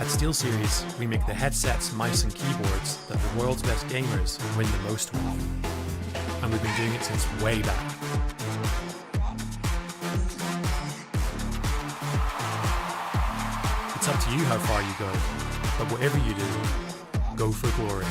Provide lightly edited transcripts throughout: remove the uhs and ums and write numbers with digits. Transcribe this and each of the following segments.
At SteelSeries, we make the headsets, mice, and keyboards that the world's best gamers win the most with. And we've been doing it since way back. It's up to you how far you go, but whatever you do, go for glory.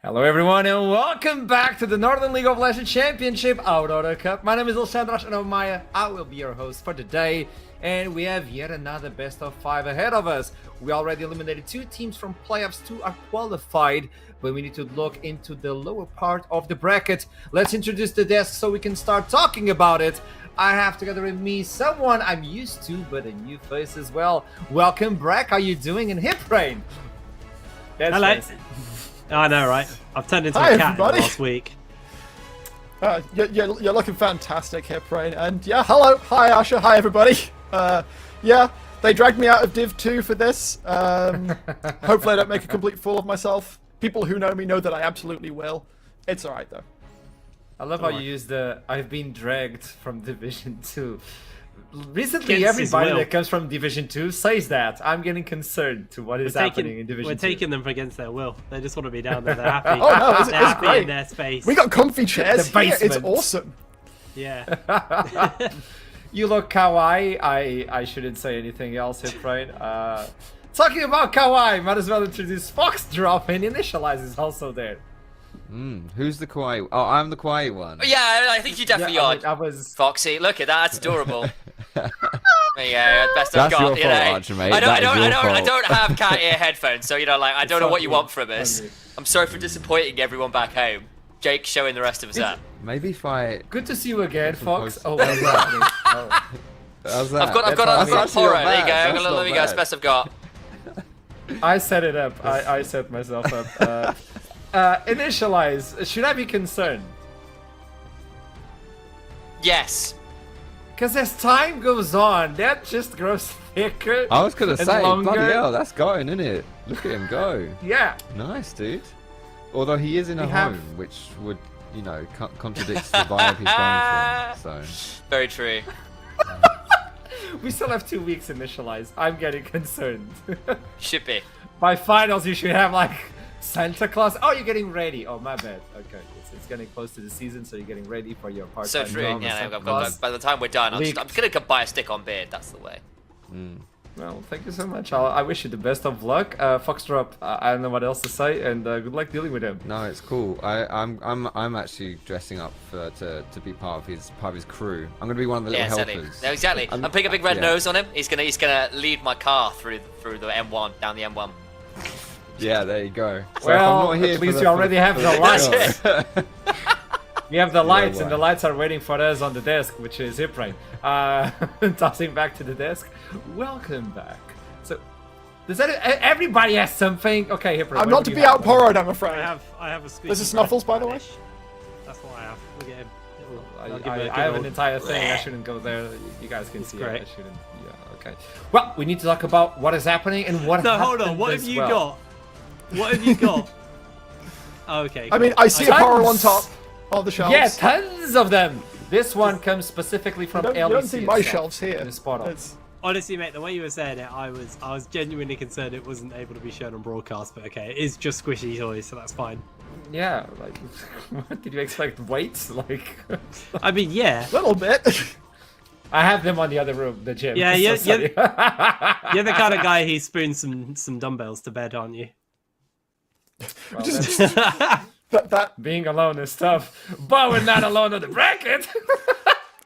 Hello everyone and welcome back to the Northern League of Legends Championship Aurora Cup. My name is Alexandros and Maya. I will be your host for today, and we have yet another best of 5 ahead of us. We already eliminated 2 teams from playoffs, 2 are qualified, but we need to look into the lower part of the bracket. Let's introduce the desk so we can start talking about it. I have together with me someone I'm used to, but a new face as well. Welcome, Brack. How are you doing in Hip Rain? Hello. Fancy. I know, right? I've turned into a cat last week. You're looking fantastic, Hip Rain. And yeah, hello. Hi, Asha. Hi, everybody. Yeah, they dragged me out of Div 2 for this. Hopefully I don't make a complete fool of myself. People who know me know that I absolutely will. It's alright, though. I love how you use the I've been dragged from Division 2. Recently, everybody that comes from Division 2 says that. I'm getting concerned to what is happening in Division 2. We're taking them against their will. They just want to be down there. They're happy. Oh no, it's happy great. In their space. We got comfy chairs the here. basement. It's awesome. Yeah. You look kawaii. I shouldn't say anything else, Hip Rain. Talking about kawaii, might as well introduce Foxdrop, and Initialize is also there. Who's the kawaii? Oh, I'm the kawaii one. Yeah, I think you definitely are. I was Foxy. Look at that, that's adorable. Yeah, best I've That's got. your fault, Archer, mate. I That don't have cat ear headphones, so I don't know what you want from us. I'm sorry for disappointing everyone back home. Jake's showing the rest of us up. Maybe if I... Good to see you again, Fox. Oh, How's that? How's that? I've got a horror. There you go. That's Let me go. That's the best I've got. I set it up. I set myself up. Initialize. Should I be concerned? Yes. Because as time goes on, that just grows thicker. I was going to say, longer. bloody hell, that's going, isn't it? Look at him go. Yeah. Nice, dude. Although he is in a home, which would, you know, contradicts the vibe he's going for. So. Very true. We still have 2 weeks Initialize. I'm getting concerned. Should be. By finals, you should have like Santa Claus. Oh, you're getting ready. Oh, my bad. Okay, it's getting close to the season, so you're getting ready for your part-time So true. job. Yeah, by the time we're done, I'm gonna go buy a stick-on beard. That's the way. Well, thank you so much. I wish you the best of luck, Foxdrop. I don't know what else to say, and good luck dealing with him. No, it's cool. I'm actually dressing up to be part of his crew. I'm gonna be one of the little helpers. No, exactly. I'm putting a big red nose on him. He's gonna lead my car through the M1 down the M1. Yeah, there you go. So well, I'm not here at least you already have the lights. We have the lights, and the right. lights are waiting for us on the desk, which is Hip Rain. Tossing back to the desk. Welcome back. So, does everybody has something? Okay, Hip Rain. I'm not to be outpowered, I'm afraid. I have a squeaky. This is Snuffles, by the way. That's what I have. Look at him. I have an entire thing. I shouldn't go there. You guys can see great. it. I shouldn't. Yeah. Okay. Well, we need to talk about what is happening and what. No, hold on. What have you got? What have you got? Okay. I mean, I see a barrel on top of the shelves. Yeah, tons of them. This one comes specifically from NLC. You don't see my shelves here. Honestly, mate, the way you were saying it, I was genuinely concerned it wasn't able to be shown on broadcast. But okay, it is just squishy toys, so that's fine. Yeah, like, what did you expect? Weights? Like, I mean, yeah, a little bit. I have them on the other room, the gym. Yeah, you're the kind of guy who spoons some dumbbells to bed, aren't you? Well, that being alone is tough, but we're not alone on the bracket.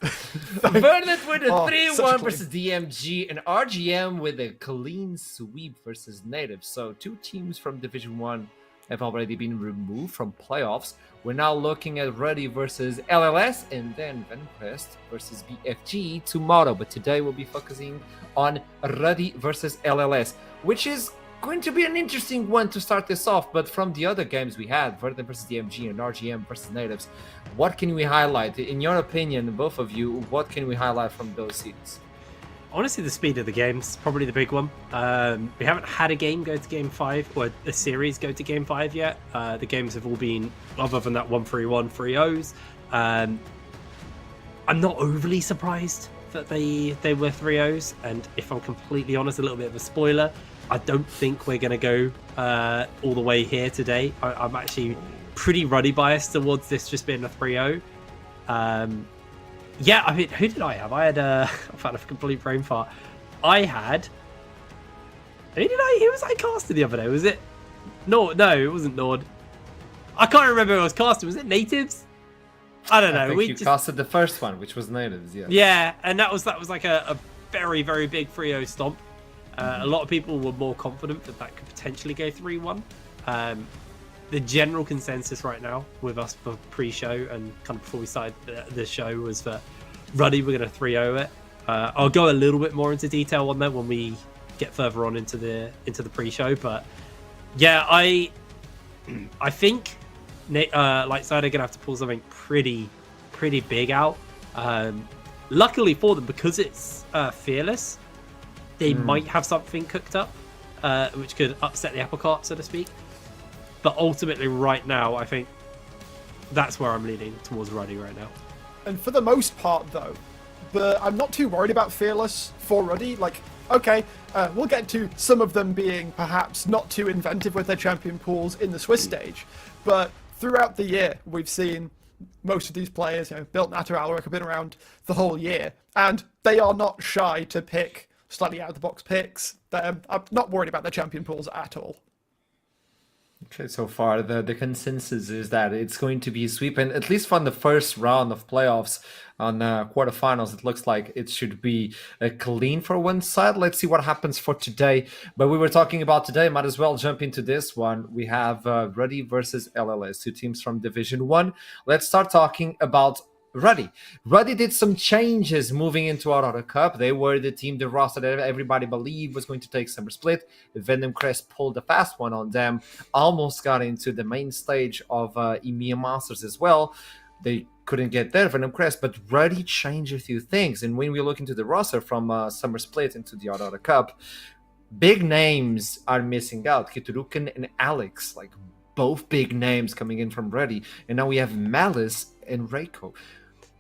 Verdict with a 3-1 versus DMG, and RGM with a clean sweep versus Native. So 2 teams from Division 1 have already been removed from playoffs. We're now looking at Ruddy versus LLS, and then Venprest versus BFG tomorrow. But today we'll be focusing on Ruddy versus LLS, which is going to be an interesting one to start this off. But from the other games we had, Verdant versus DMG and RGM versus Natives, what can we highlight? In your opinion, both of you, what can we highlight from those series? Honestly, the speed of the game's probably the big one. We haven't had a game go to Game 5, or a series go to Game 5 yet. The games have all been, other than that 1-3-1 3-0s. I'm not overly surprised that they were 3-0s, and if I'm completely honest, a little bit of a spoiler, I don't think we're going to go all the way here today. I'm actually pretty Ruddy biased towards this just being a 3-0. Yeah, I mean, who did I have? I had I've had a complete brain fart. I had... Who was I casting the other day? Was it... No, it wasn't Nord. I can't remember who I was casting. Was it Natives? I don't know. I think you casted the first one, which was Natives, yeah. Yeah, and that was like a very, very big 3-0 stomp. A lot of people were more confident that could potentially go 3-1. The general consensus right now with us for pre-show and kind of before we started the show was that Ruddy were going to 3-0 it. I'll go a little bit more into detail on that when we get further on into the pre-show, but yeah, I think Lightside are going to have to pull something pretty big out. Luckily for them, because it's Fearless, they might have something cooked up, which could upset the apple cart, so to speak. But ultimately, right now, I think that's where I'm leaning towards Ruddy right now. And for the most part, though, I'm not too worried about Fearless for Ruddy. Like, okay, we'll get to some of them being perhaps not too inventive with their champion pools in the Swiss stage, but throughout the year, we've seen most of these players, built Natter Alaric have been around the whole year, and they are not shy to pick slightly out-of-the-box picks. I'm not worried about their champion pools at all. Okay, so far the consensus is that it's going to be a sweep, and at least from the first round of playoffs on quarterfinals, it looks like it should be clean for one side. Let's see what happens for today. But we were talking about today, might as well jump into this one. We have Ruddy versus LLS, two teams from Division 1. Let's start talking about Ruddy. Ruddy did some changes moving into Aurora Cup. They were the team, the roster that everybody believed was going to take Summer Split. Venom Crest pulled a fast one on them, almost got into the main stage of EMEA Masters as well. They couldn't get there, Venom Crest, but Ruddy changed a few things. And when we look into the roster from Summer Split into the Aurora Cup, big names are missing out. Kituruken and Alex, like both big names coming in from Ruddy. And now we have Malice and Reiko,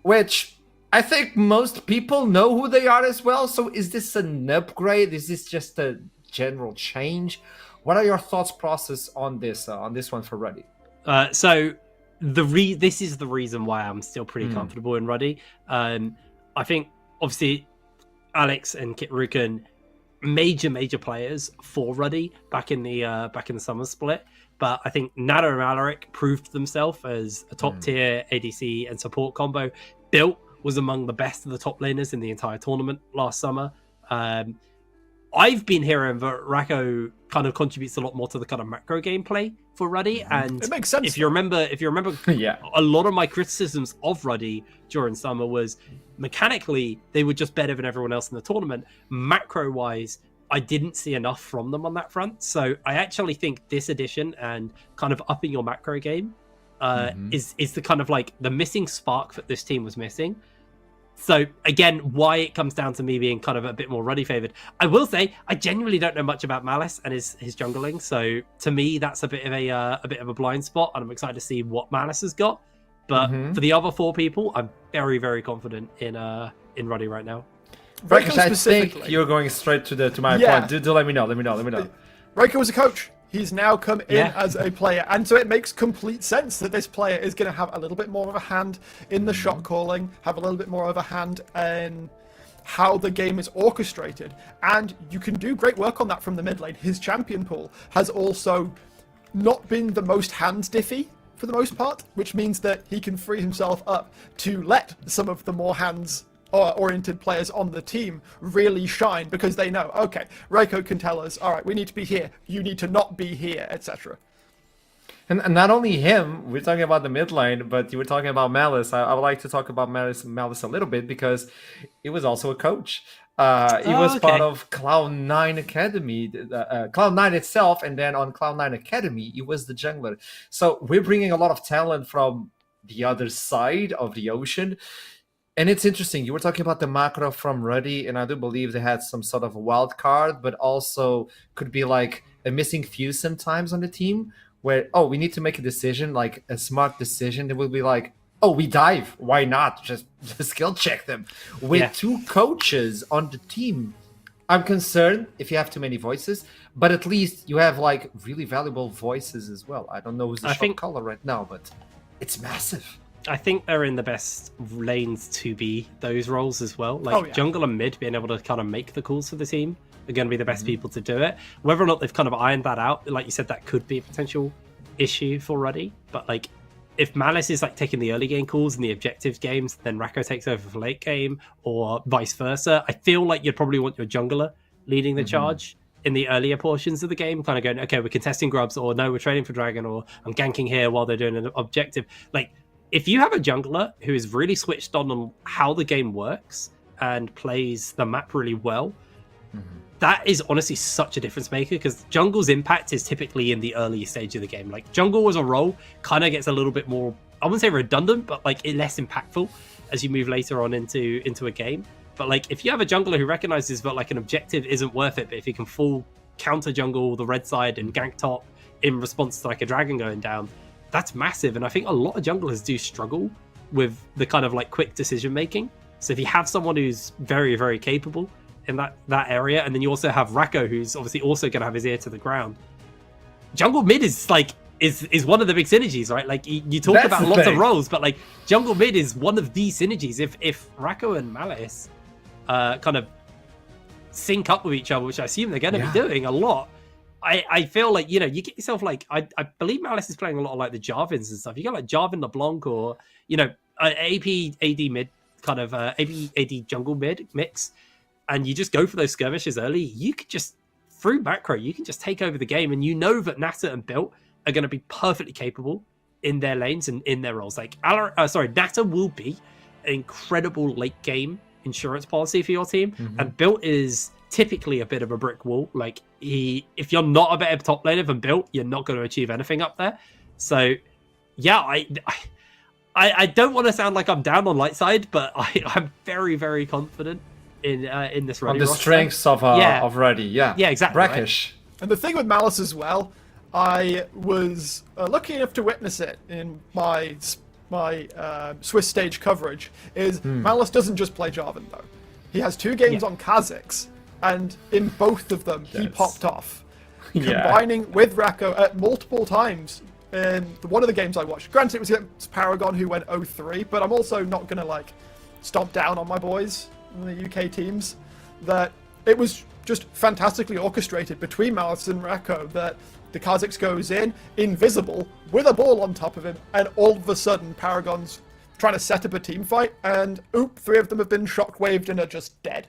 which I think most people know who they are as well. So is this an upgrade? Is this just a general change? What are your thoughts process on this one for Ruddy? So this is the reason why I'm still pretty comfortable in Ruddy. I think obviously Alex and Kit Ruken, major players for Ruddy back in the summer split. But I think Nada and Alaric proved themselves as a top tier ADC and support combo. Built was among the best of the top laners in the entire tournament last summer. I've been hearing that Rako kind of contributes a lot more to the kind of macro gameplay for Ruddy, and it makes sense. If you remember, yeah, a lot of my criticisms of Ruddy during summer was mechanically they were just better than everyone else in the tournament. Macro wise, I didn't see enough from them on that front. So I actually think this edition and kind of upping your macro game is the kind of like the missing spark that this team was missing. So again, why it comes down to me being kind of a bit more Ruddy favored. I will say I genuinely don't know much about Malice and his jungling. So to me, that's a bit of a blind spot, and I'm excited to see what Malice has got. But for the other four people, I'm very confident in Ruddy right now. Reiko, I think you're going straight to my point. Do let me know. Reiko was a coach. He's now come in as a player, and so it makes complete sense that this player is going to have a little bit more of a hand in the shot calling, have a little bit more of a hand in how the game is orchestrated, and you can do great work on that from the mid lane. His champion pool has also not been the most hand diffy for the most part, which means that he can free himself up to let some of the more hands oriented players on the team really shine, because they know, okay, Reiko can tell us, all right, we need to be here, you need to not be here, etc. And not only him, we're talking about the mid lane, but you were talking about Malice. I would like to talk about Malice a little bit, because he was also a coach. He was part of Cloud9 Academy, Cloud9 itself, and then on Cloud9 Academy, he was the jungler. So we're bringing a lot of talent from the other side of the ocean. And it's interesting, you were talking about the macro from Ruddy, and I do believe they had some sort of a wild card, but also could be like a missing fuse sometimes on the team, where, we need to make a decision, like a smart decision. It will be like, Oh, we dive. Why not? Just skill check them. With 2 coaches on the team, I'm concerned if you have too many voices, but at least you have like really valuable voices as well. I don't know who's the shot caller right now, but it's massive. I think they're in the best lanes to be those roles as well. Like jungle and mid being able to kind of make the calls for the team are going to be the best people to do it. Whether or not they've kind of ironed that out, like you said, that could be a potential issue for Ruddy. But like, if Malice is like taking the early game calls and the objective games, then Racco takes over for late game, or vice versa. I feel like you'd probably want your jungler leading the charge in the earlier portions of the game, kind of going, okay, we're contesting grubs, or no, we're trading for dragon, or I'm ganking here while they're doing an objective. Like, if you have a jungler who is really switched on how the game works and plays the map really well, that is honestly such a difference maker, because jungle's impact is typically in the earlier stage of the game. Like, jungle as a role kind of gets a little bit more, I wouldn't say redundant, but like less impactful as you move later on into a game. But like, if you have a jungler who recognizes that like an objective isn't worth it, but if he can full counter jungle the red side and gank top in response to like a dragon going down, that's massive. And I think a lot of junglers do struggle with the kind of like quick decision making. So if you have someone who's very, very capable in that area, and then you also have Racco, who's obviously also going to have his ear to the ground, jungle mid is like is one of the big synergies, right? Like, you talk about lots of roles, but like jungle mid is one of the synergies. If Racco and Malice kind of sync up with each other, which I assume they're going to be doing a lot, I feel like, you know, you get yourself like, I believe Malice is playing a lot of like the Jarvins and stuff. You got like Jarvan LeBlanc, or, you know, AP AD mid kind of AP AD jungle mid mix, and you just go for those skirmishes early. You could just, through macro, you can just take over the game, and you know that Nata and Built are going to be perfectly capable in their lanes and in their roles. Like, Nata will be an incredible late game insurance policy for your team, and Built is typically a bit of a brick wall. Like, if you're not a better top laner than Built, you're not going to achieve anything up there. So, yeah, I don't want to sound like I'm down on light side, but I'm very, very confident in this Ruddy on the roster. strengths of Ruddy. Yeah, exactly. Brackish. Right? And the thing with Malice as well, I was lucky enough to witness it in my Swiss stage coverage, is Malice doesn't just play Jarvan, though. He has 2 games on Kha'Zix, and in both of them, he popped off. Combining with Racco at multiple times in one of the games I watched. Granted, it was against Paragon, who went 0-3, but I'm also not going to, like, stomp down on my boys in the UK teams. That it was just fantastically orchestrated between Malice and Racco, that the Kha'Zix goes in, invisible, with a ball on top of him, and all of a sudden, Paragon's trying to set up a team fight, and 3 of them have been shockwaved and are just dead.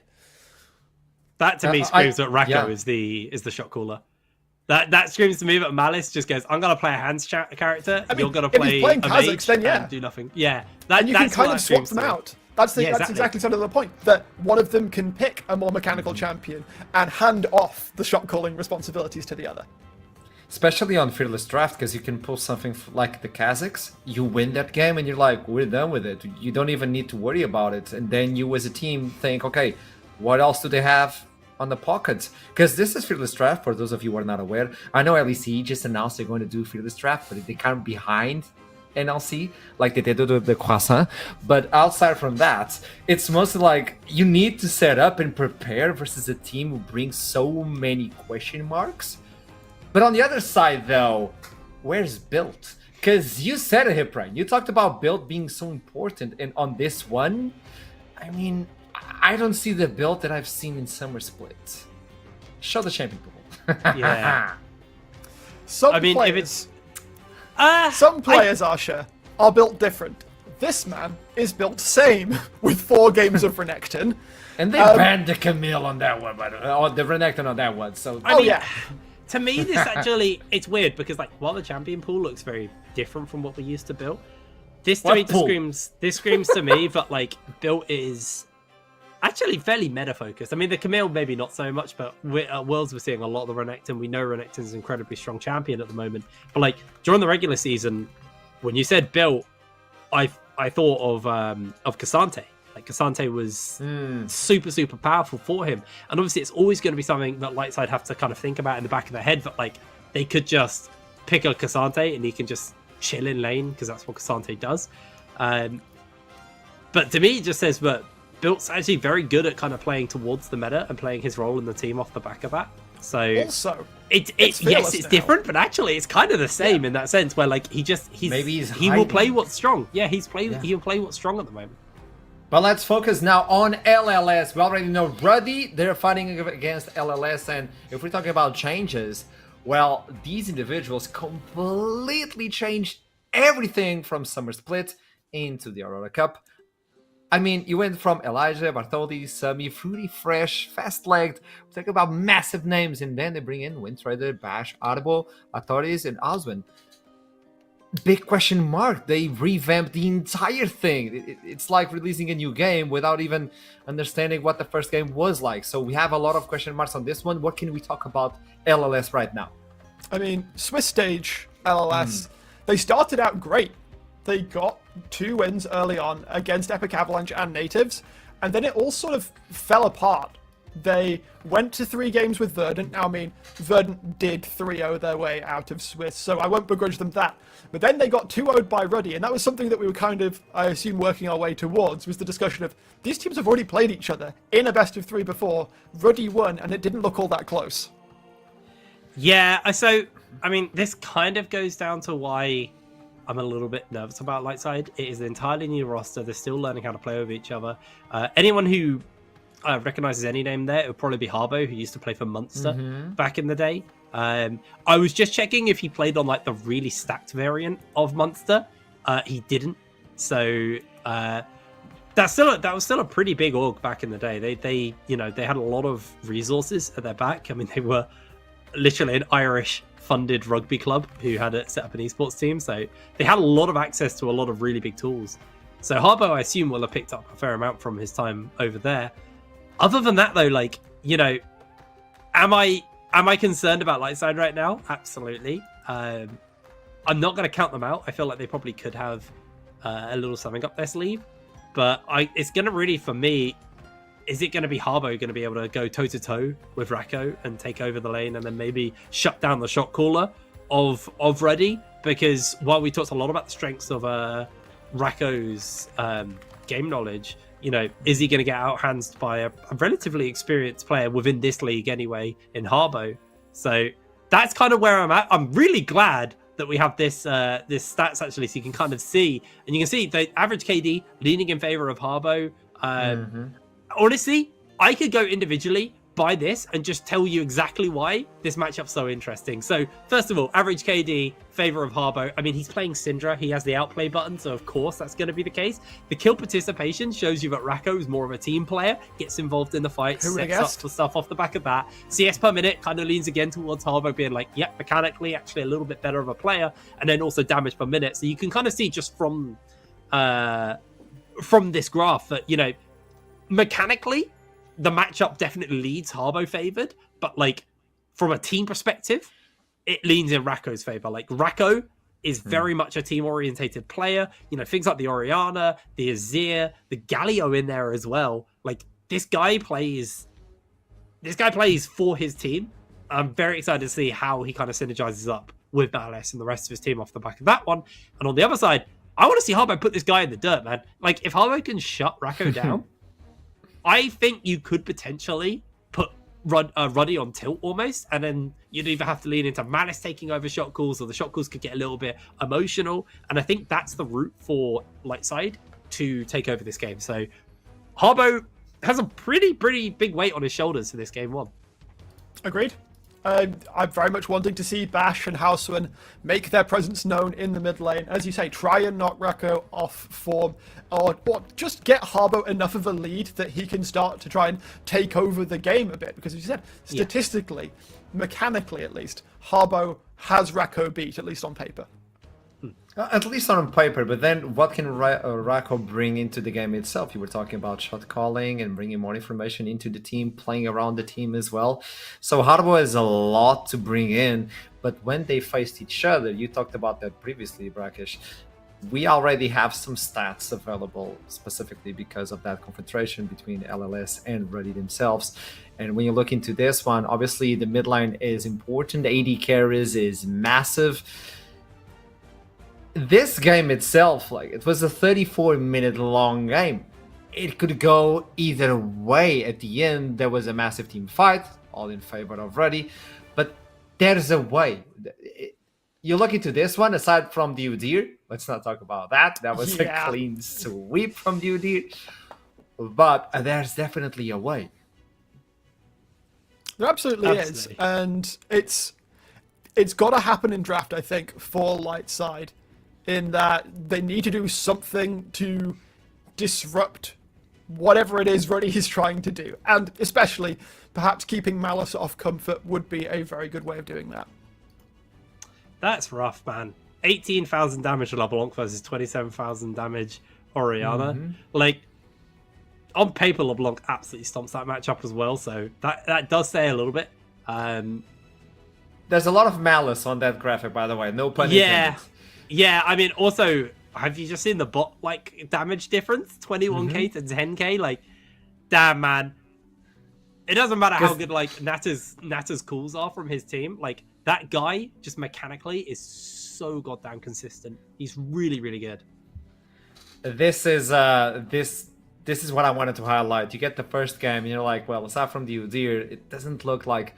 That to me screams that Racco is the shot caller. That screams to me that Malice just goes, I'm going to play a hands character, and you're going to play a mage then, and do nothing. Yeah, and you can kind of swap them out. That's exactly sort of the point, that one of them can pick a more mechanical champion and hand off the shot calling responsibilities to the other. Especially on Fearless Draft, because you can pull something like the Kha'Zix, you win that game and you're like, we're done with it. You don't even need to worry about it. And then you as a team think, okay, what else do they have on the pockets? Because this is Fearless Draft, for those of you who are not aware. I know NLC just announced they're going to do Fearless Draft, but they kind of behind NLC, like they did with the Croissant. But outside from that, it's mostly like you need to set up and prepare versus a team who brings so many question marks. But on the other side, though, where's Built? Because you said it, Hiprine. You talked about Built being so important, and on this one, I mean, I don't see the Built that I've seen in Summer Split. Show the champion pool. Yeah. Some players Asha, are built different. This man is built same with 4 games of Renekton. And they banned the Camille on that one, by the way. Oh, the Renekton on that one. So I mean, to me, this actually, it's weird because, like, while the champion pool looks very different from what we used to build, this to me screams to me that, like, Built is actually fairly meta focused. I mean, the Camille maybe not so much, but at Worlds we're seeing a lot of the Renekton. We know Renekton's an incredibly strong champion at the moment. But, like, during the regular season, when you said Built, I thought of Cassante. Like, Cassante was super, super powerful for him. And obviously it's always going to be something that Lightside have to kind of think about in the back of their head, that, like, they could just pick a Cassante and he can just chill in lane, because that's what Cassante does. But to me, it just says that Built's actually very good at kind of playing towards the meta and playing his role in the team off the back of that. So Also, it's fearless it's now. different, but actually it's kind of the same in that sense, where like he will hiding. play what's strong. Yeah, he'll play what's strong at the moment. But let's focus now on LLS. We already know Ruddy, they're fighting against LLS, and if we're talking about changes, well, these individuals completely changed everything from Summer Split into the Aurora Cup. I mean, you went from Elijah, Bartholdi, Sami, Fruity, Fresh, Fast-Legged, we're talking about massive names, and then they bring in Windrider, Bash, Audible, Atoris, and Oswin. Big question mark. They revamped the entire thing. It's like releasing a new game without even understanding what the first game was like. So we have a lot of question marks on this one. What can we talk about LLS right now? I mean, Swiss stage LLS, they started out great. They got 2 wins early on against Epic Avalanche and Natives, and then it all sort of fell apart. They went to 3 games with Verdant. Now, I mean, Verdant did 3-0 their way out of Swiss, so I won't begrudge them that. But then they got 2-0'd by Ruddy, and that was something that we were kind of, I assume, working our way towards, was the discussion of, these teams have already played each other in a best of 3 before. Ruddy won, and it didn't look all that close. Yeah, so, I mean, this kind of goes down to why I'm a little bit nervous about Lightside. It is an entirely new roster. They're still learning how to play with each other. Anyone who recognizes any name there, it would probably be Harbo, who used to play for Munster back in the day. I was just checking if he played on like the really stacked variant of Munster. He didn't. So that was still a pretty big org back in the day. They had a lot of resources at their back. I mean, they were literally an Irish funded rugby club who had set up an esports team, so they had a lot of access to a lot of really big tools. So Harbo, I assume, will have picked up a fair amount from his time over there. Other than that, though, like, am I concerned about Lightside right now? Absolutely. I'm not going to count them out. I feel like they probably could have a little something up their sleeve, but it's going to really, for me, is it going to be Harbo going to be able to go toe-to-toe with Racco and take over the lane and then maybe shut down the shot caller of Ruddy? Because while we talked a lot about the strengths of Racco's game knowledge, is he going to get outhandsed by a relatively experienced player within this league anyway in Harbo? So that's kind of where I'm at. I'm really glad that we have this stats actually, so you can kind of see, and you can see the average KD leaning in favor of Harbo. Honestly, I could go individually by this and just tell you exactly why this matchup's so interesting. So, first of all, average KD, favor of Harbo. I mean, he's playing Syndra. He has the outplay button, so of course that's going to be the case. The kill participation shows you that Racco is more of a team player, gets involved in the fight, sets up for stuff off the back of that. CS per minute kind of leans again towards Harbo being like, yep, mechanically, actually a little bit better of a player, and then also damage per minute. So you can kind of see just from this graph that, mechanically, the matchup definitely leads Harbo favored, but like from a team perspective, it leans in Racco's favor. Like Racco is very much a team-orientated player. Things like the Oriana, the Azir, the Galio in there as well. Like this guy plays for his team. I'm very excited to see how he kind of synergizes up with Battles and the rest of his team off the back of that one. And on the other side, I want to see Harbo put this guy in the dirt, man. Like if Harbo can shut Racco down, I think you could potentially put Ruddy on tilt almost, and then you'd either have to lean into Malice taking over shot calls, or the shot calls could get a little bit emotional. And I think that's the route for Lightside to take over this game. So Harbo has a pretty big weight on his shoulders for this game one. Agreed. I'm very much wanting to see Bash and Houseman make their presence known in the mid lane. As you say, try and knock Racco off form, or just get Harbo enough of a lead that he can start to try and take over the game a bit. Because as you said, statistically, mechanically at least, Harbo has Racco beat, at least on paper. At least on paper, but then what can Racco bring into the game itself? You were talking about shot calling and bringing more information into the team, playing around the team as well. So Harbo has a lot to bring in, but when they faced each other, you talked about that previously, Brackish, we already have some stats available specifically because of that confrontation between LLS and Ruddy themselves. And when you look into this one, obviously the mid line is important. AD carries is massive. this game itself, like, it was a 34-minute long game. It could go either way. At the end, there was a massive team fight, all in favor of Ruddy, but there's a way. You look into this one, aside from the Udyr, let's not talk about that. That was a clean sweep from the Udyr, but there's definitely a way. There absolutely is, and it's got to happen in draft, I think, for Lightside, in that they need to do something to disrupt whatever it is Ruddy is trying to do, and especially perhaps keeping Malice off Comfort would be a very good way of doing that. That's rough, man. 18,000 damage LeBlanc versus 27,000 damage Orianna. Like, on paper, LeBlanc absolutely stomps that matchup as well, so that does say a little bit. There's a lot of malice on that graphic, by the way. No pun intended. Yeah, I mean, also, have you just seen the bot, like, damage difference? 21k to 10k? Like, damn, man. It doesn't matter how good, like, Natter's calls are from his team. Like, that guy, just mechanically, is so goddamn consistent. He's really, really good. This is what I wanted to highlight. You get the first game, and you're like, well, aside from the Udyr, it doesn't look like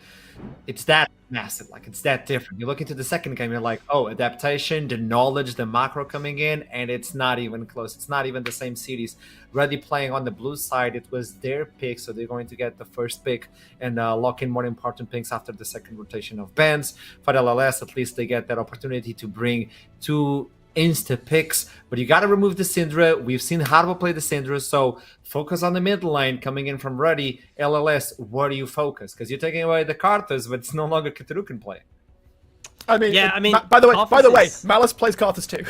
it's that massive, like it's that different. You look into the second game, you're like, oh, adaptation, the knowledge, the macro coming in, and it's not even close. It's not even the same series. Ruddy playing on the blue side, it was their pick, so they're going to get the first pick and lock in more important picks after the second rotation of bans. For LLS, at least they get that opportunity to bring two insta picks, but you got to remove the Syndra. We've seen Harbo play the Syndra, so focus on the mid lane coming in from Ruddy. LLS, where do you focus? Because you're taking away the Karthus, but it's no longer Cthulhu can play. I mean, by the way, Malice plays Karthus too.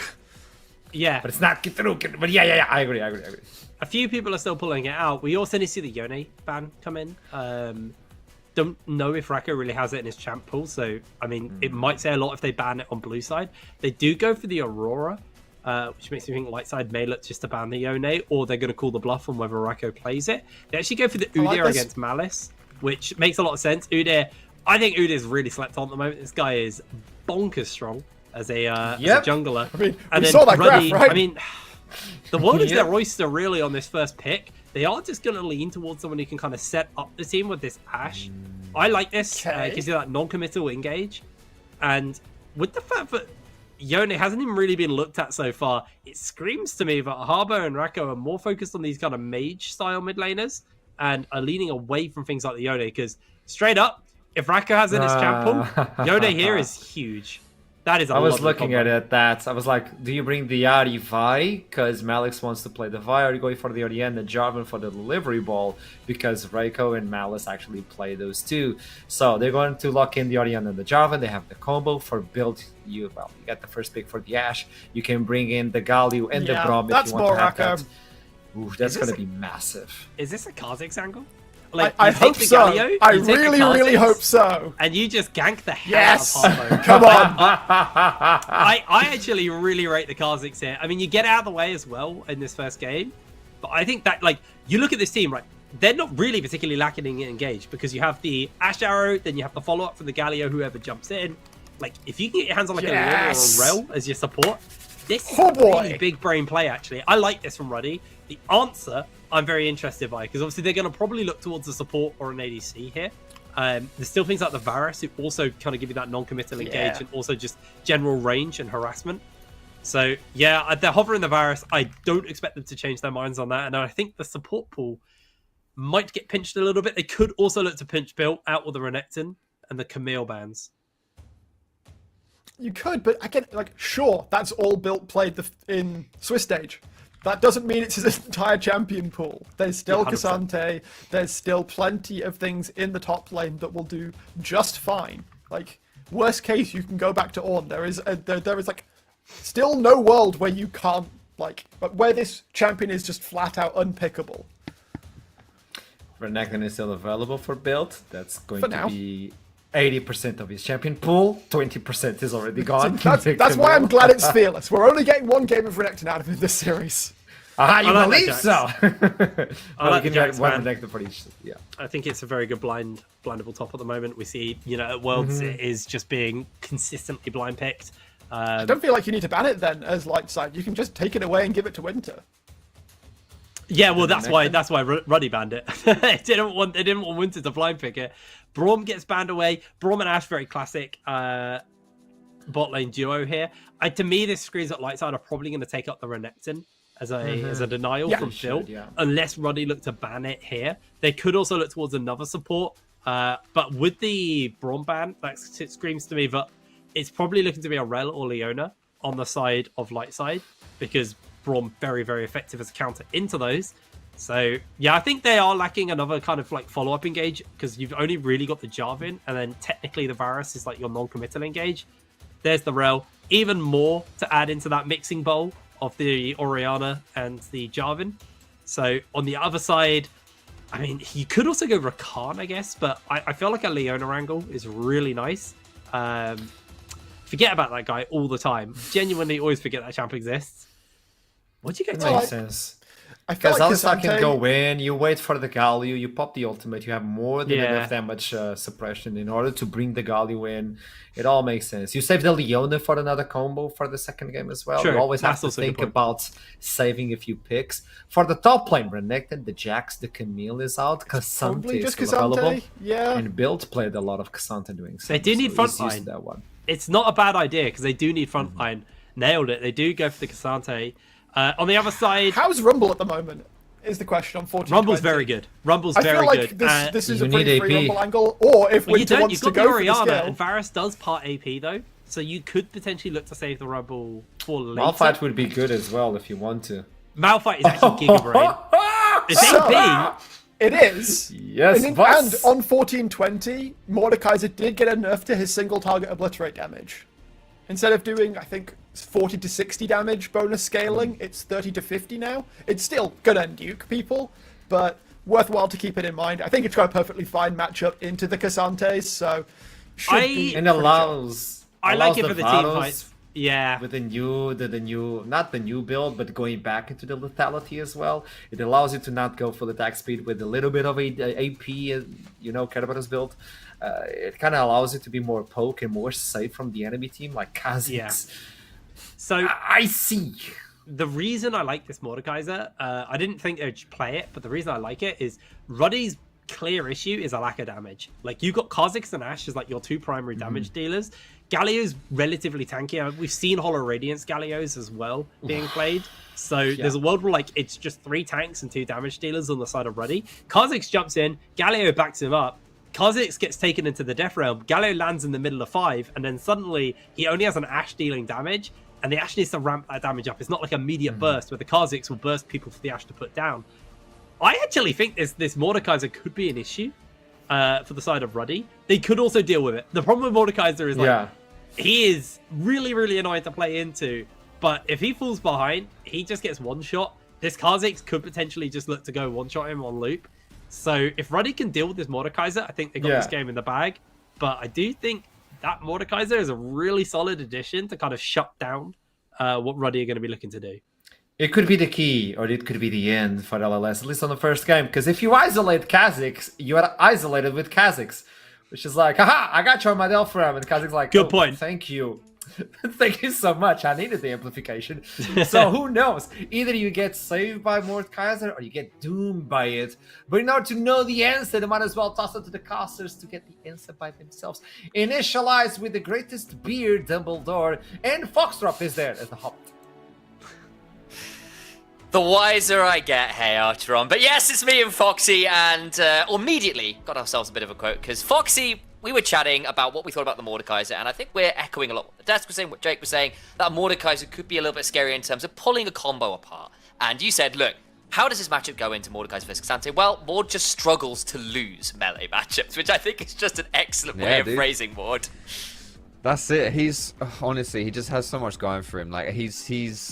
Yeah, but it's not Cthulhu. But yeah, I agree. A few people are still pulling it out. We also need to see the Yone ban come in. Don't know if Rako really has it in his champ pool, so I mean, it might say a lot if they ban it on blue side. They do go for the Aurora, which makes me think Lightside may look just to ban the Yone, or they're going to call the bluff on whether Rako plays it. They actually go for the Udyr against Malice, which makes a lot of sense. Udyr, I think Udyr's really slept on at the moment. This guy is bonkers strong as a jungler. I mean, we saw that graph, right? I mean, the world is their oyster really on this first pick. They are just going to lean towards someone who can kind of set up the team with this Ashe. I like this. It gives you that non-committal engage. And with the fact that Yone hasn't even really been looked at so far, it screams to me that Harbo and Rako are more focused on these kind of mage-style mid laners and are leaning away from things like the Yone. Because straight up, if Rako has in his champ pool, Yone here is huge. That is a I was looking at it. I was like, do you bring the Yari Vi because Malice wants to play the Vi, or are you going for the Orianna Jarvan for the delivery ball because Rako and Malice actually play those two? So they're going to lock in the Orianna and the Jarvan. They have the combo for build. You get the first pick for the Ashe. You can bring in the Galio and the Braum if you want to have that. Ooh, that's going to be massive. Is this a Kha'Zix angle? Like, I hope so. I really hope so. And you just gank the hell out of Harbo. Come on. I actually really rate the Kha'Zix here. I mean, you get out of the way as well in this first game. But I think that, like, you look at this team, right? They're not really particularly lacking in engage because you have the Ashe Arrow, then you have the follow-up from the Galio, whoever jumps in. Like, if you can get your hands on, like, a Lil or a Rel as your support, this is a really big brain play, actually. I like this from Ruddy. The answer I'm very interested by, because obviously they're going to probably look towards the support or an ADC here. There's still things like the Varus who also kind of give you that non-committal engage and also just general range and harassment. So yeah, they're hovering the Varus. I don't expect them to change their minds on that, and I think the support pool might get pinched a little bit. They could also look to pinch Built out with the Renekton and the Camille bans. You could, but again, like, sure, that's all Built played in Swiss stage. That doesn't mean it's his entire champion pool. There's still Cassante. There's still plenty of things in the top lane that will do just fine. Like, worst case, you can go back to Ornn. There is like still no world where you can't, like, where this champion is just flat out unpickable. Renekton is still available for build. That's going to be 80% of his champion pool. 20% is already gone. That's why I'm glad it's fearless. We're only getting one game of Renekton out of it this series. You believe so? I like the Jax, one Renekton for each. Yeah. I think it's a very good blindable top at the moment. We see, at Worlds it is just being consistently blind picked. I don't feel like you need to ban it then as light side. You can just take it away and give it to Winter. Yeah, well, that's why Ruddy banned it. They didn't want Winter to blind pick it. Braum gets banned away. Braum and Ash, very classic bot lane duo here. To me, this screams that light side are probably going to take up the Renekton as a denial from Phil, unless Ruddy look to ban it here. They could also look towards another support, but with the Braum ban, that screams to me that it's probably looking to be a Rel or Leona on the side of light side, because Braum very, very effective as a counter into those. So yeah, I think they are lacking another kind of like follow-up engage, because you've only really got the Jarvan, and then technically the Varus is like your non-committal engage. There's the Rel. Even more to add into that mixing bowl of the Orianna and the Jarvan. So on the other side, I mean, you could also go Rakan, I guess, but I feel like a Leona angle is really nice. Forget about that guy all the time. Genuinely always forget that champ exists. What do you get? Makes sense. Because Because Alistar can go in, you wait for the Galio, you pop the ultimate, you have more than enough damage suppression in order to bring the Galio in. It all makes sense. You save the Leona for another combo for the second game as well. Sure, You always have that's to also a good think point. about saving a few picks. For the top lane, Renekton, the Jax, the Camille is out, Cassante Probably is just still available. Cassante. Yeah. And Build played a lot of Cassante doing so. They do need so he's frontline. used to that one. It's not a bad idea, because they do need frontline. Nailed it. They do go for the Cassante. On the other side, How's Rumble at the moment? Is the question on 14. Rumble's very good. Rumble's I very feel like good. this is you a pretty need free AP. Rumble angle. Or if Well, you Winter don't. wants You've to got the go for the Orianna, scale. and Varus does part AP though, so you could potentially look to save the Rumble for later. Malphite would be good as well if you want to. Malphite is actually Giga Brain. It's AP. It is. Yes, and boss. on 1420, Mordekaiser did get a nerf to his single target obliterate damage. Instead of doing, I think, 40 to 60 damage bonus scaling, it's 30 to 50 now. It's still gonna nuke people, but worthwhile to keep it in mind. I think it's got a perfectly fine matchup into the Cassantes, so should be And pretty allows I like it for the team Varos fights. Yeah. with the new not the new build, but going back into the lethality as well. It allows you to not go for the attack speed with a little bit of AP, Kerberos build. It kind of allows you to be more poke and more safe from the enemy team, like Kha'Zix. Yeah. So I see. the reason I like this Mordekaiser, I didn't think they'd play it, but the reason I like it is Ruddy's clear issue is a lack of damage. Like, you've got Kha'Zix and Ashe as like your two primary damage dealers. Galio's relatively tanky. We've seen Hollow Radiance Galios as well being played. So there's a world where like it's just 3 tanks and 2 damage dealers on the side of Ruddy. Kha'Zix jumps in, Galio backs him up. Kha'Zix gets taken into the Death Realm. Galio lands in the middle of 5, and then suddenly he only has an Ashe dealing damage, and the Ashe needs to ramp that damage up. It's not like immediate burst where the Kha'Zix will burst people for the Ashe to put down. I actually think this Mordekaiser could be an issue for the side of Ruddy. They could also deal with it. The problem with Mordekaiser is like he is really, really annoying to play into, but if he falls behind, he just gets one shot. This Kha'Zix could potentially just look to go one shot him on loop. So if Ruddy can deal with this Mordekaiser, I think they got this game in the bag. But I do think that Mordekaiser is a really solid addition to kind of shut down what Ruddy are going to be looking to do. It could be the key, or it could be the end for LLS, at least on the first game. Because if you isolate Kha'Zix, you are isolated with Kha'Zix. Which is like, haha, I got you on my Delphiram. And Kha'Zix's like, Good point. Thank you. Thank you so much. I needed the amplification. So who knows? Either you get saved by Mordekaiser or you get doomed by it. But in order to know the answer, they might as well toss it to the casters to get the answer by themselves. Initialized with the greatest beard, Dumbledore, and Foxdrop is there as the Hobbit. The wiser I get, hey Archeron. But yes, it's me and Foxy, and immediately got ourselves a bit of a quote, because Foxy, we were chatting about what we thought about the Mordekaiser, and I think we're echoing a lot what the desk was saying, what Jake was saying, that Mordekaiser could be a little bit scary in terms of pulling a combo apart. And you said, look, how does this matchup go into Mordekaiser versus Cassante? Well, Mord just struggles to lose melee matchups, which I think is just an excellent way of phrasing Mord. That's it. He's honestly, he just has so much going for him. Like he's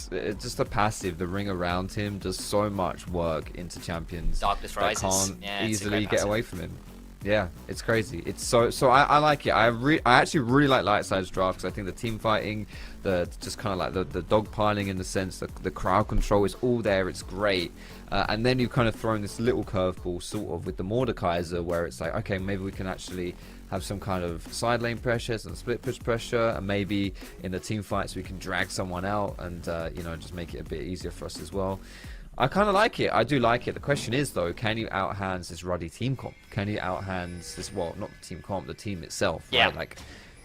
just a passive. The ring around him does so much work into champions Darkness that Rises. can't Yeah, it's a easily great get passive. away from him. Yeah, it's crazy. It's so I like it. I actually really like Lightside's draft because I think the team fighting, the just kind of like the dog piling in the sense that the crowd control is all there. It's great. And then you've kind of thrown this little curveball sort of with the Mordekaiser where it's like, okay, maybe we can actually have some kind of side lane pressure, some split push pressure, and maybe in the team fights we can drag someone out and you know, just make it a bit easier for us as well. I kind of like it. I do like it. The question is, though, can you out-hands this Ruddy team comp? Can you out-hands this, well, not the team comp, the team itself, yeah. right? Like,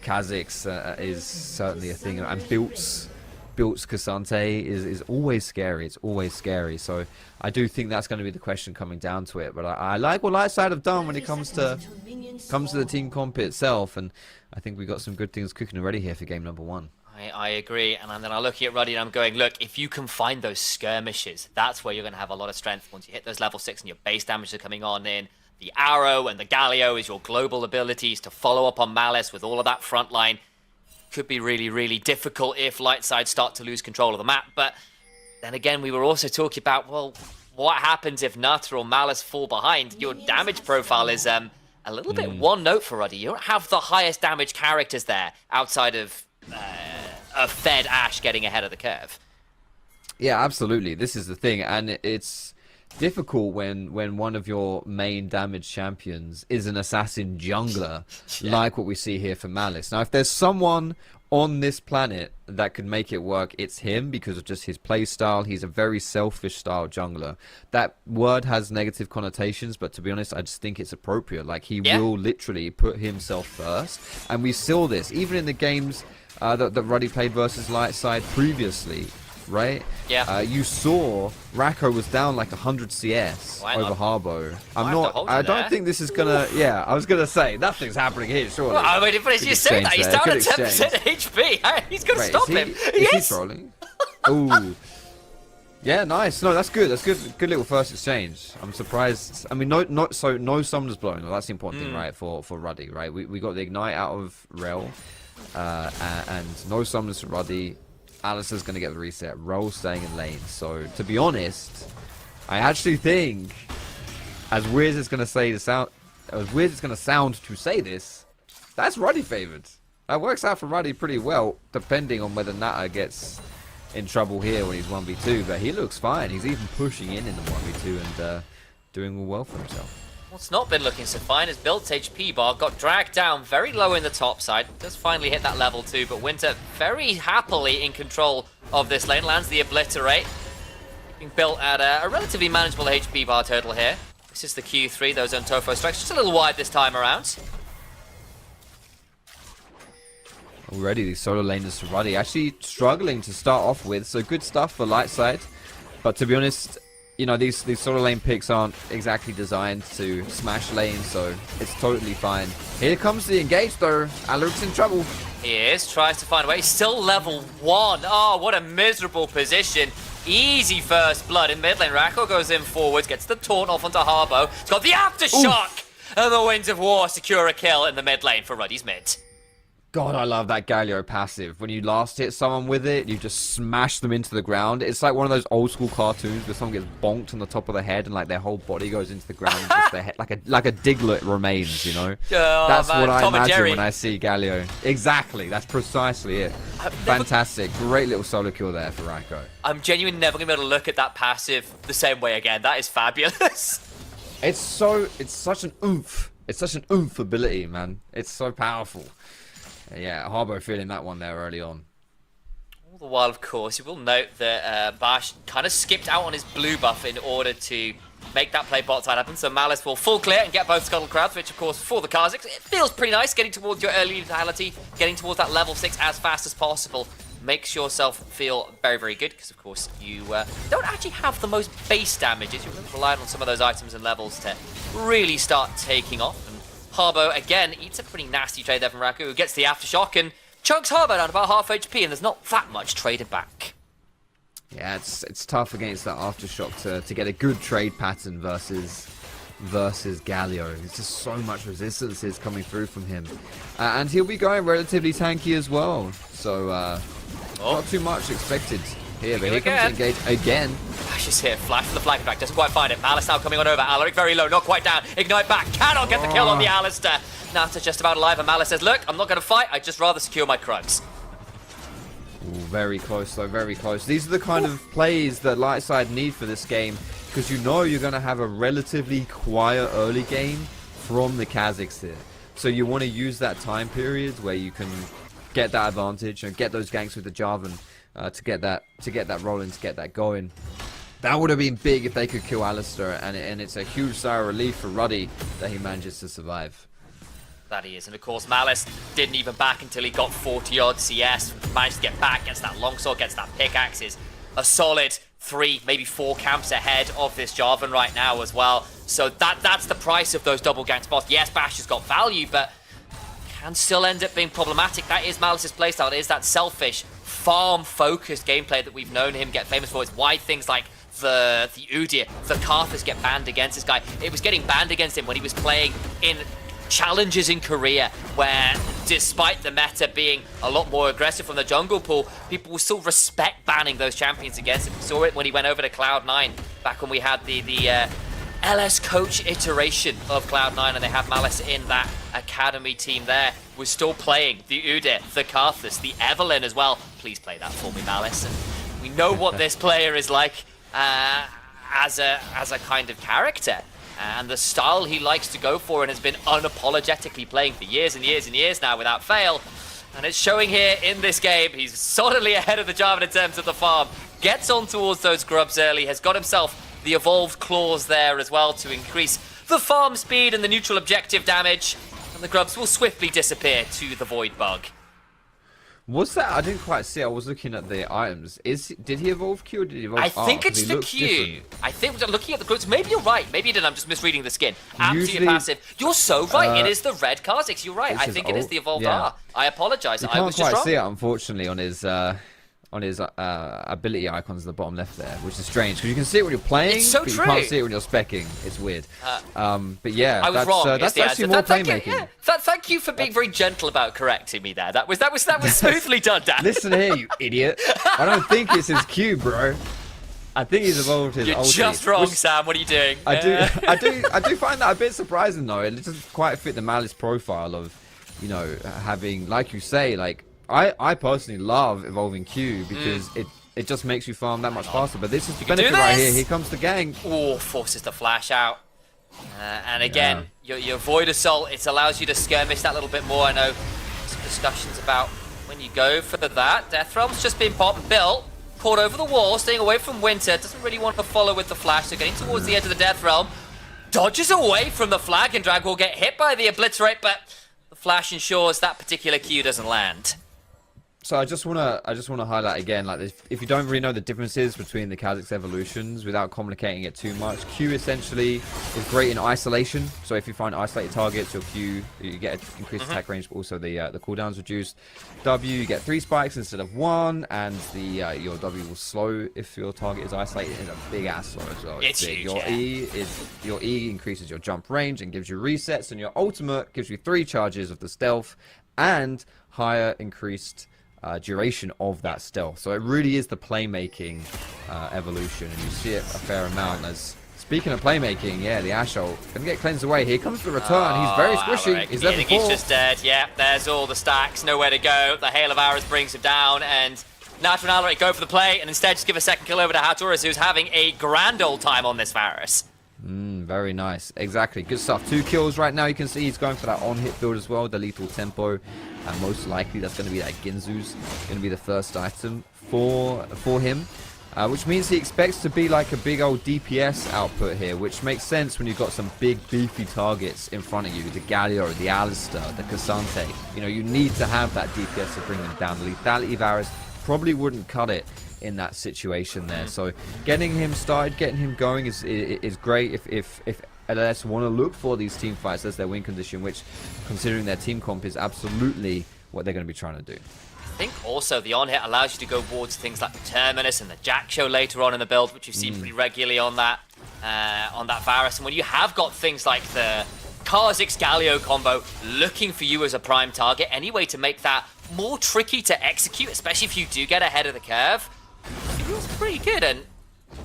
Kha'Zix is certainly a thing. And Built's Cassante is always scary. It's always scary. So I do think that's going to be the question coming down to it. But I like what Lightside have done when it comes to the team comp itself. And I think we got some good things cooking already here for game number 1. I agree, and then I'm looking at Ruddy and I'm going, look, if you can find those skirmishes, that's where you're going to have a lot of strength once you hit those level 6 and your base damage are coming on in. The Arrow and the Galio is your global abilities to follow up on Malice with all of that front line. Could be really, really difficult if Lightside start to lose control of the map, but then again, we were also talking about, well, what happens if Nutter or Malice fall behind? Your damage profile is a little bit one note for Ruddy. You don't have the highest damage characters there outside of a fed Ashe getting ahead of the curve. Yeah, absolutely. This is the thing, and it's difficult when one of your main damage champions is an assassin jungler, like what we see here for Malice. Now, if there's someone on this planet that could make it work, it's him because of just his play style. He's a very selfish style jungler. That word has negative connotations, but to be honest, I just think it's appropriate. Like, he will literally put himself first, and we saw this even in the games that Ruddy played versus Lightside previously, right? Yeah. You saw Rako was down like 100 CS over Harbo. I don't think this is gonna. Yeah, I was gonna say nothing's happening here. Surely. Well, I mean, but as you say that, he's down at 10% HP. He's gonna stop him. Is he trolling? Ooh. Yeah, nice. No, that's good. That's good. Good little first exchange. I'm surprised. I mean, no summoners blown. Well, that's the important thing, right? For Ruddy, right? We got the ignite out of Rel. And no summoners for Ruddy. Alistair's going to get the reset. Rel staying in lane. So, to be honest, I actually think, as weird as it's going to sound to say this, that's Ruddy favored. That works out for Ruddy pretty well, depending on whether Natter gets in trouble here when he's 1v2. But he looks fine. He's even pushing in the 1v2 and doing well for himself. What's not been looking so fine is Built's HP bar got dragged down very low in the top side. Does finally hit that level 2, but Winter very happily in control of this lane. Lands the Obliterate. Being Built at a relatively manageable HP bar total here. This is the Q3, those on Tofo strikes. Just a little wide this time around. Already these solo laners for Ruddy actually struggling to start off with. So good stuff for Lightside. But to be honest, you know, these solo lane picks aren't exactly designed to smash lanes, so it's totally fine. Here comes the engage though. Alaric's in trouble. He is, tries to find a way. He's still level 1. Oh, what a miserable position. Easy first blood in mid lane. Rako goes in forwards, gets the taunt off onto Harbo. He's got the aftershock! And the Winds of War secure a kill in the mid lane for Ruddy's mid. God, I love that Galio passive. When you last hit someone with it, you just smash them into the ground. It's like one of those old school cartoons where someone gets bonked on the top of the head and like their whole body goes into the ground. And just their head, like a Diglett remains, you know? Oh, that's man. what I Tom and imagine Jerry. when I see Galio. Exactly. That's precisely it. Fantastic. Great little solo kill there for Rako. I'm genuinely never going to be able to look at that passive the same way again. That is fabulous. It's such an oomph. It's such an oomph ability, man. It's so powerful. Yeah, Harbo feeling that one there early on. All the while, of course, you will note that Bash kind of skipped out on his blue buff in order to make that play bot side happen. So Malice will full clear and get both Scuttle Crowds, which, of course, for the Kha'Zix, it feels pretty nice getting towards your early lethality, getting towards that level 6 as fast as possible. Makes yourself feel very, very good because, of course, you don't actually have the most base damages. You're really relying on some of those items and levels to really start taking off. And Harbo, again, eats a pretty nasty trade there from Raku, who gets the aftershock and chunks Harbo down about half HP, and there's not that much traded back. Yeah, it's tough against that aftershock to get a good trade pattern versus Galio. There's just so much resistance is coming through from him. And he'll be going relatively tanky as well. So, not too much expected here, but here comes the engage again. ambitious here. Flash from the flag back, doesn't quite find it. Malice now coming on over. Alaric very low, not quite down. Ignite back, cannot get the kill on the Alistair. Nata's just about alive, and Malice says, look, I'm not going to fight, I'd just rather secure my Krugs. Ooh, very close though, very close. These are the kind of plays that Lightside need for this game, because you know you're going to have a relatively quiet early game from the Kazakhs here. So you want to use that time period where you can get that advantage and get those ganks with the Jarvan to get that rolling, to get that going. That would have been big if they could kill Alistair, and it's a huge sigh of relief for Ruddy that he manages to survive. That he is, and of course Malice didn't even back until he got 40 odd CS, managed to get back, gets that longsword, gets that pickaxes. A solid 3, maybe 4 camps ahead of this Jarvan right now as well. So that's the price of those double gank spots. Yes, Bash has got value, but can still end up being problematic. That is Malice's playstyle. It is that selfish, farm-focused gameplay that we've known him get famous for. It's why things like the Udyr, the Karthus get banned against this guy. It was getting banned against him when he was playing in challenges in Korea, where despite the meta being a lot more aggressive from the jungle pool, people will still respect banning those champions against him. We saw it when he went over to Cloud9 back when we had the LS coach iteration of Cloud9, and they had Malice in that academy team there. We're still playing the Udyr, the Karthus, the Evelyn as well. Please play that for me, Malice. And we know what this player is like as a kind of character. And the style he likes to go for and has been unapologetically playing for years and years and years now without fail. And it's showing here in this game. He's solidly ahead of the Jarvan in terms of the farm. Gets on towards those grubs early, has got himself the evolved claws there as well to increase the farm speed and the neutral objective damage. And the grubs will swiftly disappear to the void bug. Was that? I didn't quite see. I was looking at the items. Did he evolve Q or did he evolve I R? think it's He the looks Q. different. I think looking at the groups, maybe you're right. Maybe you didn't. I'm just misreading the skin. Absolutely Usually, passive. You're so right. It is the red Kha'Zix. You're right. It's I his think it is ult. the evolved Yeah. R. I apologize. You I can't was just quite wrong. see it, unfortunately, on his ability icons at the bottom left there, which is strange because you can see it when you're playing, It's so but true. you can't see it when you're speccing. It's weird. But yeah, I was that's, wrong. that's actually more playmaking. Thank you for being very gentle about correcting me there. That was smoothly done, Dan. Listen here, you idiot. I don't think it's his Q, bro. I think he's evolved his You're ulti, just wrong, which Sam. What are you doing? I do find that a bit surprising though. It doesn't quite fit the Malice profile of, you know, having, like you say, like I personally love evolving Q because it just makes you farm that much faster. But this is the can do benefit right this. here. Here comes the gang. Oh, forces the flash out. And again, your Void Assault, it allows you to skirmish that little bit more. I know some discussions about when you go for that. Death Realm's just been popped and built. Caught over the wall, staying away from Winter. Doesn't really want to follow with the flash, so getting towards the edge of the Death Realm. Dodges away from the flag, and Drag will get hit by the Obliterate, but the flash ensures that particular Q doesn't land. So I just wanna highlight again, like if you don't really know the differences between the Kha'Zix evolutions without complicating it too much, Q essentially is great in isolation. So if you find isolated targets, your Q you get increased attack range, but also the cooldown's reduced. W you get 3 spikes instead of 1, and your W will slow if your target is isolated. It's a big ass slow as well. It's big. huge, Your E increases your jump range and gives you resets, and your ultimate gives you 3 charges of the stealth and higher increased duration of that stealth. So it really is the playmaking evolution, and you see it a fair amount. As speaking of playmaking, yeah, the Ashe ult gonna get cleansed away. Here comes the return. He's very squishy. Alaric, He's I level think he's 4. just dead. Yeah, there's all the stacks, nowhere to go. The Hail of Arrows brings him down, and Natra and Alaric go for the play, and instead just give a second kill over to Haturas, who's having a grand old time on this Varus. Very nice. Exactly. Good stuff. 2 kills right now. You can see he's going for that on-hit build as well, the lethal tempo. And most likely that's going to be that Ginzu's going to be the first item for him. Which means he expects to be like a big old DPS output here, which makes sense when you've got some big beefy targets in front of you. The Galio, the Alistair, the Cassante. You know, you need to have that DPS to bring them down. The lethality Varus probably wouldn't cut it in that situation there. So getting him started, getting him going is great if LS want to look for these team fights as their win condition, which, considering their team comp, is absolutely what they're going to be trying to do. I think also the on-hit allows you to go towards things like the Terminus and the Jack Show later on in the build, which you've seen pretty regularly on that Varus. And when you have got things like the Kha'Zix Galio combo looking for you as a prime target, any way to make that more tricky to execute, especially if you do get ahead of the curve, it feels pretty good. And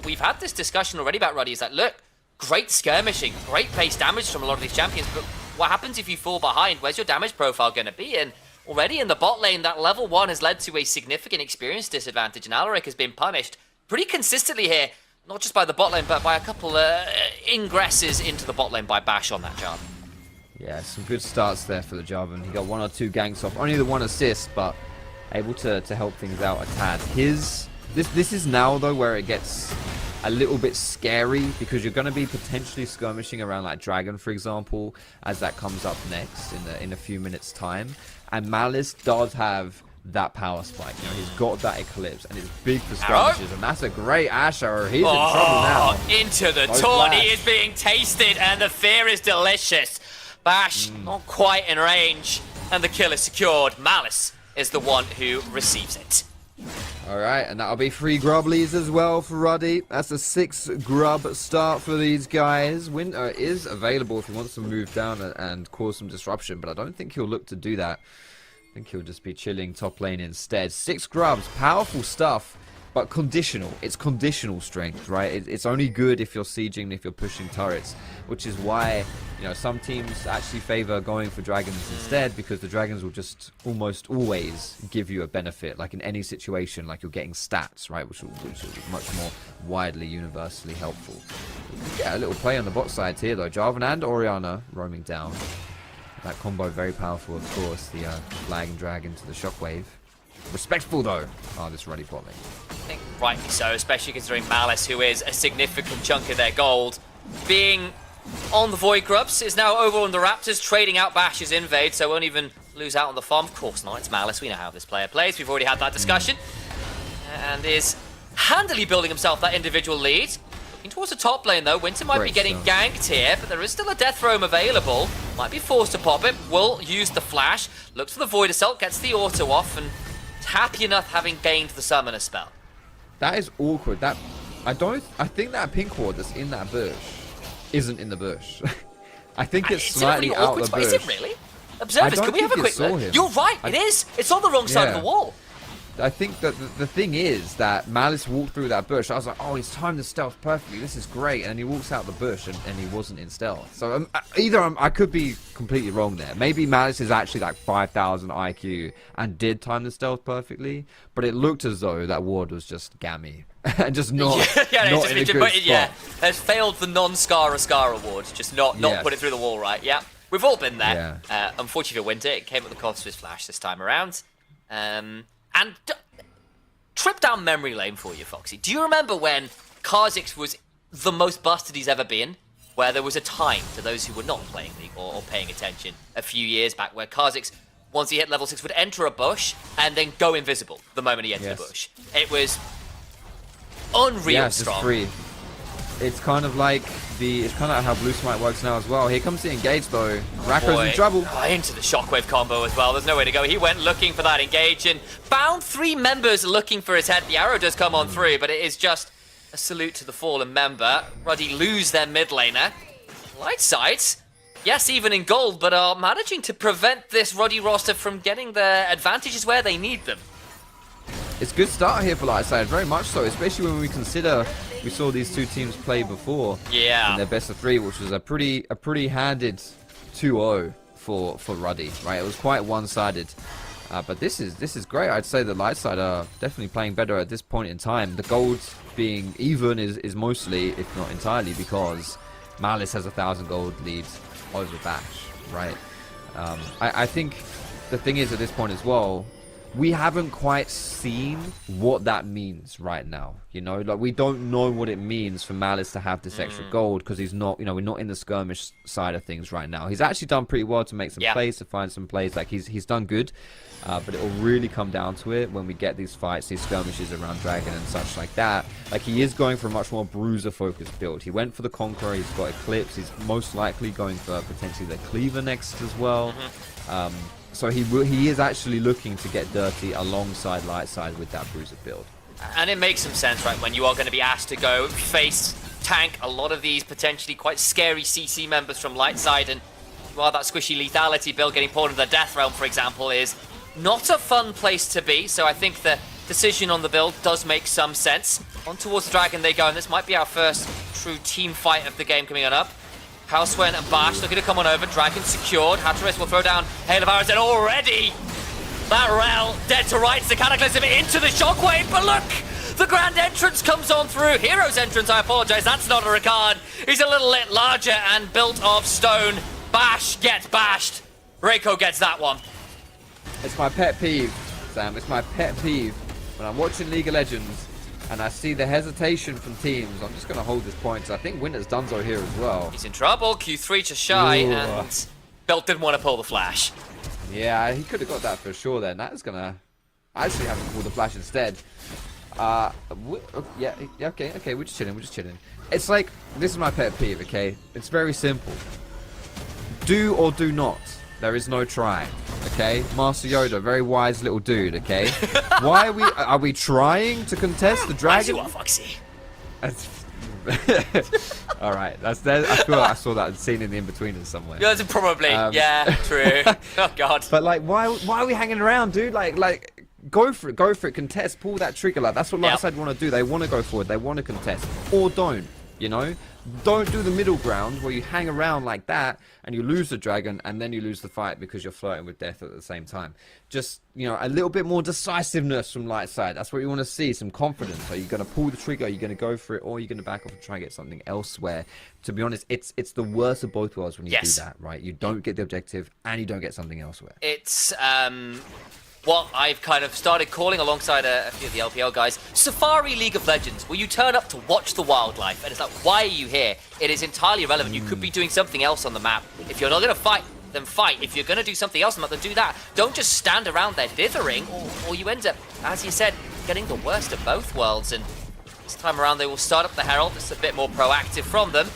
we've had this discussion already about Ruddy. Is like, look, great skirmishing, great base damage from a lot of these champions, but what happens if you fall behind? Where's your damage profile going to be? And already in the bot lane, that level 1 has led to a significant experience disadvantage, and Alaric has been punished pretty consistently here, not just by the bot lane, but by a couple ingresses into the bot lane by Bash on that job. Yeah, some good starts there for the Jarvan. He got 1 or 2 ganks off, only the 1 assist, but able to help things out a tad. This is now though where it gets a little bit scary, because you're going to be potentially skirmishing around like Dragon, for example, as that comes up next in a few minutes time. And Malice does have that power spike. You know, he's got that Eclipse, and it's big for skirmishes, and that's a great Ash arrow. He's in trouble now. Into the No taunt, he flash. is being tasted, and the fear is delicious. Bash not quite in range, and the kill is secured. Malice is the one who receives it. Alright, and that'll be 3 Grublies as well for Ruddy. That's a 6 grub start for these guys. Winter is available if he wants to move down and cause some disruption, but I don't think he'll look to do that. I think he'll just be chilling top lane instead. 6 grubs, powerful stuff, but conditional. It's conditional strength, right? It's only good if you're sieging and if you're pushing turrets, which is why, you know, some teams actually favor going for dragons instead, because the dragons will just almost always give you a benefit, like in any situation, like you're getting stats, right, which is much more widely, universally helpful. Yeah, a little play on the bot side here though. Jarvan and Orianna roaming down. That combo very powerful, of course. The flag and drag into the shockwave. Respectful though. Oh, this Ruddy bot lane. I think rightly so, especially considering Malice, who is a significant chunk of their gold, being on the Void Grubs, is now over on the Raptors, trading out Bash's invade, so won't even lose out on the farm. Of course not, it's Malice. We know how this player plays. We've already had that discussion. And is handily building himself that individual lead. Looking towards the top lane though. Winter might be getting ganked here, but there is still a Death Roam available. Might be forced to pop it. Will use the flash. Looks for the Void Assault, gets the auto off, and happy enough having gained the Summoner spell. That is awkward. I think that pink ward that's in that bush isn't in the bush. I think it's slightly out of the bush. Is it really? Observers, can we have a quick look? You're right, it is. It's on the wrong side of the wall. I think that the thing is that Malice walked through that bush. I was like, oh, he's timed the stealth perfectly. This is great. And he walks out the bush and he wasn't in stealth. So I could be completely wrong there. Maybe Malice is actually like 5,000 IQ and did time the stealth perfectly. But it looked as though that ward was just gammy. And just not, not in a good spot. Has failed the non-Scar award. Just not put it through the wall right. Yeah, we've all been there. Yeah. Unfortunately for Winter, it came at the cost of his flash this time around. And trip down memory lane for you, Foxy. Do you remember when Kha'Zix was the most busted he's ever been? Where there was a time, to those who were not playing League or paying attention, a few years back, where Kha'Zix, once he hit level 6, would enter a bush and then go invisible the moment he entered the bush. It was unreal strong. It's free. It's kind of like how Blue Smite works now as well. Here comes the engage though. Rakko's in trouble. Into the shockwave combo as well. There's no way to go. He went looking for that engage and found 3 members looking for his head. The arrow does come on through, but it is just a salute to the fallen member. Ruddy lose their mid laner. Light sides, yes, even in gold, but are managing to prevent this Ruddy roster from getting their advantages where they need them. It's a good start here for Lightside, very much so, especially when we consider we saw these two teams play before in their best of 3, which was a pretty handed 2-0 for Ruddy, right? It was quite one-sided, but this is great. I'd say the Lightside are definitely playing better at this point in time. The gold being even is mostly, if not entirely, because Malice has 1,000 gold leads over Bash, right? I think the thing is at this point as well, we haven't quite seen what that means right now, you know, like we don't know what it means for Malice to have this extra gold, because he's not, you know, we're not in the skirmish side of things right now. He's actually done pretty well to make some plays, to find some plays, like he's done good, but it will really come down to it when we get these fights, these skirmishes around Dragon and such like that. Like he is going for a much more bruiser focused build. He went for the Conqueror, he's got Eclipse, he's most likely going for potentially the Cleaver next as well. So he is actually looking to get dirty alongside Lightside with that bruiser build. And it makes some sense, right, when you are going to be asked to go face, tank a lot of these potentially quite scary CC members from Lightside, and while that squishy lethality build getting pulled into the Death Realm, for example, is not a fun place to be. So I think the decision on the build does make some sense. On towards the Dragon they go, and this might be our first true team fight of the game coming on up. Housewen and Bash looking to come on over. Dragon secured. Hatteras will throw down Hail of Arrows, and already that Rel dead to rights. The Cataclysm into the Shockwave, but look! The Grand Entrance comes on through. Hero's Entrance, I apologize, that's not a Ricard. He's a little bit larger and built of stone. Bash gets bashed. Reiko gets that one. It's my pet peeve, Sam. It's my pet peeve when I'm watching League of Legends and I see the hesitation from teams. I'm just going to hold this point because I think Winter's Dunzo here as well. He's in trouble. Q3 just shy, Ooh. and Belt didn't want to pull the flash. Yeah, he could have got that for sure then. That is going to actually have to pull the flash instead. Yeah, okay, we're just chilling. It's like, this is my pet peeve, okay? It's very simple. Do or do not. There is no trying, okay? Master Yoda, very wise little dude, okay? Why are we trying to contest the dragon? You are, Foxy. All right, I feel like I saw that scene in the in-betweeners somewhere. Yeah, probably. Yeah, true. Oh God. But like, why are we hanging around, dude? Like. Go for it, contest, pull that trigger. Like, that's what Lightside want to do. They want to go forward, they want to contest. Or don't, you know? Don't do the middle ground where you hang around like that and you lose the dragon and then you lose the fight because you're flirting with death at the same time. Just, you know, a little bit more decisiveness from Lightside. That's what you want to see, some confidence. Are you going to pull the trigger, are you going to go for it, or are you going to back off and try and get something elsewhere? To be honest, it's the worst of both worlds when you do that, right? You don't get the objective and you don't get something elsewhere. It's, what I've kind of started calling alongside a few of the LPL guys, Safari League of Legends, where you turn up to watch the wildlife, and it's like, why are you here? It is entirely irrelevant. You could be doing something else on the map. If you're not going to fight, then fight. If you're going to do something else on the map, then do that. Don't just stand around there dithering, or you end up, as you said, getting the worst of both worlds. And this time around, they will start up the Herald. It's a bit more proactive from them.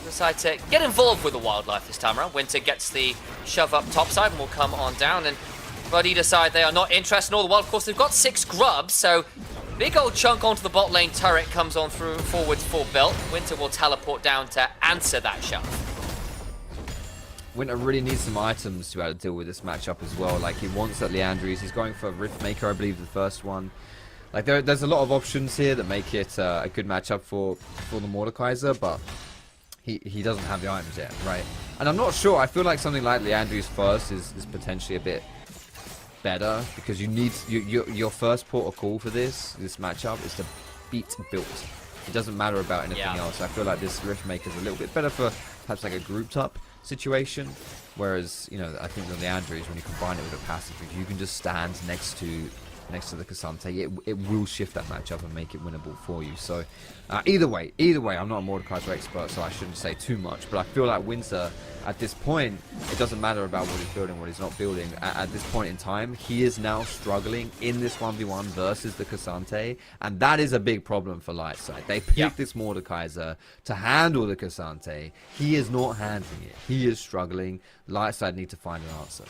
Decide to get involved with the wildlife this time around. Winter gets the shove up topside and will come on down, and Ruddy decide they are not interested in all the while. Of course, they've got 6 grubs, so big old chunk onto the bot lane turret comes on through forwards for Built. Winter will teleport down to answer that shove. Winter really needs some items to be able to deal with this matchup as well. Like, he wants that Leandries. He's going for Riftmaker, I believe, the first one. Like, there's a lot of options here that make it a good matchup for the Mordekaiser, but he doesn't have the items yet, right? And I'm not sure. I feel like something like Leandries first is potentially a bit better, because you need your first port of call for this matchup is to beat Built. It doesn't matter about anything else. I feel like this Riftmaker is a little bit better for perhaps like a grouped up situation, whereas, you know, I think the Leandries, when you combine it with a passive, if you can just stand next to the Cassante, it will shift that matchup and make it winnable for you. So either way, I'm not a Mordekaiser expert, so I shouldn't say too much, but I feel like Winter, at this point, it doesn't matter about what he's building, what he's not building. At this point in time, he is now struggling in this 1v1 versus the Cassante, and that is a big problem for Lightside. They picked this Mordekaiser to handle the Cassante. He is not handling it. He is struggling. Lightside need to find an answer.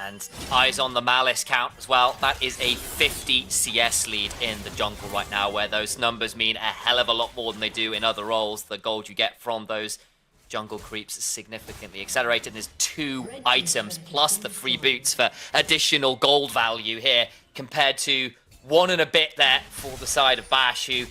And eyes on the Malice count as well. That is a 50 CS lead in the jungle right now, where those numbers mean a hell of a lot more than they do in other roles. The gold you get from those jungle creeps is significantly accelerated. There's 2 items plus the free boots for additional gold value here, compared to 1 and a bit there for the side of Bash, who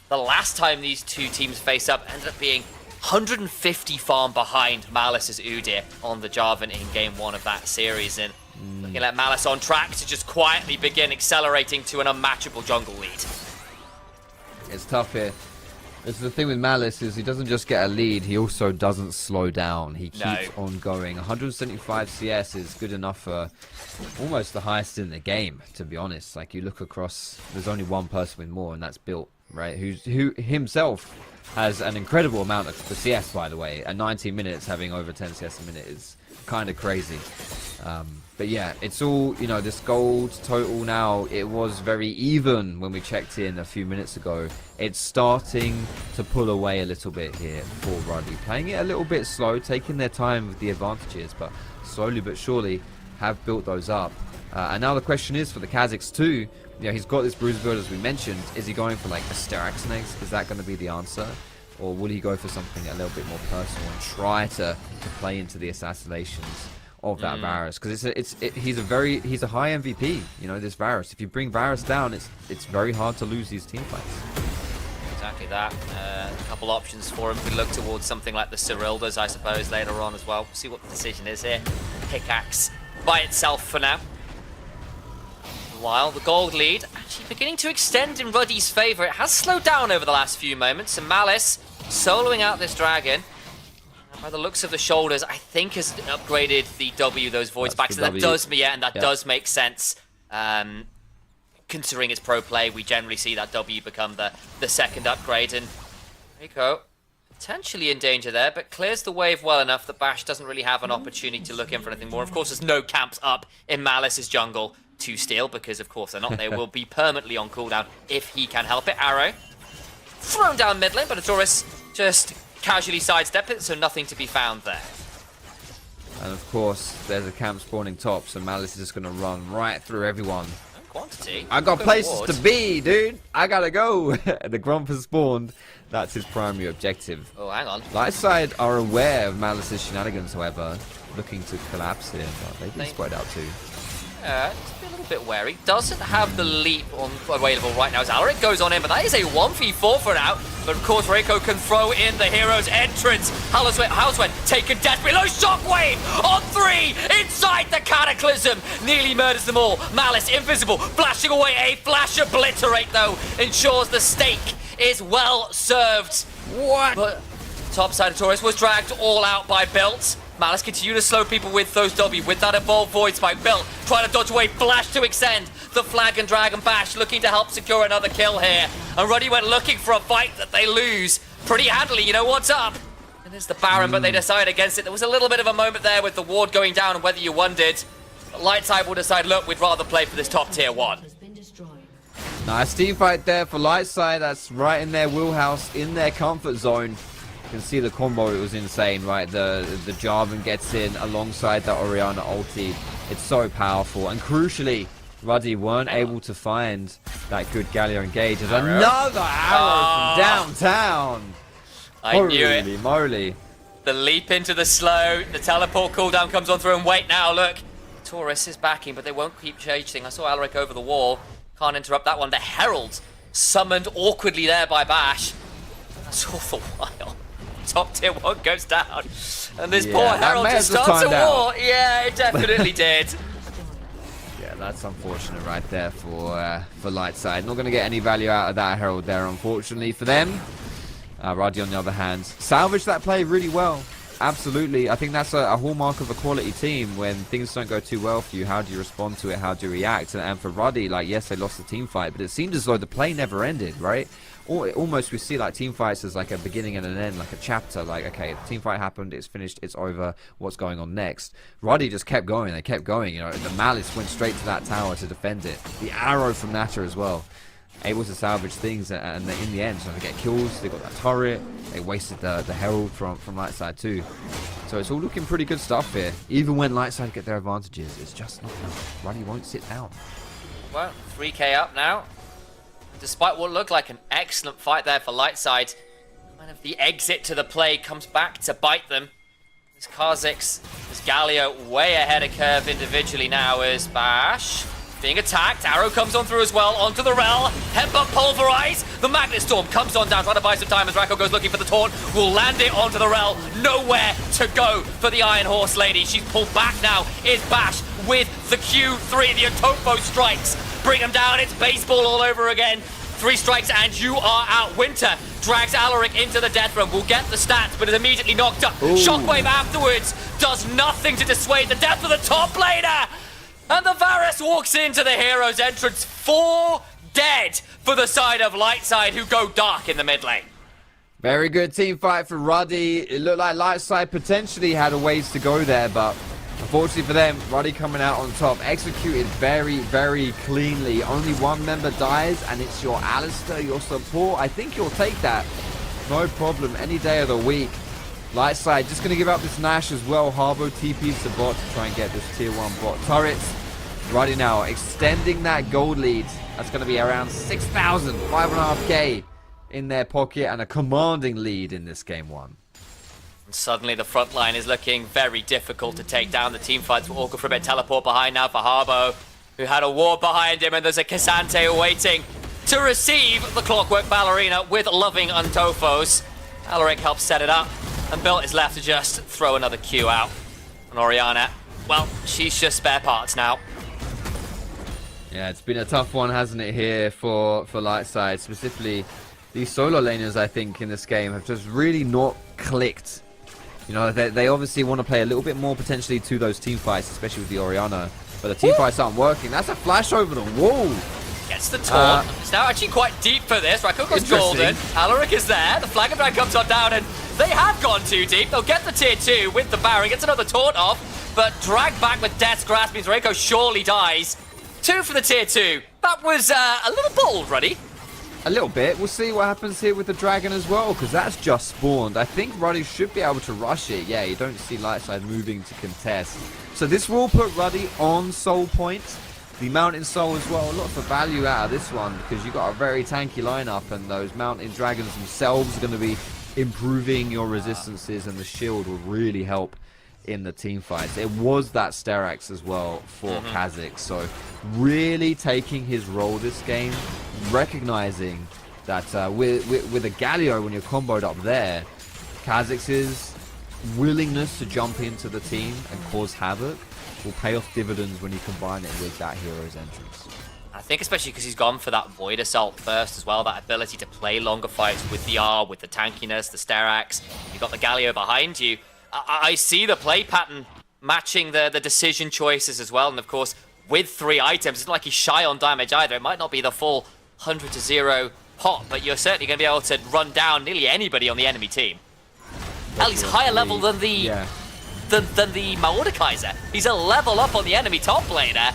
the last time these two teams face up ended up being 150 farm behind Malice's Udyr on the Jarvan in game 1 of that series, and looking at Malice on track to just quietly begin accelerating to an unmatchable jungle lead. It's tough here. It's the thing with Malice is he doesn't just get a lead, he also doesn't slow down. He keeps on going. 175 CS is good enough for almost the highest in the game, to be honest. Like, you look across, there's only one person with more, and that's Built, right? Who himself has an incredible amount of the CS, by the way. At 19 minutes, having over 10 CS a minute is kind of crazy. But yeah, it's all, you know, this gold total now, it was very even when we checked in a few minutes ago. It's starting to pull away a little bit here for Ruddy. Playing it a little bit slow, taking their time with the advantages, but slowly but surely have built those up. And now the question is for the Kazakhs too. You know, he's got this bruise build, as we mentioned. Is he going for like a Sterak's next? Is that going to be the answer? Or will he go for something a little bit more personal and try to play into the assassinations of that Varus, because he's a high MVP. You know, this Varus. If you bring Varus down, it's very hard to lose these team fights. Exactly that. A couple options for him. We look towards something like the Cyrildas, I suppose, later on as well. We'll see what the decision is here. Pickaxe by itself for now. While the gold lead actually beginning to extend in Ruddy's favour. It has slowed down over the last few moments, and Malice soloing out this dragon. By the looks of the shoulders, I think has upgraded the W, those voids back. So that does, does make sense. Considering its pro play, we generally see that W become the second upgrade. And Rico potentially in danger there, but clears the wave well enough that Bash doesn't really have an opportunity to look in for anything more. Of course, there's no camps up in Malice's jungle to steal, because of course they're not. They will be permanently on cooldown if he can help it. Arrow thrown down mid lane, but Adoris just casually sidestep it, so nothing to be found there. And of course, there's a camp spawning top, so Malice is just going to run right through everyone. Quantity. I got places to be, dude. I gotta go. The Grump has spawned. That's his primary objective. Oh, hang on. Lightside are aware of Malice's shenanigans, however, looking to collapse him, but they've been spread out too. Just be a little bit wary. Doesn't have the leap available right now as Alaric goes on in, but that is a 1v4 for now. But of course, Reiko can throw in the hero's entrance. Houseway taken death below. Shockwave on 3 inside the Cataclysm. Nearly murders them all. Malice invisible, flashing away. A flash obliterate though ensures the stake is well served. What? But top side of Taurus was dragged all out by Built. Malice continue to slow people with those W, with that evolved void spike. Built trying to dodge away, flash to extend. The flag and dragon bash looking to help secure another kill here. And Ruddy went looking for a fight that they lose pretty handily. You know what's up? And there's the Baron, but they decide against it. There was a little bit of a moment there with the ward going down and whether you wondered. But Lightside will decide, look, we'd rather play for this top tier 1. Nice team fight there for Lightside. That's right in their wheelhouse, in their comfort zone. You can see the combo, it was insane, right? The Jarvan gets in alongside that Orianna ulti. It's so powerful. And crucially, Ruddy weren't able to find that good Galio engage. There's another arrow from downtown. I knew it. Holy moly. The leap into the slow, the teleport cooldown comes on through, and wait now, look. Taurus is backing, but they won't keep chasing. I saw Alaric over the wall. Can't interrupt that one. The Herald summoned awkwardly there by Bash. That's all for a while. Top tier 1 goes down. And this poor Herald just starts a war. Yeah, it definitely did. Yeah, that's unfortunate right there for Lightside. Not going to get any value out of that Herald there, unfortunately for them. Ruddy, on the other hand, salvaged that play really well. Absolutely. I think that's a hallmark of a quality team. When things don't go too well for you, how do you respond to it? How do you react? And for Ruddy, like, yes, they lost the team fight, but it seemed as though the play never ended, right? Or almost we see like team fights as like a beginning and an end, like a chapter. Like, okay, the team fight happened, it's finished, it's over. What's going on next? Ruddy just kept going. They kept going. You know, the Malice went straight to that tower to defend it. The arrow from Nata as well, able to salvage things, and in the end, so they get kills. They got that turret. They wasted the Herald from Lightside too. So it's all looking pretty good stuff here. Even when Lightside get their advantages, it's just not enough. Ruddy won't sit down. Well, 3k up now. Despite what looked like an excellent fight there for Lightside, kind of the exit to the play comes back to bite them. This Kha'Zix, this Galio way ahead of curve individually now as Bash being attacked. Arrow comes on through as well, onto the Rel. Headbutt pulverize. The Magnet Storm comes on down, trying to buy some time as Rako goes looking for the taunt. Will land it onto the Rel. Nowhere to go for the Iron Horse lady. She's pulled back now. Is Bash with the Q3. The Otofo strikes. Bring him down. It's baseball all over again. 3 strikes and you are out. Winter drags Alaric into the death room. Will get the stats, but is immediately knocked up. Ooh. Shockwave afterwards does nothing to dissuade the death of the top laner. And the Varus walks into the hero's entrance. 4 dead for the side of Lightside, who go dark in the mid lane. Very good team fight for Ruddy. It looked like Lightside potentially had a ways to go there, but unfortunately for them, Ruddy coming out on top. Executed very, very cleanly. Only 1 member dies, and it's your Alistair, your support. I think you'll take that. No problem, any day of the week. Lightside just going to give up this Nash as well. Harbo TP's the bot to try and get this tier 1 bot turrets. Ruddy now extending that gold lead. That's going to be around 6,000, 5.5k in their pocket, and a commanding lead in this game 1. Suddenly the front line is looking very difficult to take down. The team fights will all go for a bit. Teleport behind now for Harbo, who had a ward behind him, and there's a Cassante waiting to receive the Clockwork Ballerina with Loving Untofos. Alaric helps set it up, and Bilt is left to just throw another Q out. And Oriana, well, she's just spare parts now. Yeah, it's been a tough one, hasn't it, here for Lightside. Specifically, these solo laners, I think, in this game have just really not clicked. You know, they obviously want to play a little bit more potentially to those team fights, especially with the Oriana. But the team fights aren't working. That's a flash over the wall. Gets the taunt. It's now actually quite deep for this. Rakugo's golden. Alaric is there. The Flag of Drag comes on down, and they have gone too deep. They'll get the tier 2 with the Baron. Gets another taunt off, but dragged back with Death's Grasp means Reiko surely dies. 2 for the tier 2. That was a little bold, Ruddy. A little bit. We'll see what happens here with the Dragon as well, because that's just spawned. I think Ruddy should be able to rush it. Yeah, you don't see Lightside moving to contest. So this will put Ruddy on soul points. The Mountain Soul as well. A lot of value out of this one, because you've got a very tanky lineup, and those Mountain Dragons themselves are going to be improving your resistances, and the shield will really help in the team fights. It was that Sterax as well for Kha'Zix, so really taking his role this game, recognizing that with a Galio, when you're comboed up there, Kha'Zix's willingness to jump into the team and cause havoc will pay off dividends when you combine it with that hero's entrance. I think especially because he's gone for that Void Assault first as well, that ability to play longer fights with the R, with the tankiness, the Sterax. You've got the Galio behind you. I see the play pattern matching the decision choices as well, and of course, with 3 items, it's not like he's shy on damage either. It might not be the full 100-0 pot, but you're certainly going to be able to run down nearly anybody on the enemy team. At least higher level than the than the Mordekaiser. He's a level up on the enemy top laner.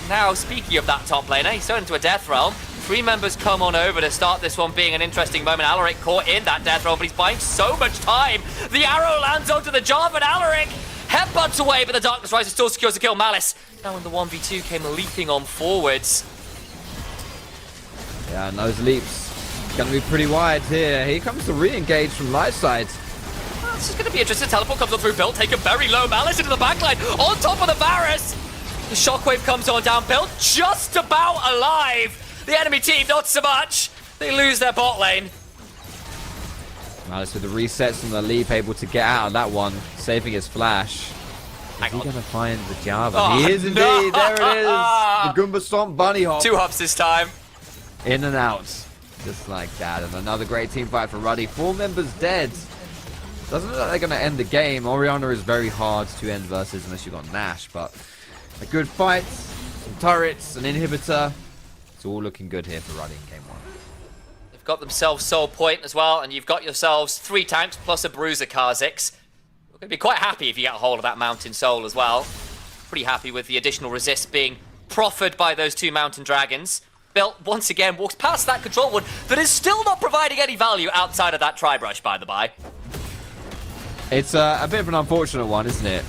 Now, speaking of that top laner, he's turned into a Death Realm. 3 members come on over to start this one being an interesting moment. Alaric caught in that Death Realm, but he's buying so much time. The arrow lands onto the job, and Alaric headbutts away, but the Darkness Riser still secures the kill. Malice, now when the 1v2 came leaping on forwards. Yeah, and those leaps going to be pretty wide here. Here comes the re-engage from Lightside. Well, this is going to be interesting. Teleport comes on through Bilt, taking very low. Malice into the backline, on top of the Varus. The Shockwave comes on down. Bilt just about alive. The enemy team, not so much. They lose their bot lane. Malice with the resets and the leap, able to get out of that one, saving his flash. Is he going to find the Java? Oh, he is indeed. no. There it is. The Goomba Stomp Bunny Hop. 2 hops this time. In and out. Just like that. And another great team fight for Ruddy. 4 members dead. Doesn't look like they're going to end the game. Oriana is very hard to end versus unless you've got Nash. But a good fight. Some turrets, an inhibitor. It's all looking good here for Ruddy in game 1. They've got themselves Soul Point as well, and you've got yourselves 3 tanks plus a Bruiser Kha'Zix. You're going to be quite happy if you get a hold of that Mountain Soul as well. Pretty happy with the additional resist being proffered by those 2 Mountain Dragons. Bilt, once again, walks past that control one that is still not providing any value outside of that Tri-Brush, by the by. It's a bit of an unfortunate one, isn't it?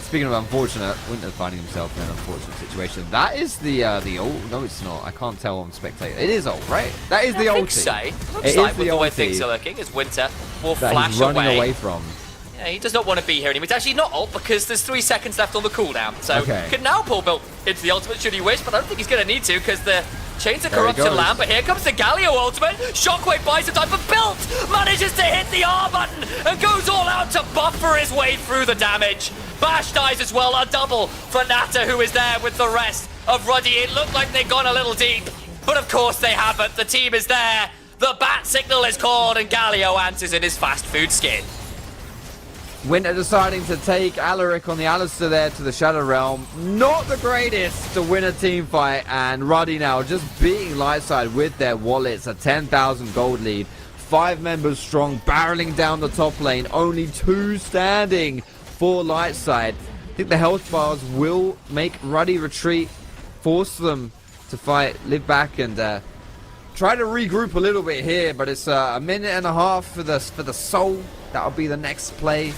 Speaking of unfortunate, Winter finding himself in an unfortunate situation. That is the ult. No, it's not. I can't tell on spectator. It is ult, right? That is the ult. Looks like with the way things are looking, as Winter will flash he's running away. away from. Yeah, he does not want to be here anymore. It's actually not ult because there's 3 seconds left on the cooldown. So can now pull Bilt into the ultimate should he wish, but I don't think he's going to need to because the Chains of Corruption land. But here comes the Galio ultimate. Shockwave buys some time, but Bilt manages to hit the R button and goes all out to buffer his way through the damage. Bash dies as well, a double for Nata, who is there with the rest of Ruddy. It looked like they'd gone a little deep, but of course they haven't. The team is there. The bat signal is called, and Galio answers in his fast food skin. Winter deciding to take Alaric on the Alistair there to the Shadow Realm. Not the greatest to win a team fight, and Ruddy now just beating Lightside with their wallets. A 10,000 gold lead. 5 members strong, barreling down the top lane. Only 2 standing for Lightside. I think the health bars will make Ruddy retreat, force them to fight, live back, and try to regroup a little bit here. But it's a minute and a half for the soul. That'll be the next play.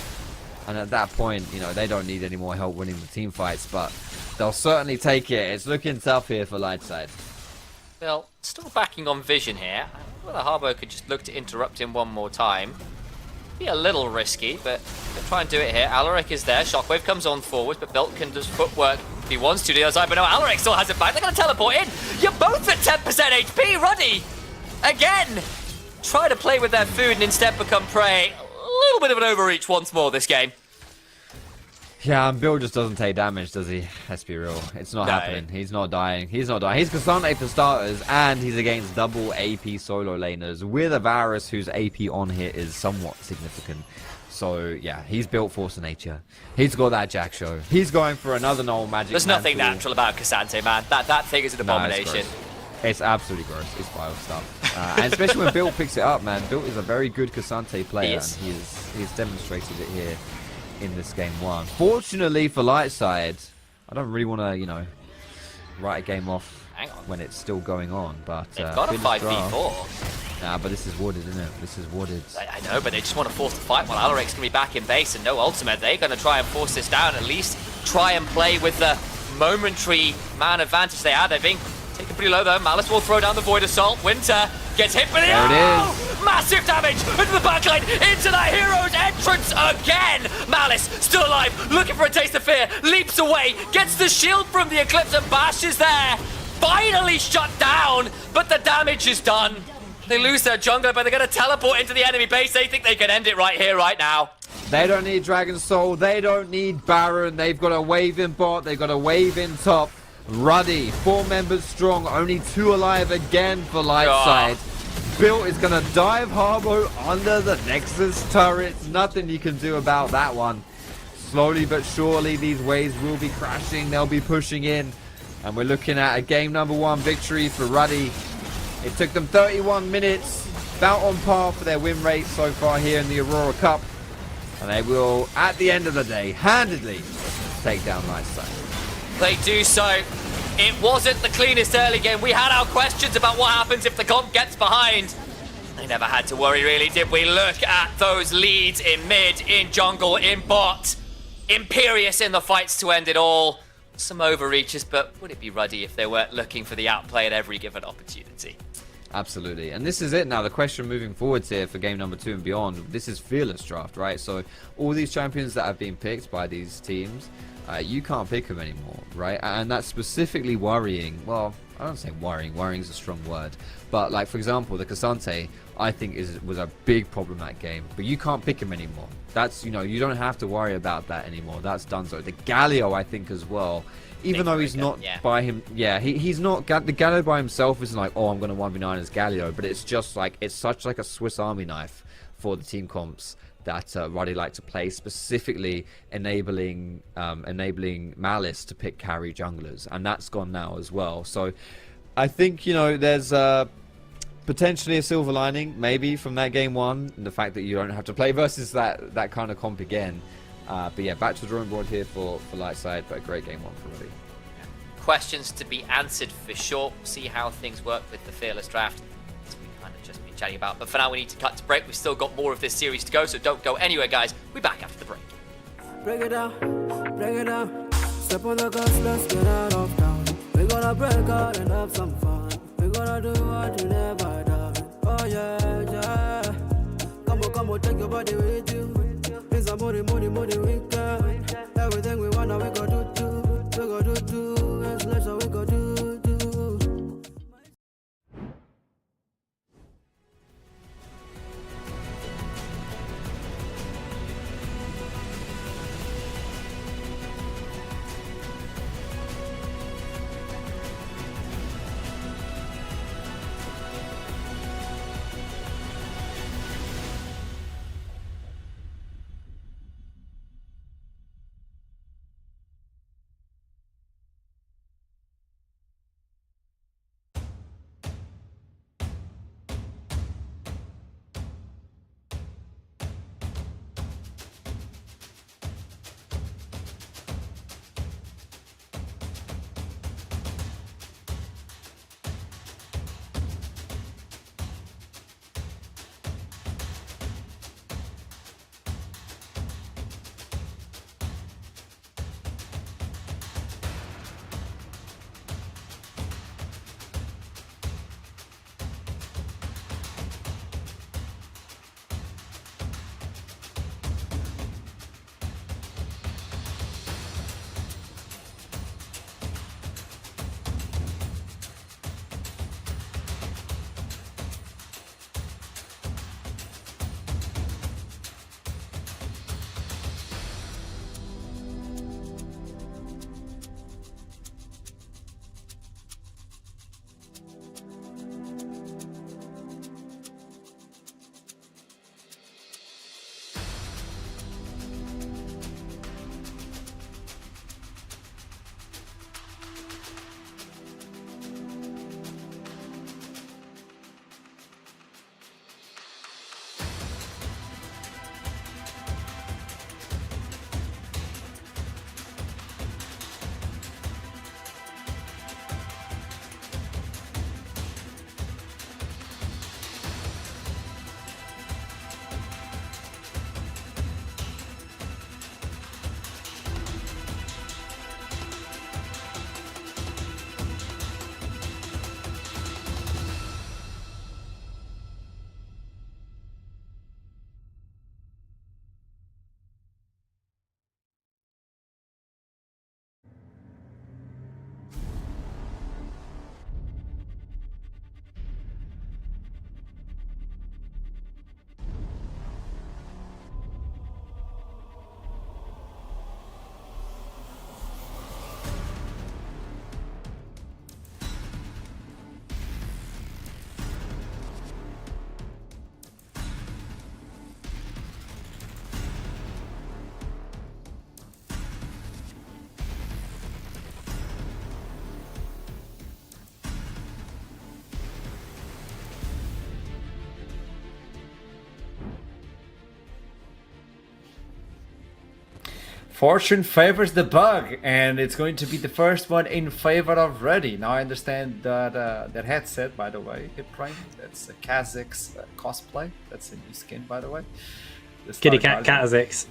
And at that point, you know, they don't need any more help winning the team fights, but they'll certainly take it. It's looking tough here for Lightside. Well, still backing on Vision here. Whether Harbo could just look to interrupt him one more time. Be a little risky, but they'll try and do it here. Alaric is there. Shockwave comes on forward, but Built can just footwork if he wants to the other side. But no, Alaric still has it back. They're going to teleport in. You're both at 10% HP, Ruddy. Again, try to play with their food and instead become prey. A little bit of an overreach once more this game. Yeah, and Bill just doesn't take damage, does he? Let's be real. It's not happening. He's not dying. He's not dying. He's Cassandre for starters, and he's against double AP solo laners with a Varus whose AP on here is somewhat significant. So, yeah, he's built Force of Nature. He's got that Jack show. He's going for another null magic. There's nothing natural about Cassandre, man. That thing is an abomination. It's absolutely gross. It's vile stuff. And especially when Bill picks it up, man. Bill is a very good Cassandre player, and he's demonstrated it here in this game 1. Fortunately for Lightside, I don't really want to, you know, write a game off when it's still going on. But they've got a 5v4. Nah, but this is wooded, isn't it? This is wooded. I know, but they just want to force the fight while Alaric's going to be back in base and no ultimate. They're going to try and force this down, at least try and play with the momentary man advantage they had. They're being taken pretty low though. Malice will throw down the Void Assault. Winter gets hit with the There it is. Massive damage into the backline, into the hero's entrance again. Malice still alive, looking for a taste of fear, leaps away, gets the shield from the Eclipse and Bash is there. Finally shut down, but the damage is done. They lose their jungler, but they're going to teleport into the enemy base. They think they can end it right here, right now. They don't need Dragon Soul. They don't need Baron. They've got a wave in bot. They've got a wave in top. Ruddy, 4 members strong, only 2 alive again for Lightside. Bill is going to dive Harbo under the Nexus turrets. Nothing you can do about that one. Slowly but surely, these waves will be crashing. They'll be pushing in. And we're looking at a game number 1 victory for Ruddy. It took them 31 minutes, about on par for their win rate so far here in the Aurora Cup. And they will, at the end of the day, handedly take down Lightside. They do so. It wasn't the cleanest early game. We had our questions about what happens if the comp gets behind. They never had to worry, really, did we? Look at those leads in mid, in jungle, in bot. Imperious in the fights to end it all. Some overreaches, but would it be Ruddy if they weren't looking for the outplay at every given opportunity? Absolutely. And this is it now. The question moving forwards here for game number 2 and beyond. This is Fearless Draft, right? So all these champions that have been picked by these teams, you can't pick them anymore, right? And that's specifically worrying. Well, I don't say worrying. Worrying is a strong word. But like, for example, the Cassandre, I think was a big problem that game. But you can't pick him anymore. That's, you know, you don't have to worry about that anymore. That's done so. The Galio, I think, as well. Even though he's not by him, he's not. The Galio by himself isn't like, oh, I'm going to 1v9 as Galio. But it's just like, it's such like a Swiss Army knife for the team comps that Ruddy like to play, specifically enabling Malice to pick carry junglers, and that's gone now as well. So I think, you know, there's potentially a silver lining maybe from that game 1, and the fact that you don't have to play versus that kind of comp again. But yeah, back to the drawing board here for Lightside, but a great game 1 for Ruddy. Questions to be answered for sure. See how things work with the Fearless Draft. Just been chatting about, but for now we need to cut to break. We've still got more of this series to go, so don't go anywhere, guys. We'll be back after the break. Break it down, step on the gas, let's get out of town. We're gonna break out and have some fun. We're gonna do what you never done. Oh yeah, yeah. Come on, take your body with you. It's a money weekend. Everything we wanna, we go do. We go do, and slash we go do. Fortune favors the bug, and it's going to be the first one in favor of Ruddy. Now I understand that that headset, by the way, Hipprime, that's a Kazakh's cosplay. That's a new skin, by the way. Kitty Cat Kazakhs.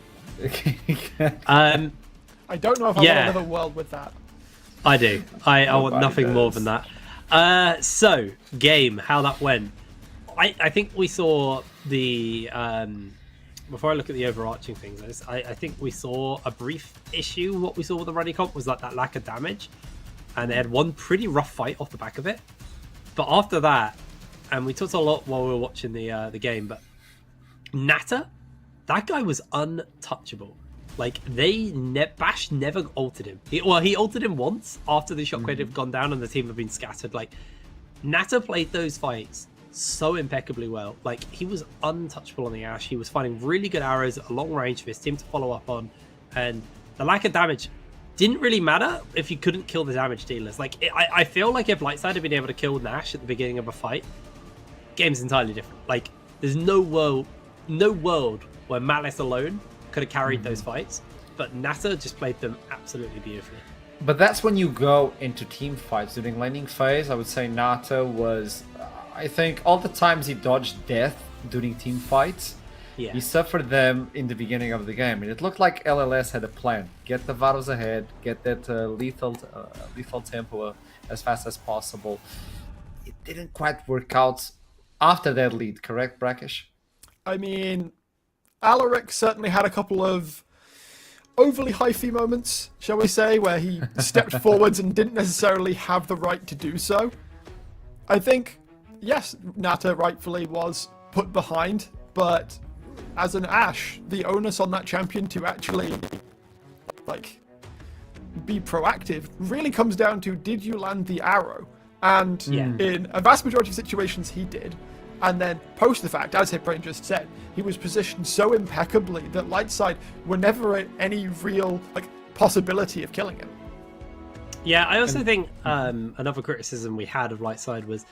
I don't know if I want another world with that. I do. I want Nobody nothing more does. than that. So, game, how that went. I think we saw the... before I look at the overarching things, I think we saw a brief issue. What we saw with the Ruddy comp was like that lack of damage. And they had one pretty rough fight off the back of it. But after that, and we talked a lot while we were watching the game, but Natter, that guy was untouchable. Like, Bash never ulted him. He ulted him once after the shockwave had gone down and the team had been scattered. Like, Natter played those fights so impeccably well. Like, he was untouchable on the Ash. He was finding really good arrows at a long range for his team to follow up on. And the lack of damage didn't really matter if you couldn't kill the damage dealers. Like, I feel like if Lightside had been able to kill Nash at the beginning of a fight, game's entirely different. Like, there's no world where Malice alone could have carried those fights, but Natter just played them absolutely beautifully. But that's when you go into team fights. During laning phase, I would say Natter was, I think, all the times he dodged death during team fights, he suffered them in the beginning of the game. And it looked like LLS had a plan. Get the Varos ahead, get that lethal tempo as fast as possible. It didn't quite work out after that lead, correct, Brackish? I mean, Alaric certainly had a couple of overly hyphy moments, shall we say, where he stepped forwards and didn't necessarily have the right to do so. I think, yes, Natter rightfully was put behind, but as an Ashe, the onus on that champion to actually, like, be proactive really comes down to, did you land the arrow? And in a vast majority of situations, he did. And then, post the fact, as Hipbrain just said, he was positioned so impeccably that Lightside were never any real possibility of killing him. Yeah, I also think another criticism we had of Lightside was,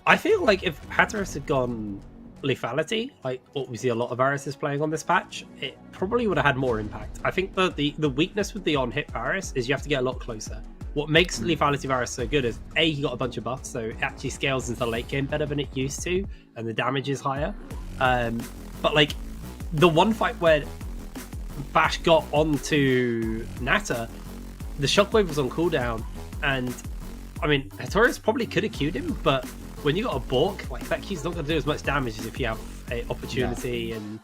I feel like if Hatteras had gone lethality, like what we see a lot of Varus is playing on this patch, it probably would have had more impact. I think the weakness with the on-hit Varus is you have to get a lot closer. What makes lethality Varus so good is he got a bunch of buffs, so it actually scales into the late game better than it used to, and the damage is higher. But like the one fight where Bash got onto Natter, the shockwave was on cooldown, and I mean Hattorius probably could have queued him, but when you got a Bork, like that Q's not going to do as much damage as if you have a opportunity and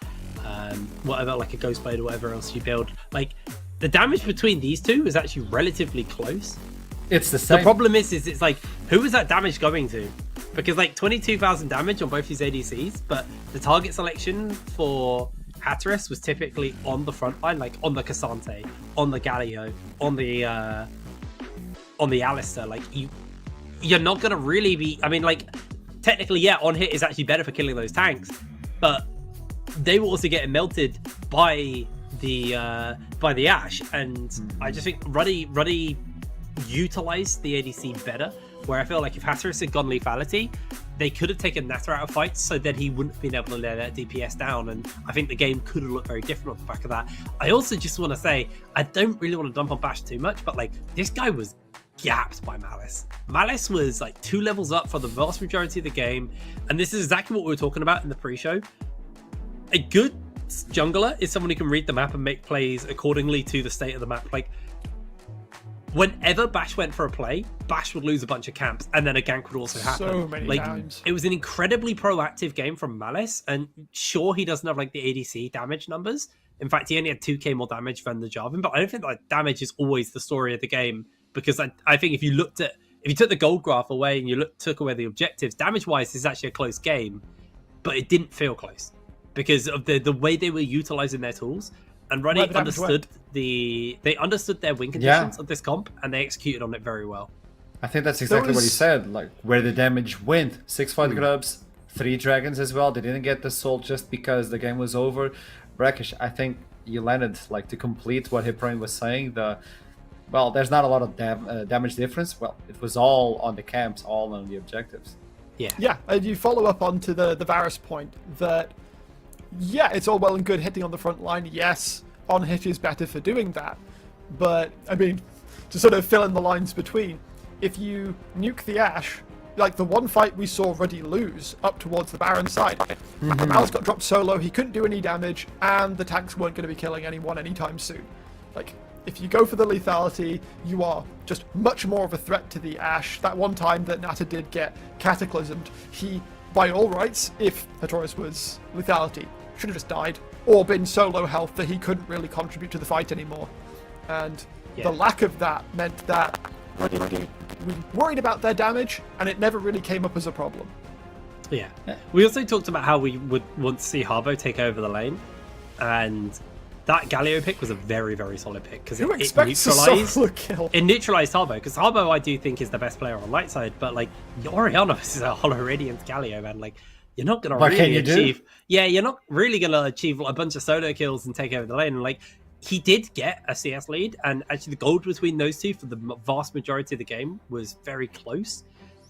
whatever, like a Ghost Blade or whatever else you build. Like, the damage between these two is actually relatively close. It's the same. The problem is it's like, who is that damage going to? Because like 22,000 damage on both these ADCs, but the target selection for Hatteras was typically on the front line, like on the Cassante, on the Galio, on the Alistair. Like you're not gonna really be. I mean, like technically, yeah, on hit is actually better for killing those tanks, but they were also getting melted by the Ashe, and I just think Ruddy utilized the ADC better. Where I feel like if Hatteras had gone lethality, they could have taken Natter out of fights, so then he wouldn't have been able to lay that DPS down, and I think the game could have looked very different off the back of that. I also just want to say, I don't really want to dump on Bash too much, but like this guy was gapped by Malice. Malice was like 2 levels up for the vast majority of the game, and this is exactly what we were talking about in the pre-show. A good jungler is someone who can read the map and make plays accordingly to the state of the map. Like, whenever Bash went for a play, Bash would lose a bunch of camps, and then a gank would also happen. So many like, times. It was an incredibly proactive game from Malice, and sure, he doesn't have like the ADC damage numbers. In fact, he only had 2k more damage than the Jarvan, but I don't think like damage is always the story of the game, because I think if you took the gold graph away and you took away the objectives, damage-wise, this is actually a close game, but it didn't feel close because of the way they were utilizing their tools. And Ruddy understood they understood their win conditions of this comp, and they executed on it very well. I think that's exactly what he said, like where the damage went. 6 fight grubs, 3 dragons as well. They didn't get the soul just because the game was over. Brackish, I think you landed like to complete what Hipbrain was saying. There's not a lot of damage difference. Well, it was all on the camps, all on the objectives. Yeah, and you follow up onto the Varus point that, yeah, it's all well and good hitting on the front line. Yes, on-hit is better for doing that. But, I mean, to sort of fill in the lines between, if you nuke the Ashe, like the one fight we saw Ruddy lose up towards the Baron side, Mouse got dropped solo, he couldn't do any damage, and the tanks weren't going to be killing anyone anytime soon. Like, if you go for the lethality, you are just much more of a threat to the Ashe. That one time that Nata did get cataclysmed, he, by all rights, if Hatoris was lethality, should have just died, or been so low health that he couldn't really contribute to the fight anymore. And the lack of that meant that we worried about their damage, and it never really came up as a problem. Yeah. We also talked about how we would want to see Harbo take over the lane, and that Galio pick was a very, very solid pick because it neutralized Harbo. Because Harbo, I do think, is the best player on light side, but like Oriana is a Hollow Radiant Galio, man. Like you're not gonna really achieve. Yeah, you're not really gonna achieve a bunch of solo kills and take over the lane. And like he did get a CS lead, and actually the gold between those two for the vast majority of the game was very close.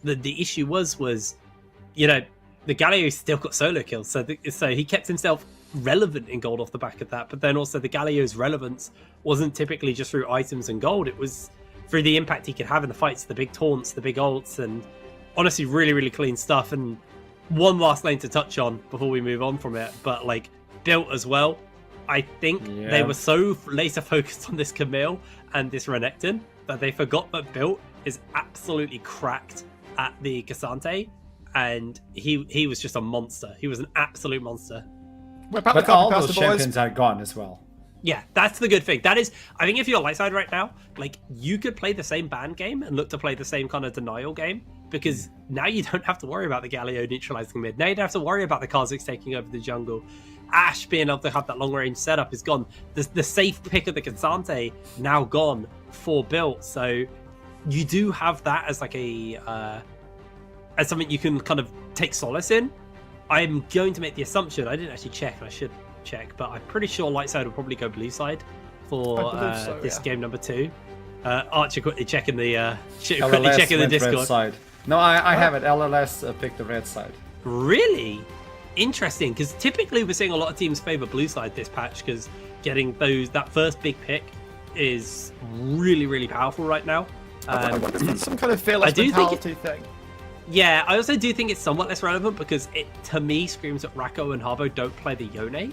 The issue was, you know, the Galio still got solo kills, so he kept himself relevant in gold off the back of that. But then also the Galio's relevance wasn't typically just through items and gold; it was through the impact he could have in the fights, the big taunts, the big ults, and honestly, really, really clean stuff. And one last lane to touch on before we move on from it, but like built as well. I think they were so laser focused on this Camille and this Renekton that they forgot that Built is absolutely cracked at the Cassante, and he was just a monster. He was an absolute monster. But all those champions are gone as well. Yeah, that's the good thing. That is, I think if you're light side right now, like you could play the same ban game and look to play the same kind of denial game, because now you don't have to worry about the Galio neutralizing mid. Now you don't have to worry about the Kha'Zix taking over the jungle. Ashe being able to have that long range setup is gone. The safe pick of the Cassante now gone for Built. So you do have that as like as something you can kind of take solace in. I'm going to make the assumption, I didn't actually check, and I should check, but I'm pretty sure light side will probably go blue side for this game number 2. Archer quickly checking the Discord. Red side. No, I have it. LLS picked the red side. Really? Interesting, because typically we're seeing a lot of teams favor blue side this patch, because getting that first big pick is really, really powerful right now. I wonder if it's some kind of fearless mentality thing. Yeah, I also do think it's somewhat less relevant because it, to me, screams that Rako and Harbo don't play the Yone,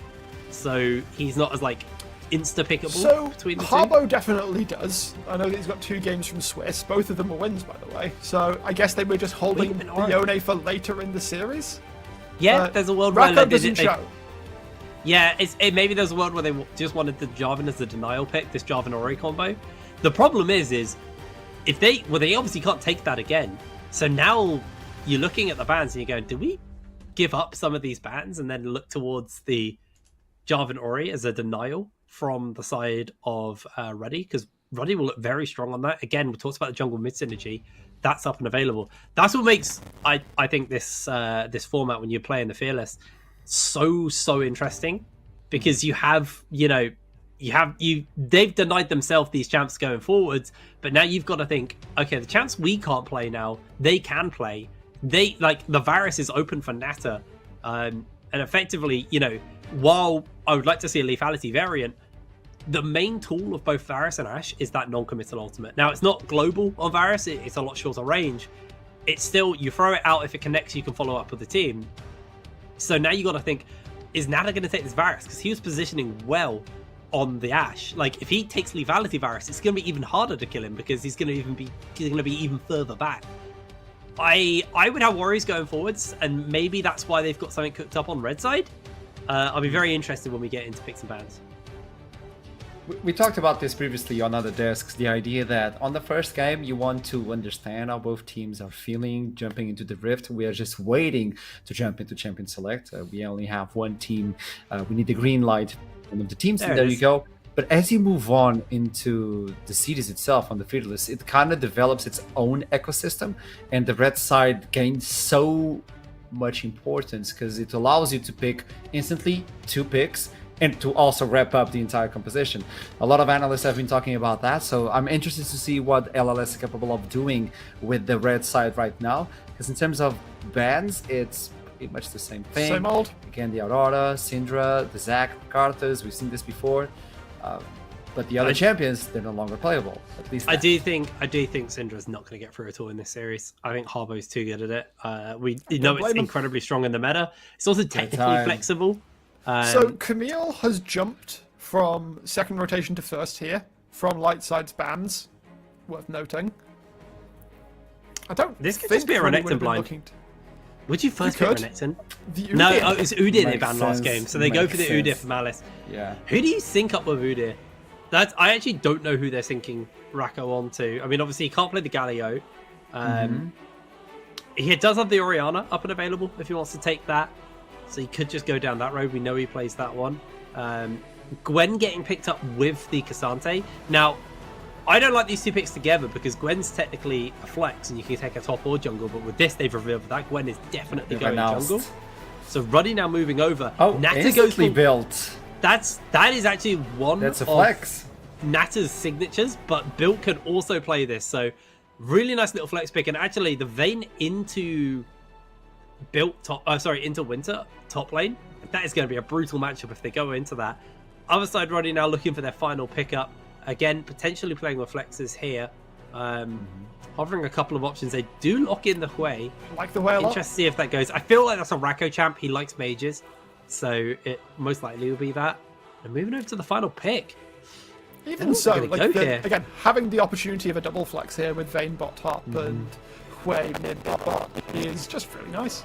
so he's not as like insta-pickable between the two. Harbo definitely does. I know that he's got 2 games from Swiss. Both of them were wins, by the way. So I guess they were just holding the Yone for later in the series. Yeah, there's a world Rako where doesn't show. Yeah, maybe there's a world where they just wanted the Jarvan as the denial pick, this Jarvan Ori combo. The problem is if they obviously can't take that again. So now you're looking at the bans and you're going, do we give up some of these bans and then look towards the Jarvan Ori as a denial from the side of Ruddy? Because Ruddy will look very strong on that. Again, we talked about the jungle mid synergy. That's up and available. That's what makes I think this this format when you're playing the Fearless so interesting, because you have they've denied themselves these champs going forwards, but now you've got to think, okay, the champs we can't play now, they can play. They like the Varus is open for Nata, and effectively, while I would like to see a lethality variant, the main tool of both Varus and Ashe is that non-committal ultimate. Now, it's not global on Varus, it's a lot shorter range. It's still, you throw it out, if it connects, you can follow up with the team. So now you got to think, is Nata going to take this Varus? Because he was positioning well on the Ashe. Like, if he takes lethality Varus, it's going to be even harder to kill him because he's going to be even further back. I would have worries going forwards, and maybe that's why they've got something cooked up on red side. I'll be very interested when we get into picks and bans. We talked about this previously on other desks, the idea that on the first game you want to understand how both teams are feeling jumping into the Rift. We are just waiting to jump into Champion Select. We only have one team. We need the green light from one of the teams, and there you go. But as you move on into the cities itself on the Fearless, it kind of develops its own ecosystem, and the red side gains so much importance because it allows you to pick instantly 2 picks and to also wrap up the entire composition. A lot of analysts have been talking about that, so I'm interested to see what LLS is capable of doing with the red side right now, because in terms of bans, it's pretty much the same thing. Same old. Again, the Aurora, Syndra, the Zac, Carthus, we've seen this before. But the other champions, they're no longer playable. At least I do think Syndra's not going to get through at all in this series. I think Harbo's too good at it. It's incredibly strong in the meta. It's also technically flexible. So Camille has jumped from second rotation to first here from light side's bans. Worth noting. This could just be a Renekton blind. Would you first pick Renekton? No, it's Udyr they banned last game, so they go for the Udyr for Malice. Yeah. Who do you sync up with Udyr? I actually don't know who they're syncing Rako onto. I mean, obviously he can't play the Galio. He does have the Orianna up and available if he wants to take that. So he could just go down that road. We know he plays that one. Gwen getting picked up with the Cassante. Now, I don't like these two picks together because Gwen's technically a flex and you can take a top or jungle. But with this, they've revealed that Gwen is definitely going jungle. So Ruddy now moving over. Oh, Nata instantly built. That is actually one That's a flex. Nata's signatures, but Built can also play this. So really nice little flex pick. And actually the Vayne into into Winter top lane. That is going to be a brutal matchup if they go into that. Other side, Ruddy now looking for their final pickup. Again, potentially playing with flexes here. Hovering a couple of options. They do lock in the Hui. Like the Hui a lot. Interested to see if that goes. I feel like that's a Rako champ. He likes mages. So it most likely will be that. And moving over to the final pick. Even so, again, having the opportunity of a double flex here with Vayne bot top and Hui mid bot is just really nice.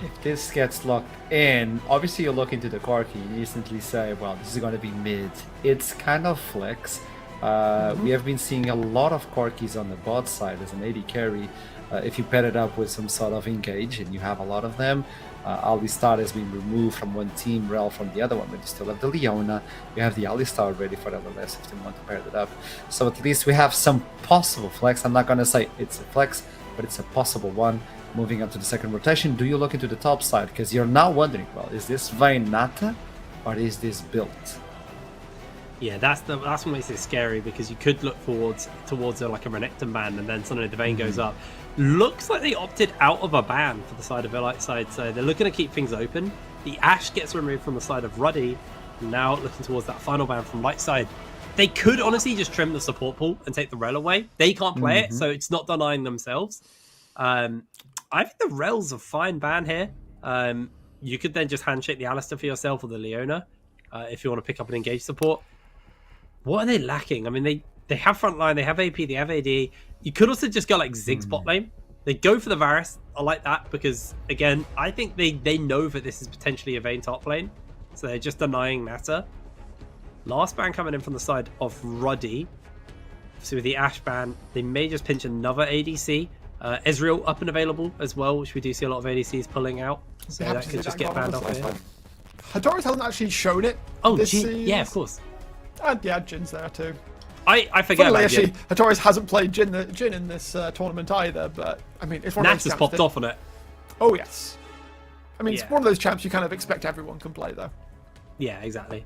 If this gets locked in, obviously you look into the Corki and you instantly say, well, this is going to be mid. It's kind of flex. We have been seeing a lot of Corkis on the bot side as an AD carry. If you pair it up with some sort of engage, and you have a lot of them, Alistar has been removed from one team, Rel from the other one, but you still have the Leona. You have the Alistar ready for LLS if they want to pair it up. So at least we have some possible flex. I'm not going to say it's a flex, but it's a possible one. Moving up to the second rotation, do you look into the top side? Because you're now wondering, well, is this Vayne Nata or is this Built? Yeah, that's what makes it scary, because you could look towards like a Renekton ban and then suddenly the Vayne goes up. Looks like they opted out of a ban for the side of Light side, so they're looking to keep things open. The Ashe gets removed from the side of Ruddy. Now looking towards that final ban from Light side. They could honestly just trim the support pool and take the Rel away. They can't play it, so it's not denying themselves. I think the Rel's a fine ban here. You could then just handshake the Alistar for yourself or the Leona if you want to pick up an engage support. What are they lacking? I mean, they have frontline, they have AP, they have AD. You could also just go like Ziggs bot lane. They go for the Varus. I like that because, again, I think they know that this is potentially a Vayne top lane. So they're just denying Nata. Last ban coming in from the side of Ruddy. So with the Ashe ban, they may just pinch another ADC. Ezreal up and available as well, which we do see a lot of ADCs pulling out. So that could just get banned off here. Hatoris hasn't actually shown it. Oh, Jhin, yeah, of course. And yeah, Jin's there too. I forget about Jhin. Hatoris hasn't played Jhin in this tournament either, but I mean, it's one of those champs popped off on it. Oh yes. I mean, it's one of those champs you kind of expect everyone can play though. Yeah, exactly.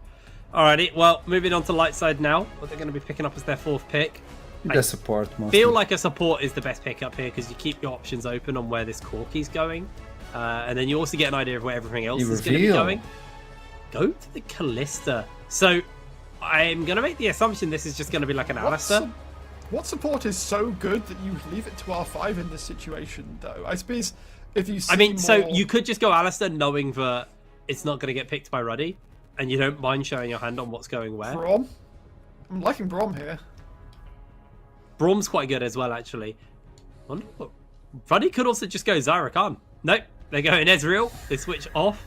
Alrighty, well, moving on to light side now. What they're going to be picking up as their fourth pick. The support, mostly. Feel like a support is the best pickup here because you keep your options open on where this Corki's going. And then you also get an idea of where everything else is going to be going. Go to the Kalista. So I'm going to make the assumption this is just going to be like an Alistar. What support is so good that you leave it to R5 in this situation, though? I suppose if you see so you could just go Alistar knowing that it's not going to get picked by Ruddy, and you don't mind showing your hand on what's going where. Braum? I'm liking Braum here. Braum's quite good as well, actually. Ruddy could also just go Zyra Khan. Nope, they're going Ezreal. They switch off.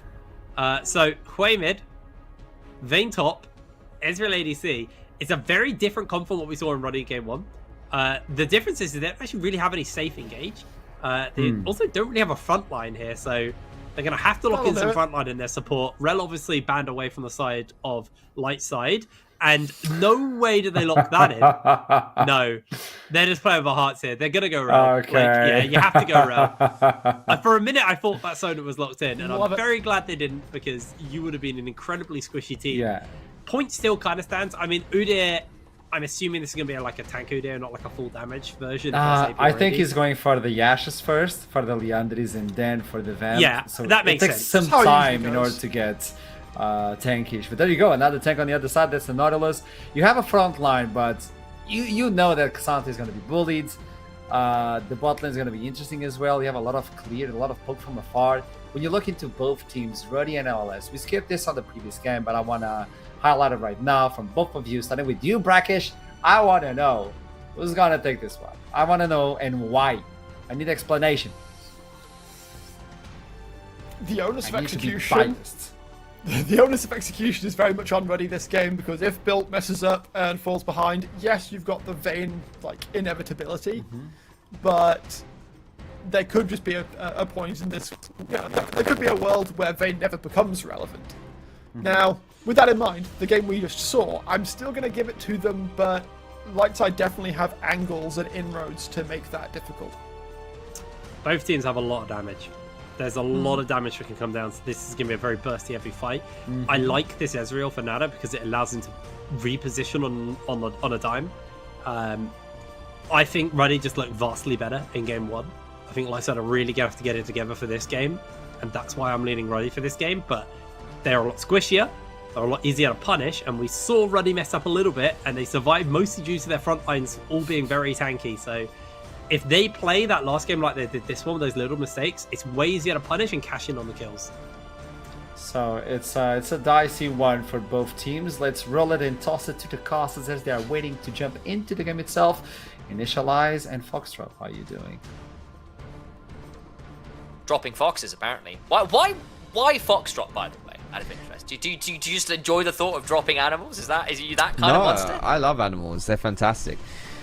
So Hui mid, Vayne top, Ezreal ADC. It's a very different comp from what we saw in Ruddy game 1. The difference is they don't actually really have any safe engage. They also don't really have a front line here, so they're going to have to lock in some front line in their support. Rel obviously banned away from the side of light side. And no way do they lock that in. No. They're just playing with our hearts here. They're going to go Rel. Okay. Yeah, you have to go Rel. For a minute, I thought that Sona was locked in. And I'm very glad they didn't, because you would have been an incredibly squishy team. Yeah. Point still kind of stands. I mean, Udyr, I'm assuming this is going to be like a tank Udyr, not like a full damage version. I think he's going for the Yashes first, for the Leandris, and then for the Vamp. Yeah, so that makes sense. It takes some time in order to get tankish. But there you go, another tank on the other side. That's the Nautilus. You have a front line, but you know that Cassandra is going to be bullied. The bot lane is going to be interesting as well. You have a lot of clear, a lot of poke from afar. When you look into both teams, Ruddy and NLS, we skipped this on the previous game, but I want to highlight it right now from both of you. Starting with you, Brackish, I want to know who's going to take this one. I want to know and why. I need explanation. The onus of I need to be execution. biased. The onus of execution is very much on Ruddy this game, because if Built messes up and falls behind, yes, you've got the Vayne inevitability, but there could just be a point in this. Yeah, there could be a world where Vayne never becomes relevant. Now, with that in mind, the game we just saw, I'm still going to give it to them, but Lightside definitely have angles and inroads to make that difficult. Both teams have a lot of damage. There's a lot of damage that can come down, so this is going to be a very bursty heavy fight. I like this Ezreal for Nada because it allows him to reposition on a dime. I think Ruddy just looked vastly better in game 1. I think Lightside are really going to have to get it together for this game, and that's why I'm leaning Ruddy for this game, but they're a lot squishier, they're a lot easier to punish, and we saw Ruddy mess up a little bit, and they survived mostly due to their front lines all being very tanky, so if they play that last game like they did this one with those little mistakes, it's way easier to punish and cash in on the kills. So it's a dicey one for both teams. Let's roll it and toss it to the casters as they are waiting to jump into the game itself. Initialize and Foxtrot, how are you doing? Dropping foxes, apparently. Why Foxtrot, by the way? Out of interest, do you just enjoy the thought of dropping animals? Is you that kind of monster? I love animals. They're fantastic.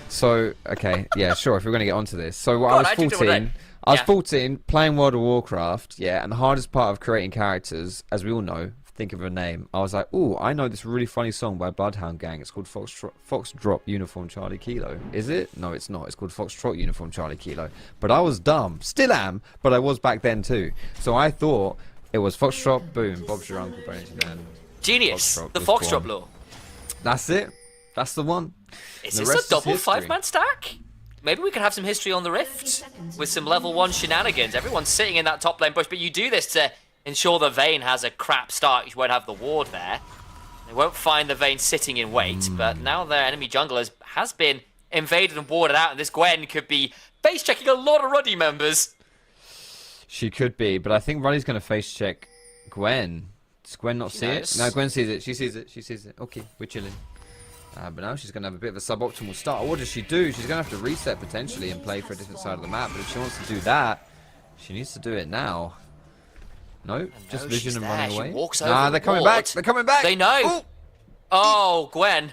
So, okay, yeah, sure, if we're going to get onto this. So, God, I was I do 14. that. I was Yeah. 14, playing World of Warcraft, yeah, and the hardest part of creating characters, as we all know, think of a name, I was like, ooh, I know this really funny song by Bloodhound Gang. It's called Foxtrot Uniform Charlie Kilo. Is it? No, it's not. It's called Foxtrot Uniform Charlie Kilo. But I was dumb. Still am, but I was back then too. So I thought it was Foxtrot, boom, Bob's your uncle, Barrington. Genius. Foxtrot The was Foxtrot born. law. That's it. That's the one. Is The this rest a is double history. 5-man stack? Maybe we could have some history on the Rift with some level 1 shenanigans. Everyone's sitting in that top lane bush, but you do this to ensure the Vayne has a crap start. You won't have the ward there. They won't find the Vayne sitting in wait, but now their enemy jungle has been invaded and warded out, and this Gwen could be face checking a lot of Ruddy members. She could be, but I think Ruddy's going to face check Gwen. Does Gwen not see knows. it? No, Gwen sees it. She sees it. She sees it. Okay, we're chilling. But now she's going to have a bit of a suboptimal start. What does she do? She's going to have to reset potentially and play for a different side of the map. But if she wants to do that, she needs to do it now. No, just she's vision and there. running She away. walks over Nah, the they're coming ward. back. They're coming back. They know. Ooh. Oh, Gwen.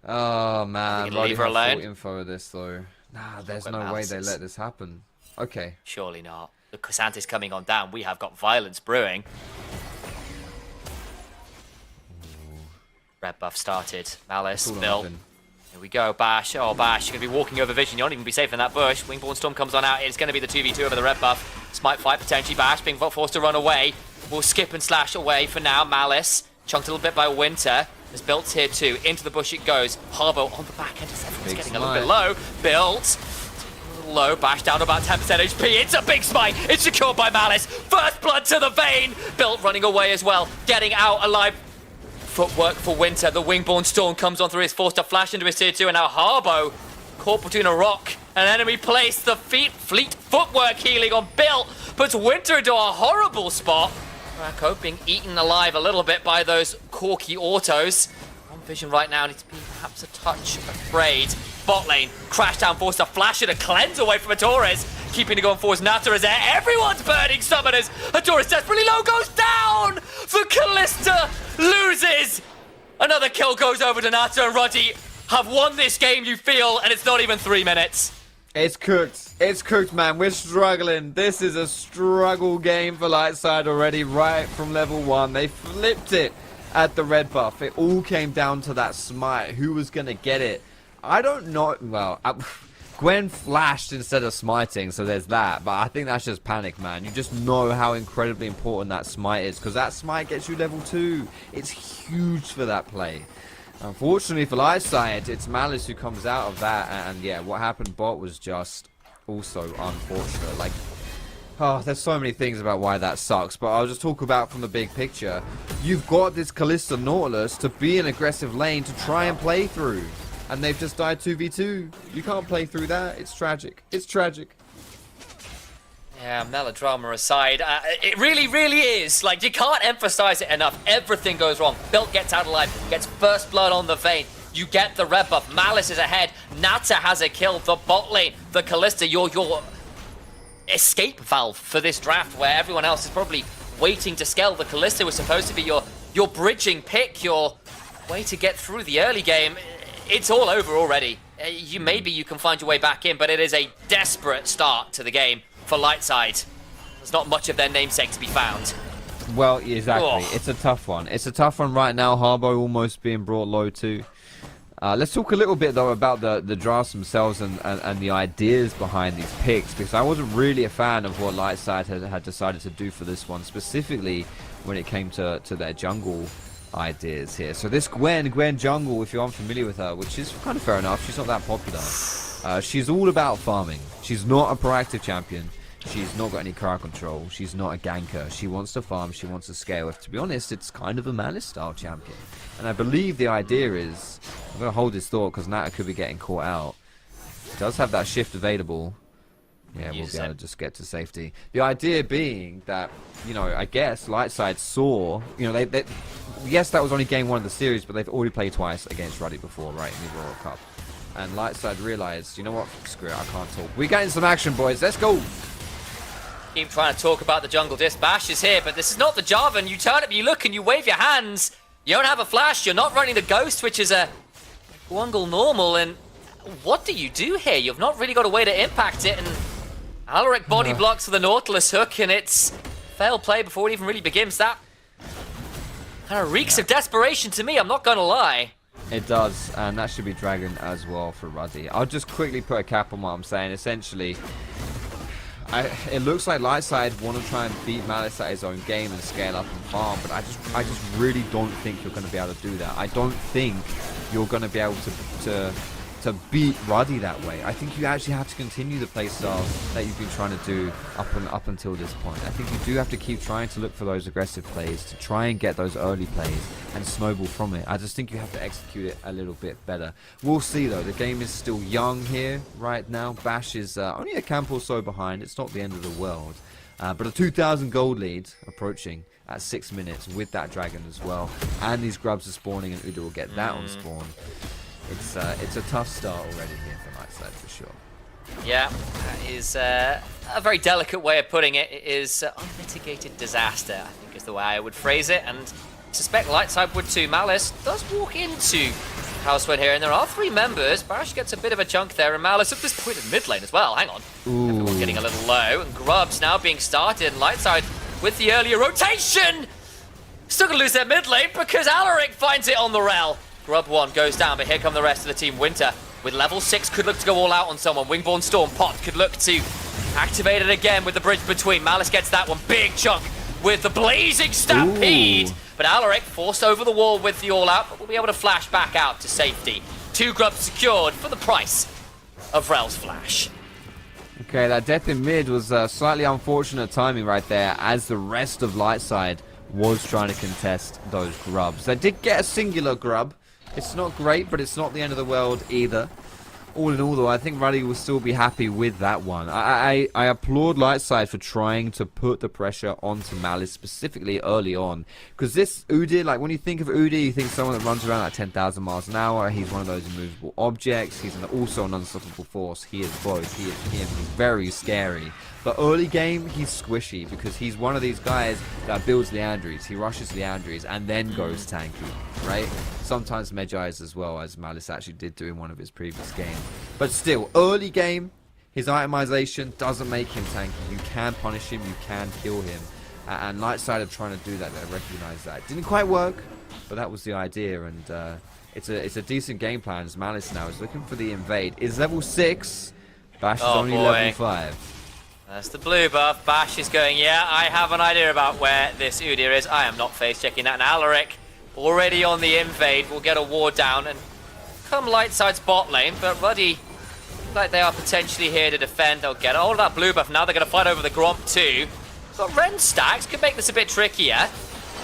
Oh man, gonna Ruddy leave her have alone? full info of this though. Nah, there's Gwen no way they bounces. let this happen. Okay. Surely not. The Casante's coming on down. We have got violence brewing. Red buff started. Malice, It's all Bill. open. Here we go. Bash. Oh, Bash. You're going to be walking over Vision. You won't even be safe in that bush. Wingborne Storm comes on out. It's going to be the 2v2 over the red buff. Smite fight potentially. Bash being forced to run away. Will skip and slash away for now. Malice. Chunked a little bit by Winter. Is built here too. Into the bush it goes. Harbo on the back end. Everyone's Big getting a little smite. bit low. Built. Low, Bash down to about 10% HP. It's a big smite. It's secured by Malice. First blood to the vein. Built running away as well. Getting out alive. Footwork for Winter. The Wingborne Storm comes on through. Is forced to flash into his tier 2. And now Harbo caught between a rock. An enemy place. The fleet footwork healing on Bill. Puts Winter into a horrible spot. Racco being eaten alive a little bit by those Corky autos. On Vision right now needs to be perhaps a touch afraid. Bot lane, crash down, forced to flash it, a cleanse away from Torres. Keeping it going forwards, Nata is there. Everyone's burning summoners. Torres desperately low, goes down. The Callista loses. Another kill goes over to Nata, and Ruddy have won this game, you feel, and it's not even 3 minutes. It's cooked. It's cooked, man. We're struggling. This is a struggle game for Lightside already, right from level 1. They flipped it at the red buff. It all came down to that smite. Who was going to get it? I don't know. Well, Gwen flashed instead of smiting, so there's that. But I think that's just panic, man. You just know how incredibly important that smite is, because that smite gets you level 2. It's huge for that play. Unfortunately for Lightside, it's Malice who comes out of that, and yeah, what happened bot was just also unfortunate. Like, Oh, there's so many things about why that sucks, but I'll just talk about from the big picture. You've got this Kalista Nautilus to be an aggressive lane to try and play through. And they've just died 2v2. You can't play through that. It's tragic. It's tragic. Yeah, melodrama aside, it really, really is. Like, you can't emphasize it enough. Everything goes wrong. Built gets out alive, gets first blood on the vein. You get the red buff. Malice is ahead. Nata has a kill. The bot lane, the Kalista, your escape valve for this draft, where everyone else is probably waiting to scale. The Kalista was supposed to be your bridging pick, your way to get through the early game. It's all over already. Maybe you can find your way back in, but it is a desperate start to the game for Lightside. There's not much of their namesake to be found. Well, exactly. Oh. It's a tough one. It's a tough one right now. Harbo almost being brought low too. Let's talk a little bit though about the drafts themselves and the ideas behind these picks, because I wasn't really a fan of what Lightside had decided to do for this one, specifically when it came to their jungle ideas here. So this Gwen jungle, if you're unfamiliar with her, which is kind of fair enough, she's not that popular. She's all about farming. She's not a proactive champion. She's not got any crowd control. She's not a ganker. She wants to farm. She wants to scale. If, to be honest, it's kind of a Malice style champion. And I believe the idea is, I'm going to hold this thought because Nata could be getting caught out. It does have that shift available. Yeah, we'll be able to just get to safety. The idea being that, you know, I guess Lightside saw, you know, yes, that was only game 1 of the series, but they've already played twice against Ruddy before, right, in the World Cup. And Lightside realized, you know what, screw it, I can't talk. We're getting some action, boys. Let's go. Keep trying to talk about the jungle disc. Bash is here, but this is not the Jarvan. You turn up, you look, and you wave your hands. You don't have a flash. You're not running the Ghost, which is a Gwungle normal. And what do you do here? You've not really got a way to impact it. And Alaric body blocks for the Nautilus hook, and it's fail play before it even really begins. That kind of reeks of desperation to me, I'm not going to lie. It does, and that should be Dragon as well for Ruddy. I'll just quickly put a cap on what I'm saying. Essentially, it looks like Lightside want to try and beat Malice at his own game and scale up and farm, but I just really don't think you're going to be able to do that. I don't think you're going to be able to beat Ruddy that way. I think you actually have to continue the playstyle that you've been trying to do up until this point. I think you do have to keep trying to look for those aggressive plays, to try and get those early plays and snowball from it. I just think you have to execute it a little bit better. We'll see though. The game is still young here right now. Bash is only a camp or so behind. It's not the end of the world. But a 2,000 gold lead approaching at 6 minutes with that dragon as well. And these grubs are spawning, and Uda will get that on spawn. It's a tough start already here for Lightside for sure. Yeah, that is a very delicate way of putting it. It is unmitigated disaster, I think is the way I would phrase it, and I suspect Lightside would too. Malice does walk into Housewin here, and there are 3 members. Bash gets a bit of a chunk there, and Malice at this point in mid lane as well. Hang on. Everyone's getting a little low, and Grubs now being started, and Lightside with the earlier rotation. Still gonna lose their mid lane because Alaric finds it on the rel. Grub 1 goes down, but here come the rest of the team. Winter with level 6 could look to go all out on someone. Wingborn Storm Pot could look to activate it again with the bridge between. Malice gets that one. Big chunk with the Blazing Stampede. Ooh. But Alaric forced over the wall with the all out, but will be able to flash back out to safety. 2 grubs secured for the price of Rel's flash. Okay, that death in mid was slightly unfortunate timing right there, as the rest of Lightside was trying to contest those grubs. They did get a singular grub. It's not great, but it's not the end of the world either. All in all, though, I think Ruddy will still be happy with that one. I applaud Lightside for trying to put the pressure onto Malice, specifically early on. Because this Udyr, like, when you think of Udyr, you think someone that runs around at 10,000 miles an hour. He's one of those immovable objects. He's also an unstoppable force. He is both. He is him. He's very scary. But early game, he's squishy because he's one of these guys that builds Leandries. He rushes Leandries and then goes tanky, right? Sometimes Medjai's as well, as Malice actually did do in one of his previous games. But still, early game, his itemization doesn't make him tanky. You can punish him, you can kill him. And Lightside are trying to do that. They recognize that. It didn't quite work, but that was the idea. And it's a decent game plan as Malice now is looking for the invade. Is level 6. Bash is only level 5. That's the blue buff. Bash is going, yeah, I have an idea about where this Udyr is. I am not face checking that. And Alaric, already on the invade, will get a ward down and come Lightside's bot lane. But Ruddy like they are potentially here to defend. They'll get all of that blue buff. Now they're going to fight over the Gromp too. Got Ren stacks. Could make this a bit trickier.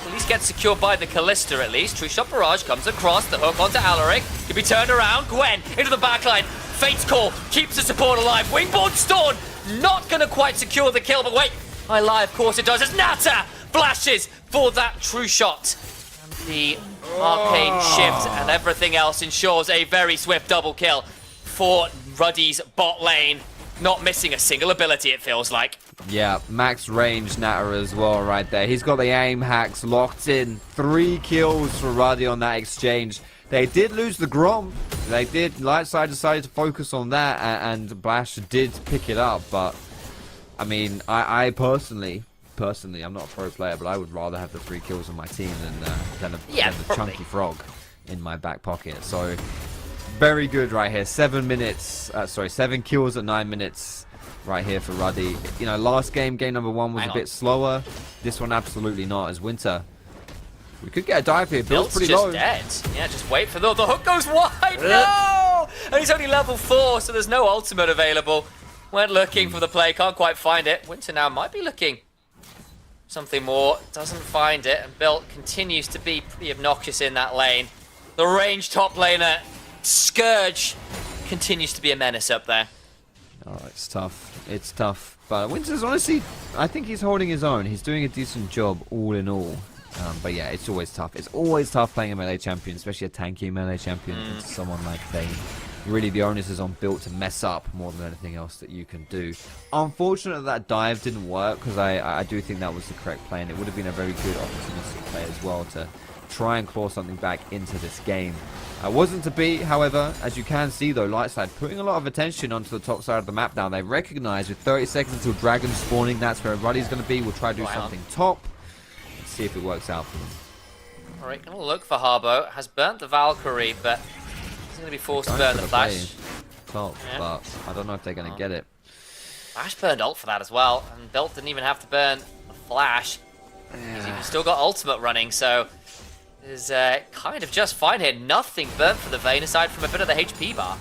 At least get secured by the Callista at least. True Shot Barrage comes across. The hook onto Alaric. Could be turned around. Gwen into the backline. Fate's Call keeps the support alive. Wingborne Storm not going to quite secure the kill. But wait, I lie, of course it does. As Nata flashes for that True Shot. And the Arcane Shift and everything else ensures a very swift double kill for Ruddy's bot lane. Not missing a single ability, it feels like. Yeah, max range Natter as well right there. He's got the aim hacks locked in. 3 kills for Ruddy on that exchange. They did lose the Grom. They did. Lightside decided to focus on that, and Bash did pick it up. But, I mean, I personally, I'm not a pro player, but I would rather have the 3 kills on my team than the chunky frog in my back pocket. So, very good right here. 7 kills at 9 minutes right here for Ruddy. You know, last game number 1 was a bit slower. This one absolutely not, as Winter. We could get a dive here. Bill's pretty just low. Dead. Yeah, just wait for the hook goes wide. No! And he's only level 4, so there's no ultimate available. Went looking for the play, can't quite find it. Winter now might be looking something more, doesn't find it, and Bill continues to be pretty obnoxious in that lane. The range top laner, Scourge, continues to be a menace up there. Oh, it's tough. It's tough. But Winter's honestly, I think he's holding his own. He's doing a decent job all in all. But yeah, it's always tough. It's always tough playing a melee champion, especially a tanky melee champion against someone like Thane. Really, the onus is on Built to mess up more than anything else that you can do. Unfortunately, that dive didn't work, because I do think that was the correct play, and it would have been a very good opportunistic play as well to try and claw something back into this game. Wasn't to be, however, as you can see though, Lightside putting a lot of attention onto the top side of the map now. They recognize with 30 seconds until Dragon spawning, that's where Ruddy's going to be. We'll try to do something top. Let's see if it works out for them. Alright, gonna look for Harbo. Has burnt the Valkyrie, but he's gonna be forced to burn the Flash. Top, Yeah. but I don't know if they're going to get it. Flash burned ult for that as well, and Built didn't even have to burn the Flash. He's even still got ultimate running, so is kind of just fine here. Nothing burnt for the Vayne aside from a bit of the HP bar.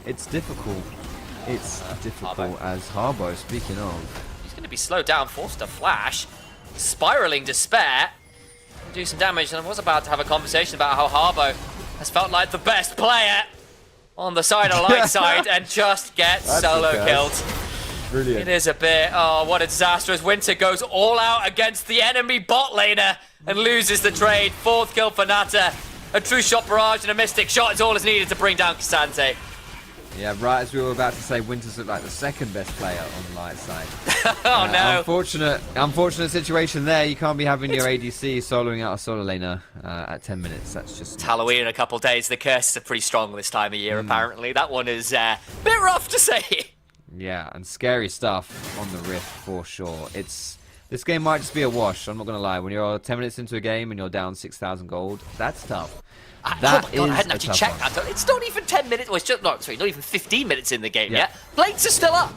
It's difficult. It's difficult as Harbo, speaking of. He's going to be slowed down, forced to flash. Spiraling Despair. Do some damage, and I was about to have a conversation about how Harbo has felt like the best player on the side of Lightside and just gets solo killed. Brilliant. It is a bit, oh, what a disaster as Winter goes all out against the enemy bot laner and loses the trade. 4th kill for Nata. A True Shot Barrage and a Mystic Shot is all that's needed to bring down Cassante. Yeah, right as we were about to say, Winters looked like the 2nd best player on Lightside. Oh no. Unfortunate situation there. You can't be having your ADC soloing out a solo laner at 10 minutes. That's just... It's Halloween in a couple of days. The curses are pretty strong this time of year, apparently. That one is a bit rough to say. Yeah, and scary stuff on the Rift for sure. This game might just be a wash, I'm not going to lie. When you're 10 minutes into a game and you're down 6,000 gold, that's tough. Oh my God, I hadn't actually checked that. It's not even 10 minutes. Well, it's just, not even 15 minutes in the game yet. Plates are still up.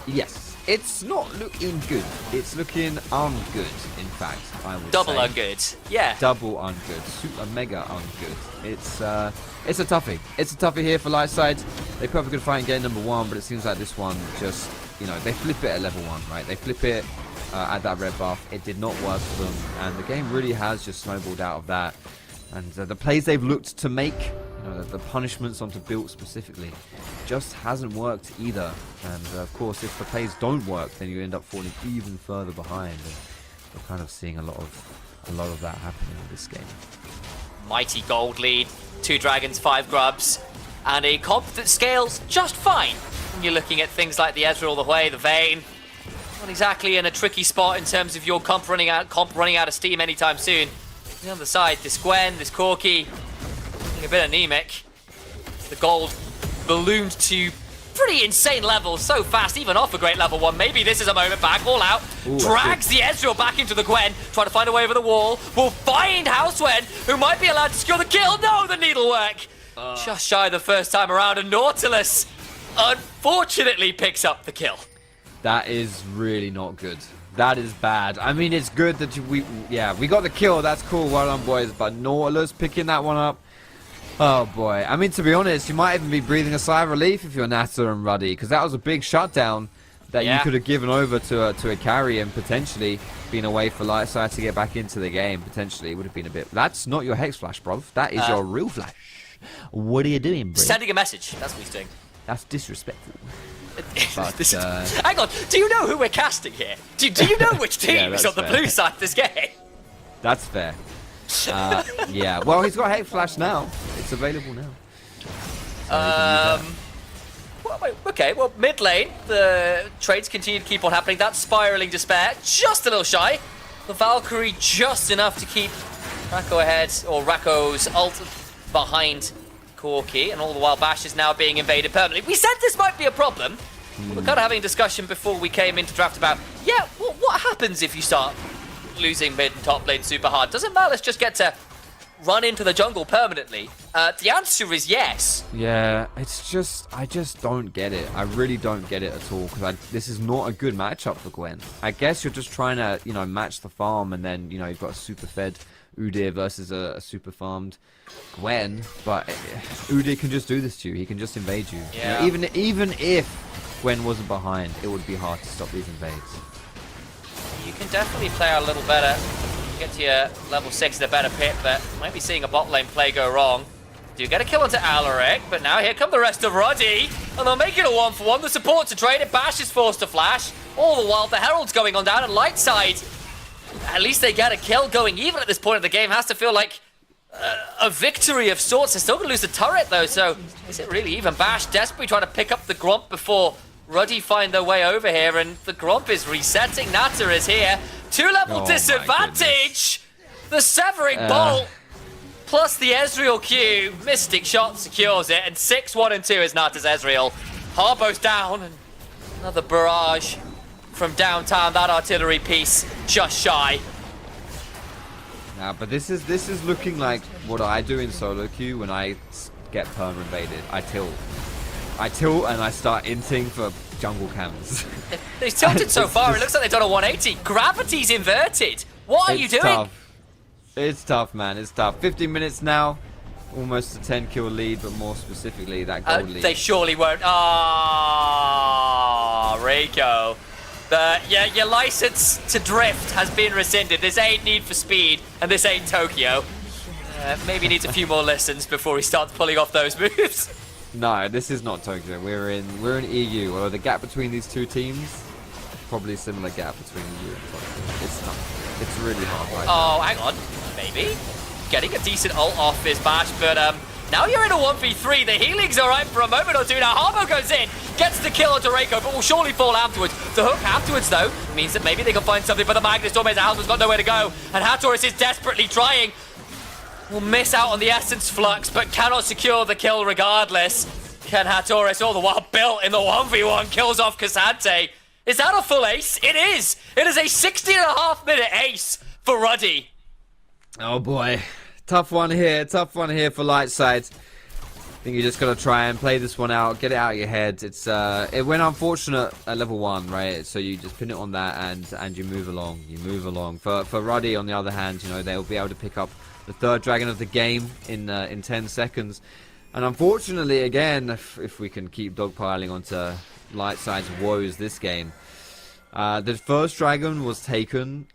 Yes. It's not looking good. It's looking ungood, in fact, I would Double say. ungood. Yeah. Double ungood. Super mega ungood. It's a toughie. It's a toughie here for Lightside. They put up a good fight in game number 1, but it seems like this one just, you know, they flip it at level 1, right? They flip it at that red buff. It did not work for them, and the game really has just snowballed out of that. And the plays they've looked to make, you know, the punishments onto Built specifically, just hasn't worked either. And of course, if the plays don't work, then you end up falling even further behind. And we're kind of seeing a lot of that happening in this game. Mighty Gold lead, 2 dragons, 5 grubs, and a comp that scales just fine. When you're looking at things like the Ezreal, the Hwei, the Vayne, not exactly in a tricky spot in terms of your comp running out of steam anytime soon. On the other side, this Gwen, this Corki, getting a bit anemic. The gold ballooned to pretty insane levels so fast, even off a great level 1. Maybe this is a moment back, all out. Ooh, drags the Ezreal back into the Gwen, trying to find a way over the wall. Will find Housewen, who might be allowed to secure the kill. No, the needlework. Just shy the first time around, and Nautilus unfortunately picks up the kill. That is really not good. That is bad. I mean, it's good that we got the kill. That's cool. Well done, boys. But Nautilus picking that one up. Oh boy. I mean, to be honest, you might even be breathing a sigh of relief if you're Natter and Ruddy, because that was a big shutdown that you could have given over to a carry and potentially been away for Lightside to get back into the game. Potentially, it would have been a bit. That's not your Hex Flash, bruv. That is your real Flash. What are you doing, bro? Sending a message. That's what he's doing. That's disrespectful. This hang on. Do you know who we're casting here? Do you know which team is on the blue side of this game? That's fair. Yeah. Well, he's got Hex Flash now. It's available now. Okay, well, mid lane, the trades continue to keep on happening. That spiraling despair, just a little shy. The Valkyrie just enough to keep Rako ahead, or Rako's ult behind Corki, and all the while Bash is now being invaded permanently. We said this might be a problem. We're kind of having a discussion before we came into draft about, what happens if you start losing mid and top lane super hard? Doesn't Malice just get to run into the jungle permanently? The answer is yes. Yeah, it's just, I just don't get it. I really don't get it at all, because this is not a good matchup for Gwen. I guess you're just trying to, match the farm, and then, you've got a super fed Udyr versus a super farmed Gwen, but Udyr can just do this to you. He can just invade you. Yeah. Even if Gwen wasn't behind, it would be hard to stop these invades. You can definitely play out a little better. Get to your level 6 in a better pit, but might be seeing a bot lane play go wrong. Do get a kill onto Alaric, but now here come the rest of Ruddy, and they'll make it a 1-for-1. The supports are traded, Bash is forced to flash. All the while, the Herald's going on down, and Lightside, at least they get a kill going. Even at this point of the game, has to feel like a victory of sorts. They're still going to lose the turret, though, so is it really even? Bash desperately trying to pick up the Gromp before Ruddy find their way over here, and the Gromp is resetting. Natter is here. 2-level disadvantage! The Severing Bolt plus the Ezreal Q. Mystic Shot secures it, and 6-1 and 2 is Natter's Ezreal. Harbo's down, and another barrage from downtown. That artillery piece just shy. Nah, but this is looking like what I do in solo queue when I get perm invaded. I tilt and I start inting for jungle cams. They've tilted so far, it looks like they've done a 180. Gravity's inverted. What are you doing? Tough. It's tough, man. It's tough. 15 minutes now. Almost a 10-kill lead, but more specifically, that gold lead. They surely won't. Rico. Your license to drift has been rescinded. This ain't Need for Speed, and this ain't Tokyo. Maybe needs a few more lessons before he starts pulling off those moves. No, this is not Tokyo. We're in EU. Although the gap between these two teams, probably a similar gap between EU and Tokyo. It's tough. It's really hard right now. Hang on. Maybe getting a decent ult off is Bash, but now you're in a 1v3. The healing's alright for a moment or two. Now Harbo goes in, gets the kill onto Reiko, but will surely fall afterwards. The hook afterwards, though, means that maybe they can find something, but the Magnus Storm has got nowhere to go, and Hattoris is desperately trying. Will miss out on the Essence Flux, but cannot secure the kill regardless. Can Hattoris, all the while built in the 1v1, kills off Cassante. Is that a full ace? It is! It is a 60.5-minute ace for Ruddy. Oh boy. Tough one here for Lightside. I think you just gotta try and play this one out, get it out of your head. It's it went unfortunate at level 1, right? So you just pin it on that and you move along. For Ruddy, on the other hand, they'll be able to pick up the third dragon of the game in 10 seconds. And unfortunately, again, if we can keep dogpiling onto Lightside's woes this game, the first dragon was taken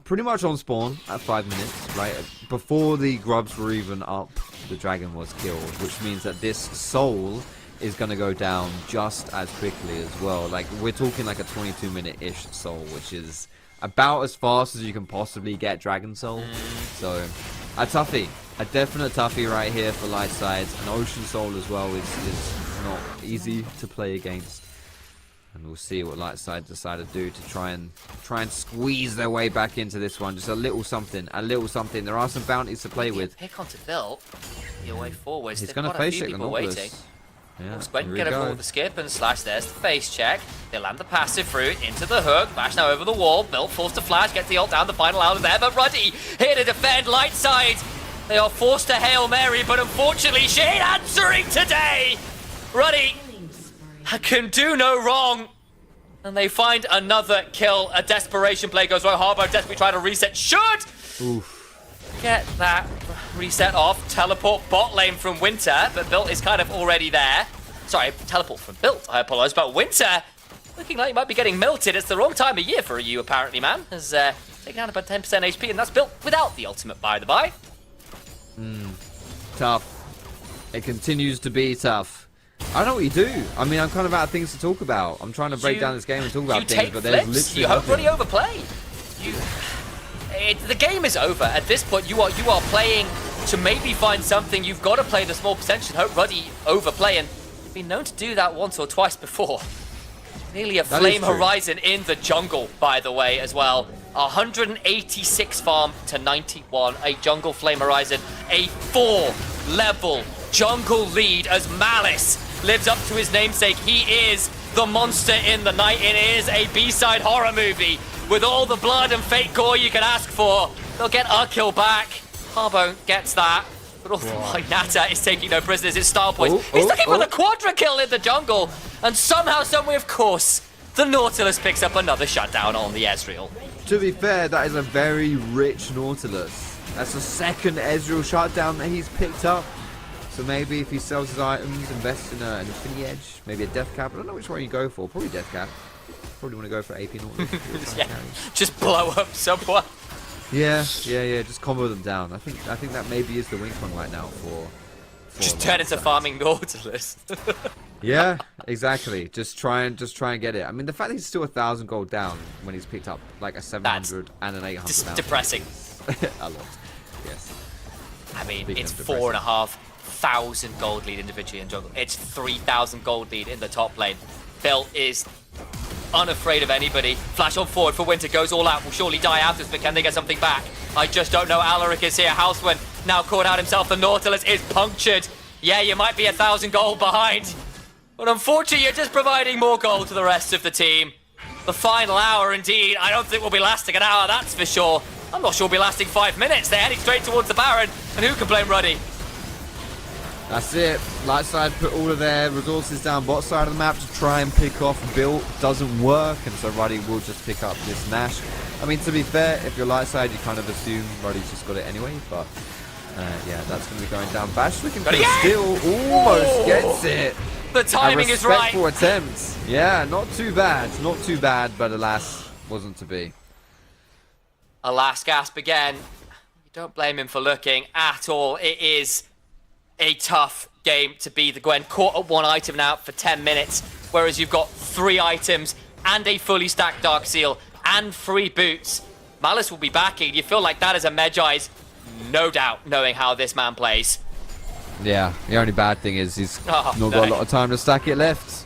pretty much on spawn at 5 minutes, right? Before the grubs were even up, the dragon was killed, which means that this soul is going to go down just as quickly as well. Like, we're talking like a 22-minute-ish soul, which is about as fast as you can possibly get dragon soul. So, a toughie. A definite toughie right here for Lightside. An Ocean Soul as well is not easy to play against. And we'll see what Lightside decide to do to try and squeeze their way back into this one. Just a little something. There are some bounties to play with. Pick onto Bill. Your way forwards. He's going to face check the waiting. Nautilus. Yeah, Gwen can get over the skip and slash. There's the face check. They land the passive fruit into the hook. Bash now over the wall. Bill forced to flash. Gets the ult down. The final out of there. But Ruddy here to defend Lightside. They are forced to Hail Mary, but unfortunately she ain't answering today. Ruddy can do no wrong. And they find another kill. A desperation play goes wrong. Harbo desperately trying to reset. Should get that reset off, teleport bot lane from Winter, but Built is kind of already there. Sorry, teleport from Built, I apologize, but Winter looking like he might be getting melted. It's the wrong time of year for you, apparently, man. Has taken down about 10% HP, and that's Built without the ultimate, by the by. Tough. It continues to be tough. I don't know what you do. I mean, I'm kind of out of things to talk about. I'm trying to break down this game and talk about things, but there's literally you hope nothing. Ruddy overplay. The game is over. At this point, you are playing to maybe find something. You've got to play the small percentage and hope Ruddy overplay, and you've been known to do that once or twice before. Nearly a Flame Horizon in the jungle, by the way, as well. 186 farm to 91. A jungle Flame Horizon. A 4-level jungle lead as Malice lives up to his namesake. He is the monster in the night. It is a B-side horror movie with all the blood and fake gore you can ask for. They'll get a kill back. Harbo gets that. But also Nata is taking no prisoners. It's Style Boys. He's looking for the quadra kill in the jungle. And somehow, someway, of course, the Nautilus picks up another shutdown on the Ezreal. To be fair, that is a very rich Nautilus. That's the second Ezreal shutdown that he's picked up. So maybe if he sells his items, invests in an Infinity Edge, maybe a Death Cap. I don't know which one you go for. Probably Death Cap. Probably want to go for AP Nautilus. Yeah, just blow up someone. Yeah. Just combo them down. I think that maybe is the wing pun right now for just turn into farming Nautilus. Yeah, exactly. Just try and get it. I mean, the fact that he's still 1,000 gold down when he's picked up like a 700 and an 800. Just depressing. A lot. Yes. I mean, it's 4,500 gold lead individually in jungle. It's 3,000 gold lead in the top lane. Built is unafraid of anybody. Flash on forward for Winter, goes all out, will surely die after this, but can they get something back? I just don't know. Alaric is here. Housewind now caught out himself. The Nautilus is punctured. Yeah, you might be 1,000 gold behind, but unfortunately you're just providing more gold to the rest of the team. The final hour, indeed. I don't think we'll be lasting an hour, that's for sure. I'm not sure we'll be lasting 5 minutes. They're heading straight towards the Baron, and who can blame Ruddy? That's it. Light side put all of their resources down bot side of the map to try and pick off Built. Doesn't work, and so Ruddy will just pick up this Nash. I mean, to be fair, if you're light side, you kind of assume Ruddy's just got it anyway, but yeah, that's going to be going down. Bash looking for the steal, almost gets it. The timing is right. A respectful attempt. Yeah, not too bad, but alas, wasn't to be. Alas, gasp again. You don't blame him for looking at all. It is a tough game to be the Gwen. Caught at one item now for 10 minutes, whereas you've got 3 items and a fully stacked Dark Seal and 3 boots. Malice will be backing. You feel like that is a Medjai's, no doubt, knowing how this man plays. Yeah, the only bad thing is he's not got a lot of time to stack it left.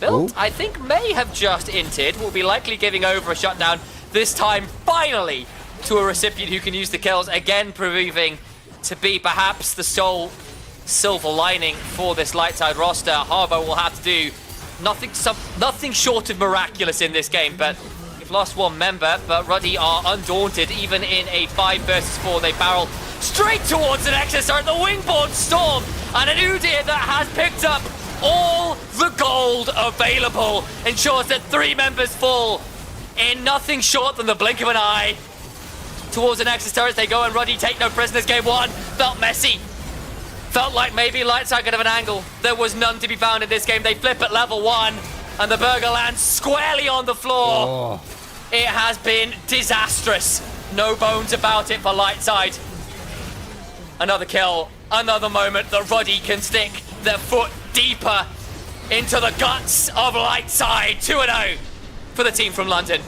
Built, I think, may have just inted. Will be likely giving over a shutdown. This time, finally, to a recipient who can use the kills. Again, proving to be perhaps the sole silver lining for this light side roster. Harbo will have to do nothing short of miraculous in this game, but we've lost one member, but Ruddy are undaunted. Even in a 5 versus 4, they barrel straight towards an Exorcist, the Wingborn Storm, and an Udyr that has picked up all the gold available. Ensures that 3 members fall in nothing short than the blink of an eye. Towards the Nexus turret they go, and Ruddy take no prisoners. Game 1 felt messy. Felt like maybe Lightside could have an angle. There was none to be found in this game. They flip at level 1, and the burger lands squarely on the floor. It has been disastrous. No bones about it for Lightside. Another kill, another moment that Ruddy can stick their foot deeper into the guts of Lightside. 2-0 for the team from London.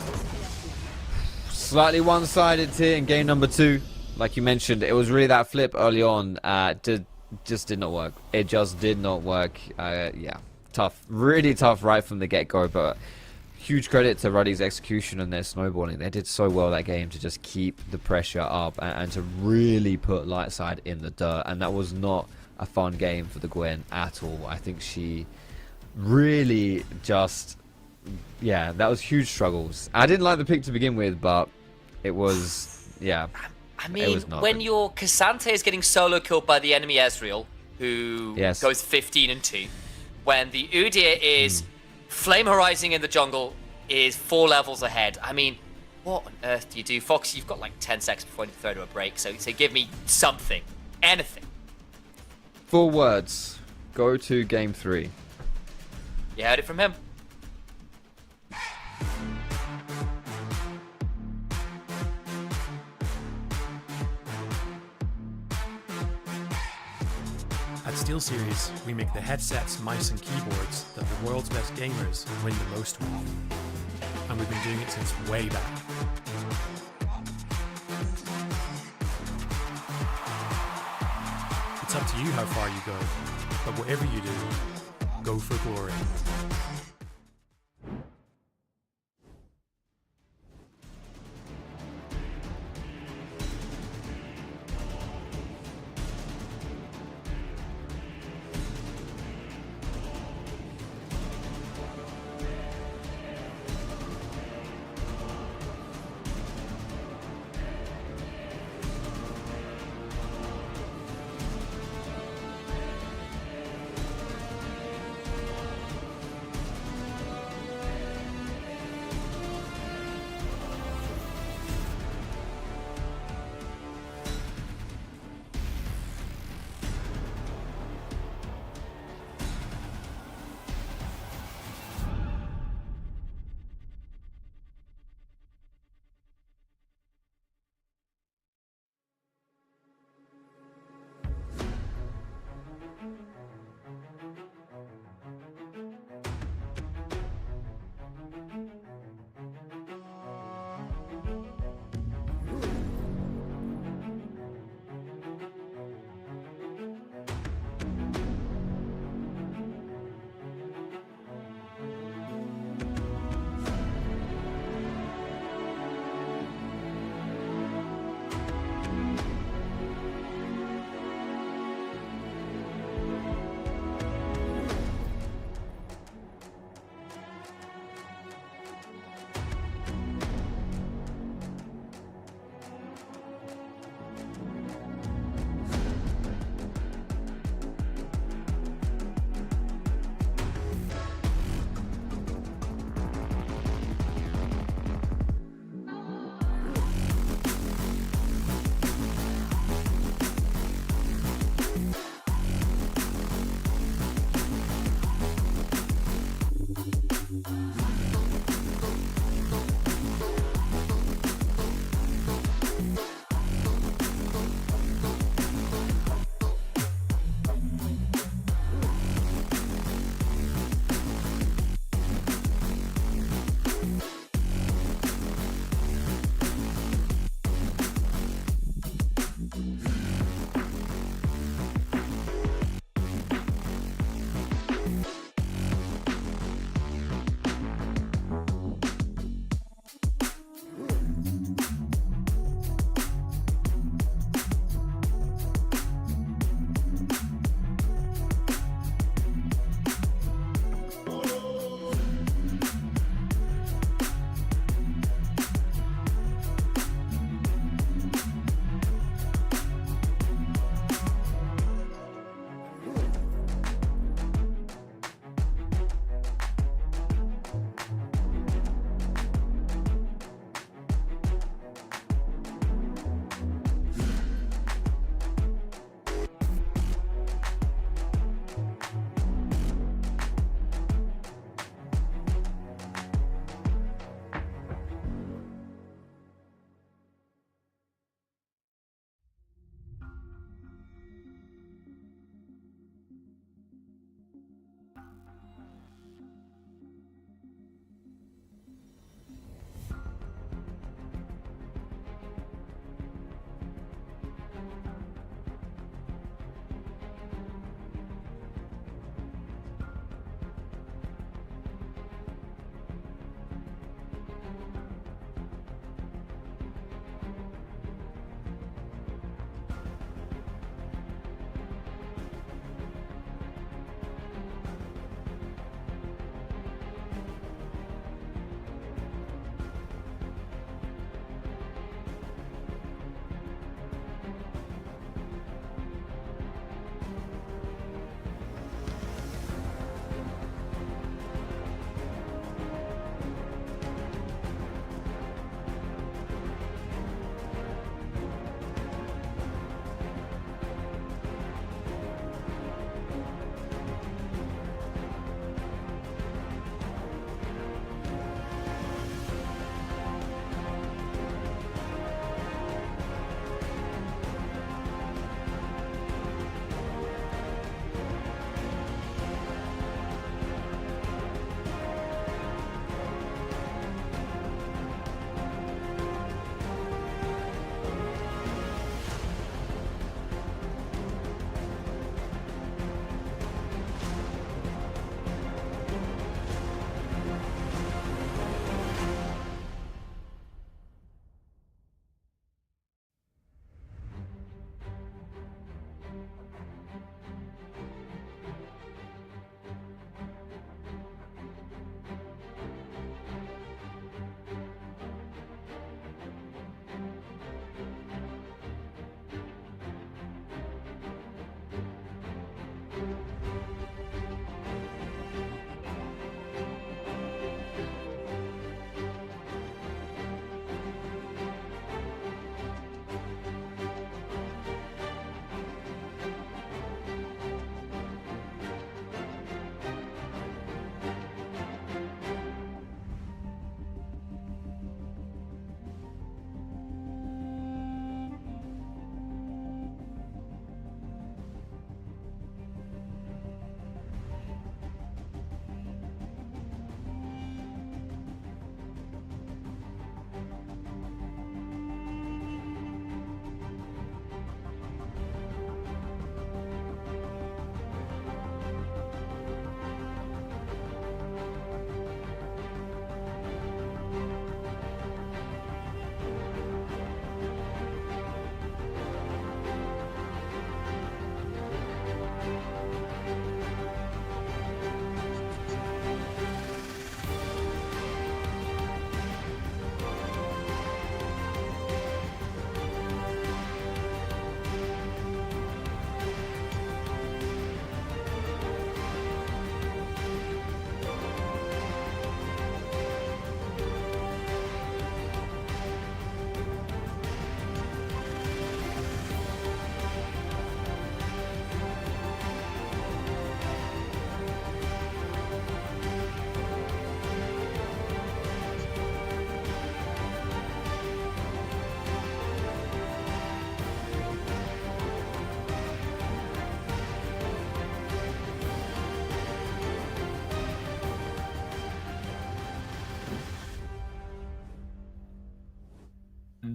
Slightly one-sided here in game number 2. Like you mentioned, it was really that flip early on. Just did not work. It just did not work. Yeah, tough. Really tough right from the get-go, but huge credit to Ruddy's execution and their snowballing. They did so well that game to just keep the pressure up and to really put Lightside in the dirt. And that was not a fun game for the Gwen at all. I think she really just... Yeah, that was huge struggles. I didn't like the pick to begin with, but it was... Yeah. I mean, when your Cassante is getting solo killed by the enemy Ezreal, who goes 15-2, when the Udyr is Flame Horizon in the jungle, is 4 levels ahead. I mean, What on earth do you do? Fox, you've got like 10 seconds before you throw to a break, so give me something. Anything. 4 words. Go to game 3. You heard it from him. At SteelSeries, we make the headsets, mice and keyboards that the world's best gamers win the most with. And we've been doing it since way back. It's up to you how far you go, but whatever you do, go for glory.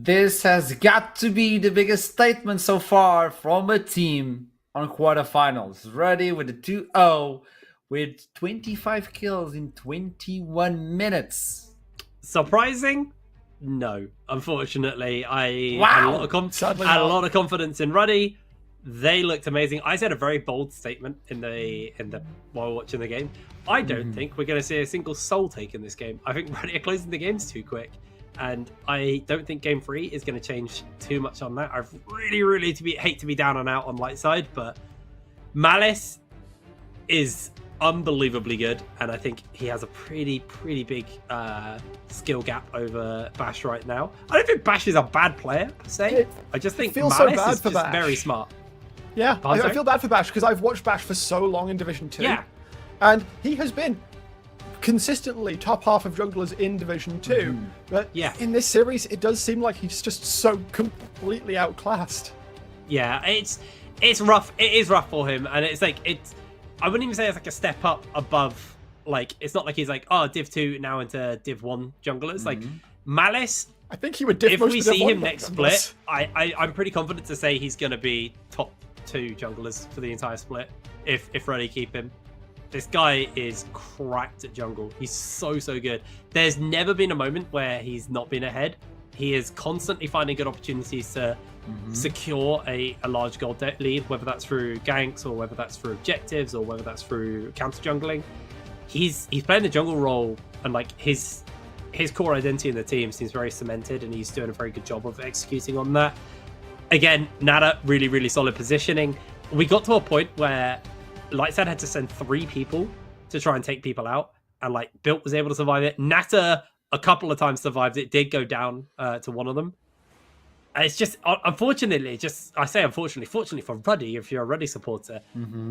This has got to be the biggest statement so far from a team on quarterfinals. Ruddy with a 2-0 with 25 kills in 21 minutes. Surprising? No. Unfortunately, I had Wow. a lot of confidence in Ruddy. They looked amazing. I said a very bold statement in the while watching the game. I don't think we're going to see a single soul take in this game. I think Ruddy are closing the games too quick. And I don't think Game 3 is going to change too much on that. I really hate to be down and out on light side, but Malice is unbelievably good, and I think he has a pretty big skill gap over Bash right now. I don't think Bash is a bad player per se. I just think feels Malice so bad is for just Bash. very smart. Yeah, Oh, I sorry? feel bad for Bash because I've watched Bash for so long in Division 2. Yeah. And he has been consistently top half of junglers in Division 2. But Yeah. in this series, it does seem like he's just so completely outclassed. Yeah, it's rough. It is rough for him, and it's like I wouldn't even say it's like a step up above. Like it's not like he's like, oh, Div 2 now into Div 1 junglers. Like Malice, I think he would diff if most we of the see Div him 1 next junglers. split, I'm pretty confident to say he's going to be top 2 junglers for the entire split if Ruddy keep him. This guy is cracked at jungle. He's so good. There's never been a moment where he's not been ahead. He is constantly finding good opportunities to secure a large gold lead, whether that's through ganks or whether that's through objectives or whether that's through counter jungling. He's playing the jungle role, and like his core identity in the team seems very cemented, and he's doing a very good job of executing on that. Again, Nada, really solid positioning. We got to a point where Lightside had to send 3 people to try and take people out, and like Built was able to survive it. Nata a couple of times survived it, did go down to one of them. And it's just, unfortunately, fortunately for Ruddy, if you're a Ruddy supporter,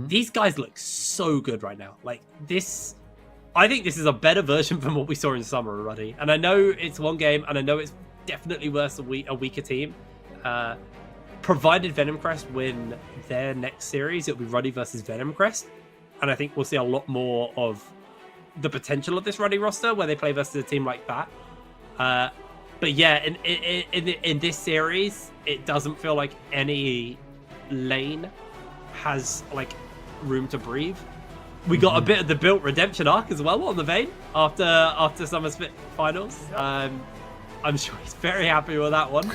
these guys look so good right now. Like this, I think this is a better version from what we saw in summer already. And I know it's one game, and I know it's definitely worse a weaker team. Provided Venom Crest win their next series, it'll be Ruddy versus Venom Crest. And I think we'll see a lot more of the potential of this Ruddy roster where they play versus a team like that. But yeah, in this series, it doesn't feel like any lane has like room to breathe. We got a bit of the Built redemption arc as well on the Vayne after Summer Split Finals. I'm sure he's very happy with that one.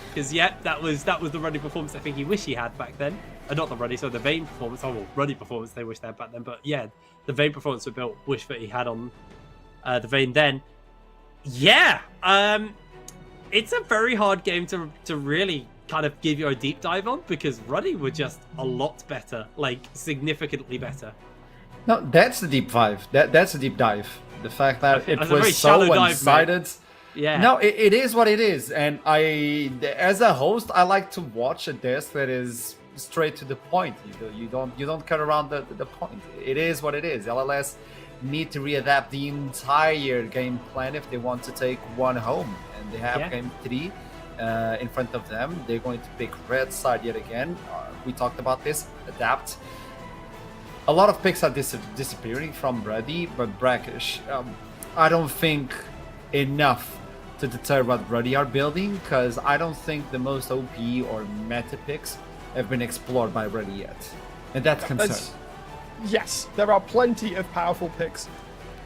Because yeah, that was the Ruddy performance I think he wished he had back then. Not the Ruddy, so the Vayne performance. Oh, well, Ruddy performance they wish they had back then. But yeah, the Vayne performance with Built wish that he had on the Vayne then. Yeah, it's a very hard game to really kind of give you a deep dive on, because Ruddy were just a lot better, like significantly better. No, that's the deep dive. That's a deep dive. The fact that it That's a very was shallow so dive, one-sided. Yeah. No, it is what it is, and as a host, I like to watch a disc that is straight to the point. You don't cut around the point. It is what it is. LLS need to readapt the entire game plan if they want to take one home, and they have game 3 in front of them. They're going to pick red side yet again. We talked about this. Adapt. A lot of picks are disappearing from Ruddy, but Brackish, I don't think enough to deter what Ruddy are building, because I don't think the most OP or meta picks have been explored by Ruddy yet, and that's concerning. Yes, there are plenty of powerful picks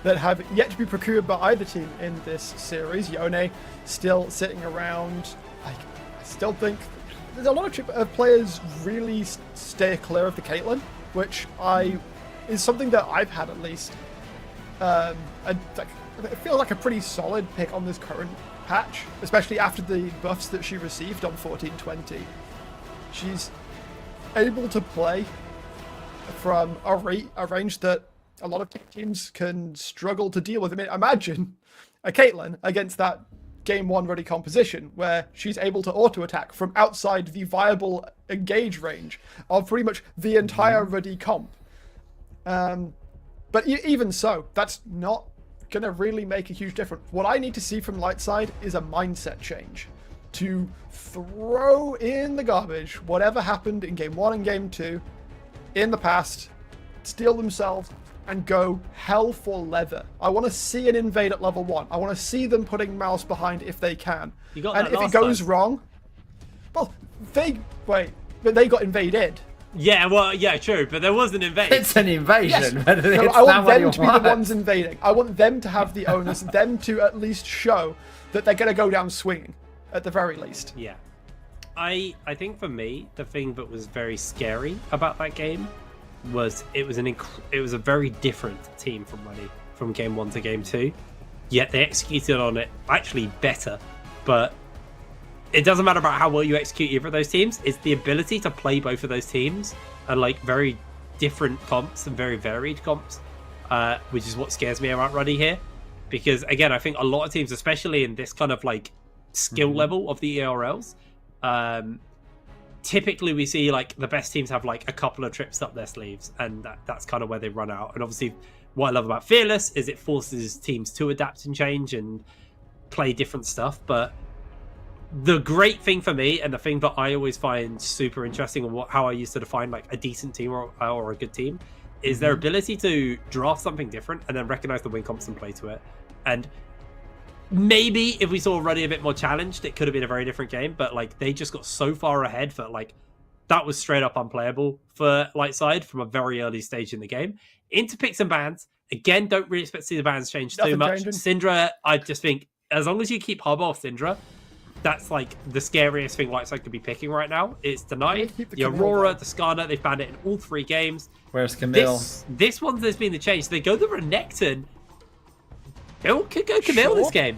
that have yet to be procured by either team in this series. Yone still sitting around. I still think there's a lot of players really stay clear of the Caitlyn, which is something that I've had at least. It feels like a pretty solid pick on this current patch, especially after the buffs that she received on 1420. She's able to play from a range that a lot of teams can struggle to deal with. I mean, imagine a Caitlyn against that Game 1 Ruddy composition, where she's able to auto-attack from outside the viable engage range of pretty much the entire Ruddy comp. But even so, that's not going to really make a huge difference. What I need to see from Lightside is a mindset change to throw in the garbage whatever happened in Game 1 and Game 2 in the past, steel themselves and go hell for leather. I want to see an invade at level 1. I want to see them putting mouse behind if they can. You got and that if it last goes time. wrong, well, they got invaded. Yeah, well, yeah, true, but there was an invasion. It's an invasion. Yes. But No, it's I not want what them you to be want. the ones invading. I want them to have the onus, them to at least show that they're going to go down swinging, at the very least. Yeah. I think for me, the thing that was very scary about that game was it was a very different team from Ruddy from game 1 to game 2. Yet they executed on it actually better. But it doesn't matter about how well you execute either of those teams. It's the ability to play both of those teams and like very different comps and very varied comps, which is what scares me about Ruddy here. Because again, I think a lot of teams, especially in this kind of like skill level of the ERLs, typically we see like the best teams have like a couple of trips up their sleeves, and that's kind of where they run out. And obviously what I love about Fearless is it forces teams to adapt and change and play different stuff. But the great thing for me, and the thing that I always find super interesting, and how I used to define like a decent team or a good team, is their ability to draft something different and then recognize the win comps and play to it. And maybe if we saw Ruddy a bit more challenged, it could have been a very different game. But like they just got so far ahead that like that was straight up unplayable for Lightside from a very early stage in the game. Into picks and bans, again, don't really expect to see the bans change too much. Syndra, I just think as long as you keep hub off Syndra, that's like the scariest thing Lightside could be picking right now. It's the Knight, the Aurora, the Skarner. They've banned it in all 3 games. Where's Camille? This one, there's been the change. They go the Renekton. Could go Camille this game.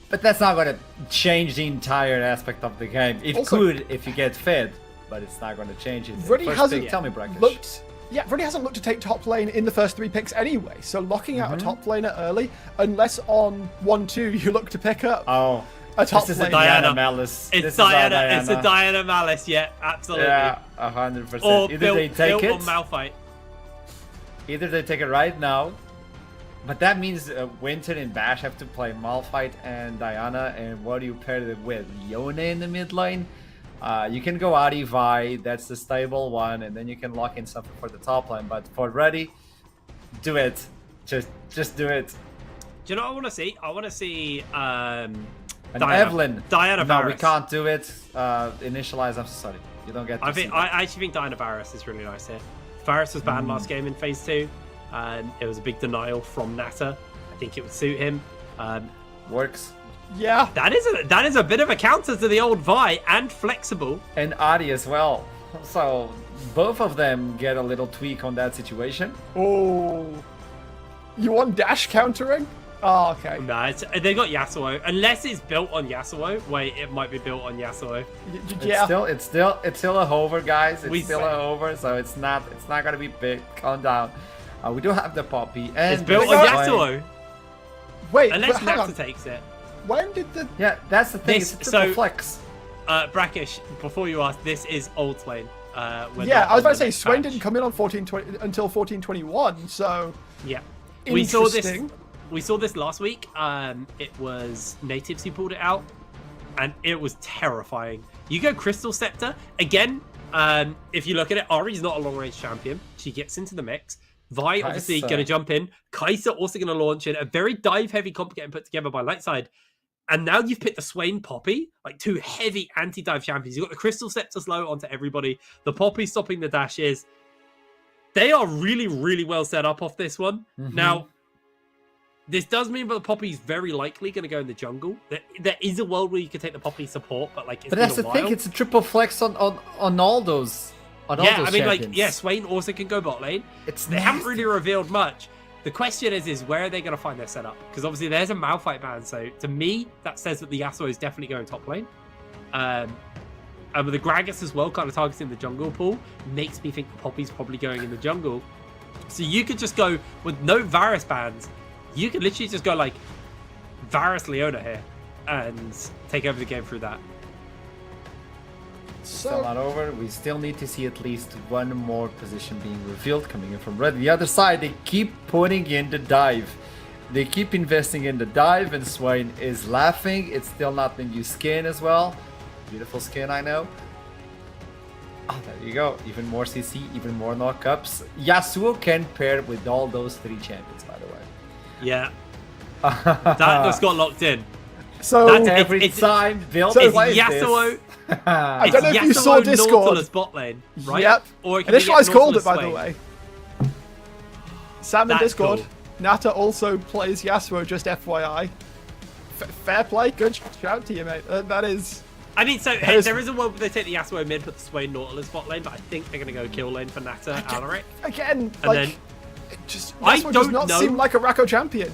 But that's not going to change the entire aspect of the game. It Also- could if you get fed, but it's not going to change it. Ruddy First hasn't pick, tell me, Brackish. Ruddy hasn't looked to take top lane in the first 3 picks anyway. So locking out a Mm-hmm. top laner early, unless on 1-2 you look to pick up Oh, a top this is a lane. Diana Malice. This It's is our Diana. It's a Diana Malice. Yeah, absolutely. Yeah, 100%. Or Either built, they take built it, on Malphite. either they take it right now, but that means Winter and Bash have to play Malphite and Diana, and what do you pair it with? Yone in the mid lane? You can go Adi Vi, that's the stable one, and then you can lock in something for the top lane. But for Ruddy, do it. Just do it. Do you know what I want to see? I want to see And Diana. Evelyn. Diana No, we Varus. can't do it. Initialize, I'm sorry. You don't get to see I actually think Diana Varus is really nice here. Varus was banned last game in phase 2, and it was a big denial from Nata. I think it would suit him. Works. Yeah. That is a bit of a counter to the old Vi, and flexible. And Adi as well. So both of them get a little tweak on that situation. Oh. You want dash countering? Oh, okay. No, they got Yasuo. Unless it's built on Yasuo. Wait, it might be built on Yasuo. Yeah. It's still a hover, guys. It's We still say- a hover, so it's not gonna be big. Calm down. We do have the Poppy, and It's built the on Swain. Yasuo. Wait, Unless but hang Nata on. takes it. When did the... Yeah, that's the thing. This- It's a triple so- flex. Brackish, before you ask, this is old lane. Yeah, I was about to say, Swain didn't come in on until 1421, so... Yeah. Interesting. We saw this last week. It was Natives who pulled it out, and it was terrifying. You go Crystal Scepter again. If you look at it, Ari's not a long range champion. She gets into the mix. Vi obviously Kai'Sa. going to jump in. Kai'Sa also going to launch in. A very dive heavy comp getting put together by Lightside. And now you've picked the Swain Poppy, like 2 heavy anti-dive champions. You've got the Crystal Scepter slow onto everybody. The Poppy stopping the dashes. They are really, really well set up off this one. Now, this does mean that the Poppy's very likely going to go in the jungle. There is a world where you can take the Poppy support, but like it's But been that's a the while. thing. It's a triple flex on all those. On all Yeah, those I mean, like, champions. yeah, Swain also can go bot lane. They haven't really revealed much. The question is where are they going to find their setup? Because obviously there's a Malphite ban, so to me, that says that the Yasuo is definitely going top lane. And with the Gragas as well, kind of targeting the jungle pool, makes me think the Poppy's probably going in the jungle. So you could just go with no Varus bans. You could literally just go like Varus Leona here and take over the game through that. Still not over. We still need to see at least one more position being revealed coming in from Red. The other side, they keep putting in the dive. They keep investing in the dive, and Swain is laughing. It's still not the new skin as well. Beautiful skin, I know. Oh, there you go. Even more CC, even more knockups. Yasuo can pair with all those 3 champions, by the way. Yeah. That's got locked in. So That's- Every it's- time Bill It's plays Yasuo. I don't know if you saw Discord. Nautilus bot lane, right? Yep. Or it can be Initialized called it, Nautilus by the Swain. way. Sam in That's Discord. cool. Nata also plays Yasuo, just FYI. Fair play. Good shout to you, mate. That is... I mean, so That is- there is a world where they take the Yasuo mid, put the Swain Nautilus bot lane, but I think they're going to go kill lane for Nata, Alaric. Again, And like... then- it just, I Yasuo does don't not know. seem like a Rako champion.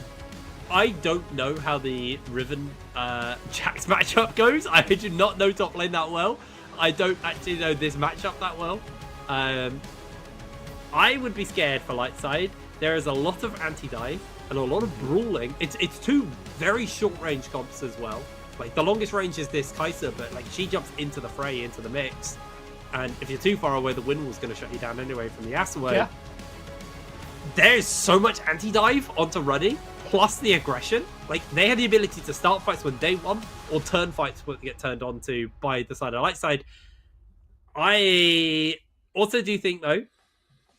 I don't know how the Riven Jax matchup goes. I do not know top lane that well. I don't actually know this matchup that well. I would be scared for light side. There is a lot of anti-dive and a lot of brawling. It's 2 very short range comps as well. Like the longest range is this Kai'Sa, but like she jumps into the fray, into the mix. And if you're too far away, the wind wall's going to shut you down anyway from the Yasuo. Yeah. There's so much anti-dive onto Ruddy, plus the aggression. Like, they have the ability to start fights when they want, or turn fights when they get turned on to by the side of light side. I also do think, though,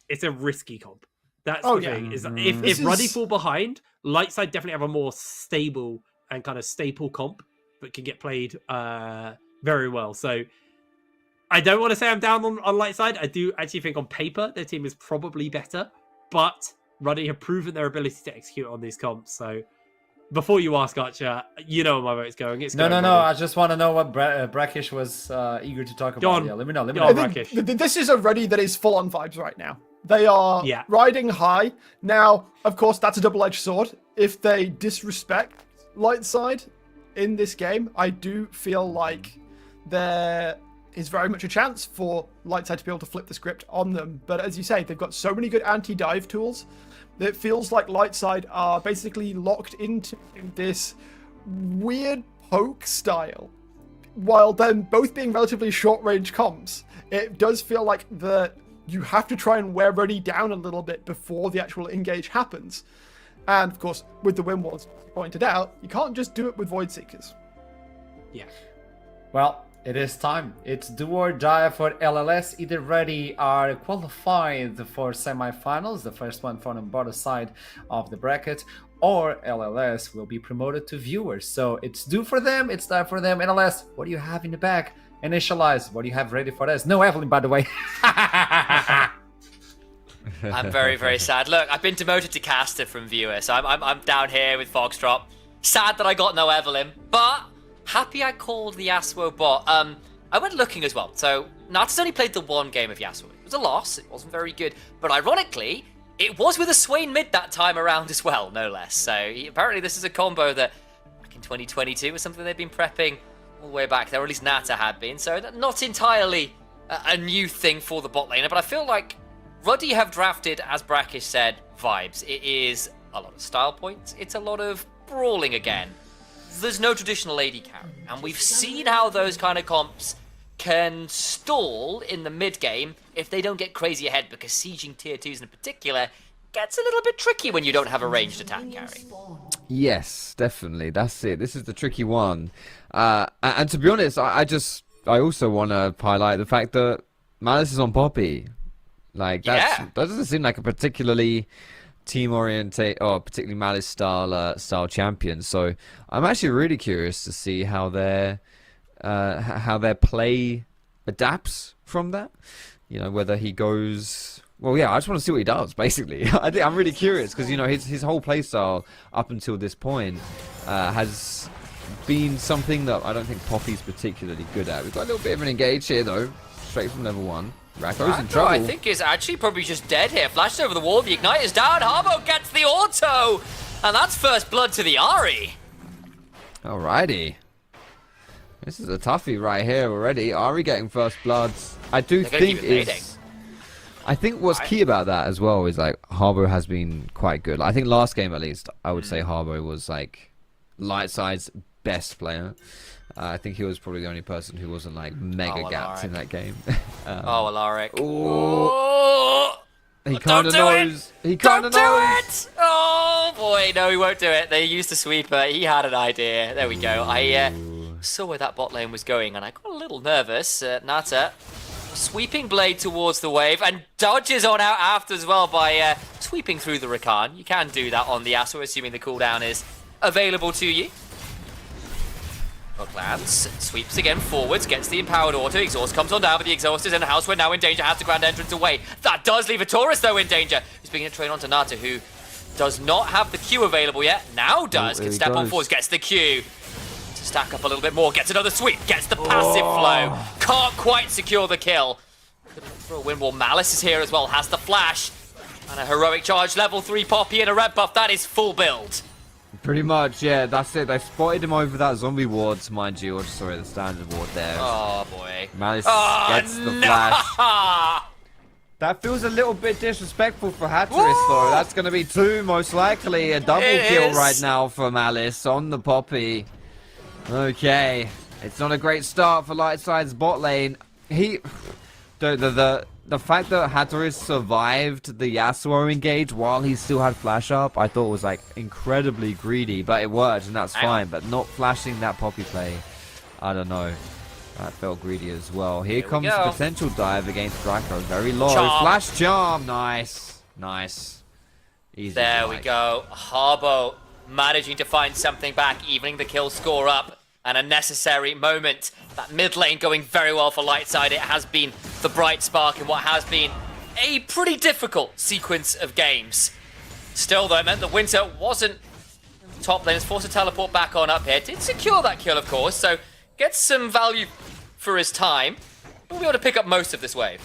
it's a risky comp. That's the thing. Is if Ruddy fall behind, light side definitely have a more stable and kind of staple comp that can get played very well. So I don't want to say I'm down on light side. I do actually think on paper their team is probably better, but Ruddy have proven their ability to execute on these comps. So before you ask, Archer, you know where my vote's going. It's No. Ruddy. I just want to know what Brackish was eager to talk about. on. Yeah, let me know. Go on, I Brackish. think this is a Ruddy that is full on vibes right now. They are Yeah. riding high. Now, of course, that's a double-edged sword. If they disrespect light side in this game, I do feel like there is very much a chance for light side to be able to flip the script on them. But as you say, they've got so many good anti-dive tools that it feels like light side are basically locked into this weird poke style. While then both being relatively short-range comps, it does feel like that you have to try and wear Ruddy down a little bit before the actual engage happens. And of course, with the wind walls pointed out, you can't just do it with Void Seekers. Yeah. Well, it is time. It's do or die for LLS. Either Ruddy are qualified for semifinals, the first one from the bottom side of the bracket, or LLS will be promoted to viewers. So it's due for them, it's time for them. LLS, what do you have in the bag? Initialize, what do you have ready for us? No Evelyn, by the way. I'm very, very sad. Look, I've been demoted to caster from viewer, so I'm down here with Foxdrop. Sad that I got no Evelyn, but happy I called the Yasuo bot. I went looking as well. So Nata's only played the 1 game of Yasuo. It was a loss. It wasn't very good, but ironically, it was with a Swain mid that time around as well, no less. So apparently, this is a combo that back in 2022 was something they've been prepping all the way back there, or at least Nata had been. So not entirely a new thing for the bot laner, but I feel like Ruddy have drafted, as Brackish said, vibes. It is a lot of style points. It's a lot of brawling again. There's no traditional AD carry, and we've seen how those kind of comps can stall in the mid game if they don't get crazy ahead, because sieging tier 2s in particular gets a little bit tricky when you don't have a ranged attack carry. Yes, definitely. That's it. This is the tricky one. And to be honest, I also want to highlight the fact that Malice is on Poppy. Like, that doesn't seem like a particularly team-oriented or particularly Malice style champion. So I'm actually really curious to see how their play adapts from that. You know, whether he goes. Well, yeah, I just want to see what he does. Basically, I'm really curious because his whole play style up until this point has been something that I don't think Poppy's particularly good at. We've got a little bit of an engage here though, straight from level 1. Rako's in trouble. I think is actually probably just dead here. Flashed over the wall, the ignite is down. Harbo gets the auto, and that's first blood to the Ari. Alrighty. This is a toughie right here already. Ari getting first bloods. I do think I think what's key about that as well is like Harbo has been quite good. Like, I think last game at least, I would say Harbo was like light side's best player. I think he was probably the only person who wasn't like mega gapped in that game. Alaric. Ooh. He kind of knows. He kind of knows. Don't do it! Oh boy, no, he won't do it. They used the sweeper. He had an idea. There we go. I saw where that bot lane was going, and I got a little nervous. Nata Sweeping blade towards the wave and dodges on out after as well by sweeping through the Rakan. You can do that on the Yasuo, assuming the cooldown is available to you. Lands, sweeps again forwards, gets the empowered auto, exhaust comes on down, but the exhaust is in the house. We're now in danger, has the grand entrance away. That does leave a Taurus though in danger. He's being trained onto Nata, who does not have the Q available yet. Now does, can step on forwards, gets the Q. To stack up a little bit more, gets another sweep, gets the passive flow. Can't quite secure the kill. Good look for a win wall. Malice is here as well, has the flash. And a heroic charge, level 3 Poppy and a red buff, that is full build. Pretty much, yeah, that's it. They spotted him over that zombie ward, mind you, or sorry, the standard ward there. Oh boy. Malice gets the flash. That feels a little bit disrespectful for Hatteris, though. That's going to be 2, most likely. A double kill right now for Malice on the Poppy. Okay. It's not a great start for Lightside's bot lane. The fact that Hatteris survived the Yasuo engage while he still had flash up, I thought was like incredibly greedy, but it worked and that's fine. But not flashing that Poppy play, I don't know. That felt greedy as well. Here comes the potential dive against Draco. Very low. Flash charm. Nice. Nice. Easy. There we go. Harbo managing to find something back, evening the kill score up. And a necessary moment. That mid lane going very well for Lightside. It has been the bright spark in what has been a pretty difficult sequence of games. Still, though, it meant that Winter wasn't top lane. Is forced to teleport back on up here. Did secure that kill, of course, so gets some value for his time. We'll be able to pick up most of this wave.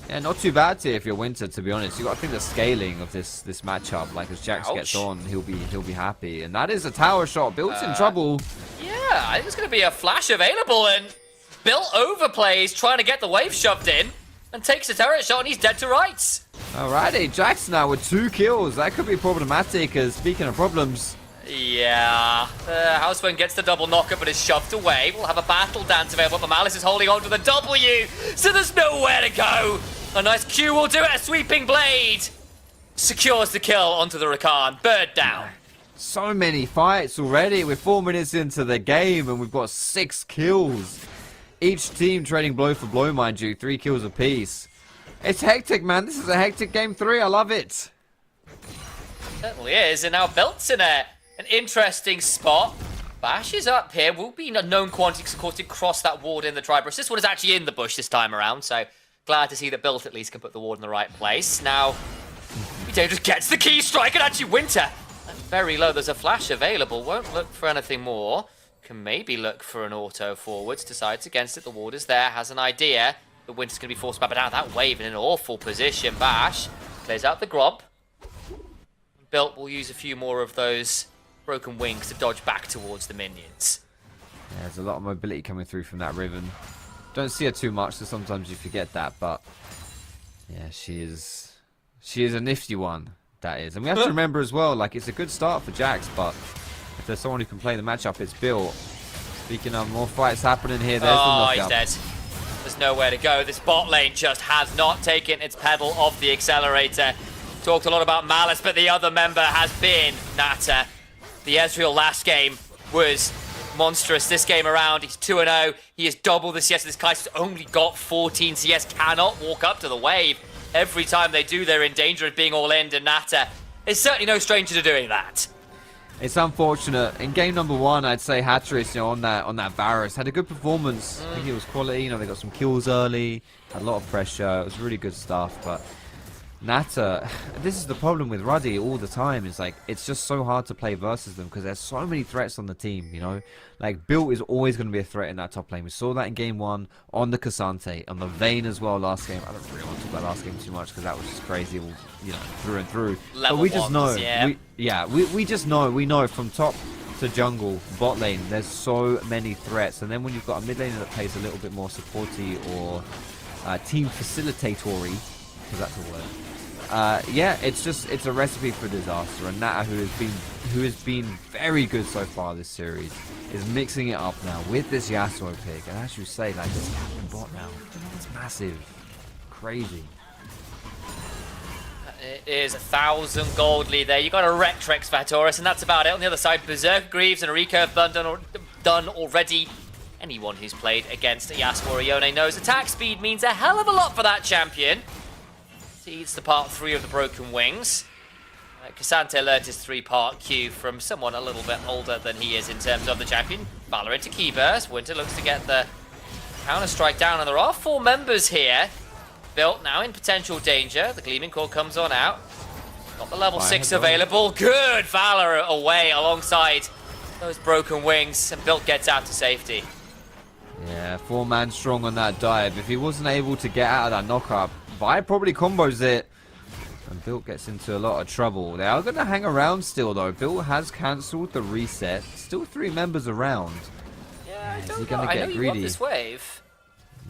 Yeah, not too bad here if you're Winter, to be honest. You got to think the scaling of this matchup. Like as Jax gets on, he'll be happy, and that is a tower shot. Built's in trouble. Yeah, I think there's going to be a flash available, and Built overplays trying to get the wave shoved in, and takes a turret shot, and he's dead to rights. Alrighty, Jax now with 2 kills. That could be problematic. As speaking of problems. Yeah, Houseburn gets the double knocker but is shoved away. We'll have a battle dance available, but Malice is holding on to the W, so there's nowhere to go. A nice Q will do it, a sweeping blade. Secures the kill onto the Rakan, bird down. So many fights already. We're 4 minutes into the game and we've got 6 kills. Each team trading blow for blow, mind you, 3 kills apiece. It's hectic, man. This is a hectic game 3. I love it. Certainly is, and now Belt's in an interesting spot. Bash is up here. Will be a known quantity, of course, to cross that ward in the Tribrush. This one is actually in the bush this time around, so glad to see that Belt at least can put the ward in the right place. Now, Vito just gets the key strike, and actually Winter. Very low. There's a flash available. Won't look for anything more. Can maybe look for an auto forwards. Decides against it. The ward is there. Has an idea. The Winter's going to be forced back. But now that wave in an awful position. Bash clears out the Grob. Built will use a few more of those broken wings to dodge back towards the minions. Yeah, there's a lot of mobility coming through from that Riven. Don't see her too much, so sometimes you forget that. But yeah, she is a nifty one. That is, and we have to remember as well, like, it's a good start for Jax, but if there's someone who can play the matchup, it's Bill. Speaking of more fights happening here, there's the knockup. He's dead. There's nowhere to go. This bot lane just has not taken its pedal off the accelerator. Talked a lot about Malice, but the other member has been Nata. The Ezreal last game was monstrous. This game around, he's 2-0. He has doubled the CS. This guy's only got 14 CS, cannot walk up to the wave. Every time they do, they're in danger of being all in, and Nata is certainly no stranger to doing that. It's unfortunate. In game number 1, I'd say Hatteris, on that Varus, had a good performance. I think it was quality. They got some kills early, had a lot of pressure. It was really good stuff, but Nata, this is the problem with Ruddy all the time. Is like, it's just so hard to play versus them because there's so many threats on the team, Like, Built is always going to be a threat in that top lane. We saw that in game 1 on the Cassante, on the Vayne as well last game. I don't really want to talk about last game too much because that was just crazy, through and through. Level but we just know, yeah. we just know, we know from top to jungle, bot lane, there's so many threats. And then when you've got a mid laner that plays a little bit more supporty or team facilitatory, because that's a word. Yeah, it's a recipe for disaster, and Nata, who has been very good so far this series, is mixing it up now with this Yasuo pick. And as you say, like, this Captain bot now, it's massive, crazy. It is 1,000 gold lead there. You got a Rectrex for Taurus, and that's about it. On the other side, Berserk Greaves and a recurve done already. anyone who's played against Yasuo or Yone knows attack speed means a hell of a lot for that champion. Seeds the part 3 of the Broken Wings. Cassante learned his 3-part Q from someone a little bit older than he is in terms of the champion. Valor into key burst. Winter looks to get the counter-strike down, and there are 4 members here. Built now in potential danger. The Gleaming Core comes on out. Got the level 6 available. Good Valor away alongside those Broken Wings, and Built gets out to safety. Yeah, 4-man strong on that dive. If he wasn't able to get out of that knockup, Vi probably combos it. And Built gets into a lot of trouble. They are going to hang around still, though. Built has cancelled the reset. Still 3 members around. Yeah, I Is don't he know. gonna I get know you greedy? want this wave.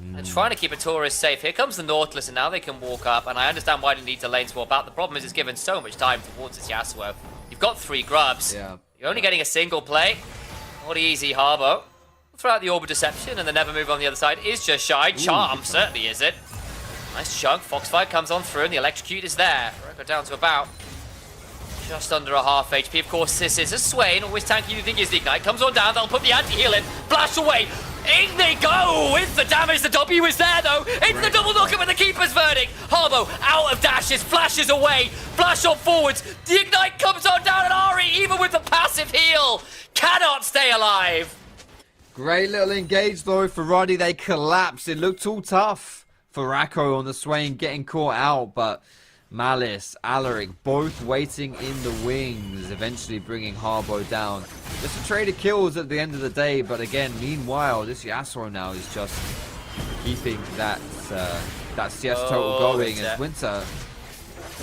They're trying to keep a tourist safe. Here comes the Nautilus, and now they can walk up. And I understand why they need to lane swap out. The problem is it's given so much time towards this Yasuo. You've got 3 grubs. Yeah. You're only getting a single play. Not easy, Harbo. Throw out the Orb of Deception, and the Never Move on the other side is just shy. Charm certainly is it. Nice chunk. Foxfire comes on through, and the Electrocute is there. Go down to about just under a half HP. Of course, this is a Swain. Always tanky, you think is the Ignite. Comes on down. They'll put the anti-heal in. Flash away. In they go with the damage. The W is there, though. Into the double knockup with the Keeper's Verdict. Harbo out of dashes. Flashes away. Flash on forwards. The Ignite comes on down, and Ari, even with the passive heal, cannot stay alive. Great little engage, though, for Ruddy. They collapse. It looked all tough for Racco on the Swain getting caught out, but Malice, Alaric, both waiting in the wings, eventually bringing Harbo down. Just a trade of kills at the end of the day, but again, meanwhile, this Yasuo now is just keeping that CS total going as Winter.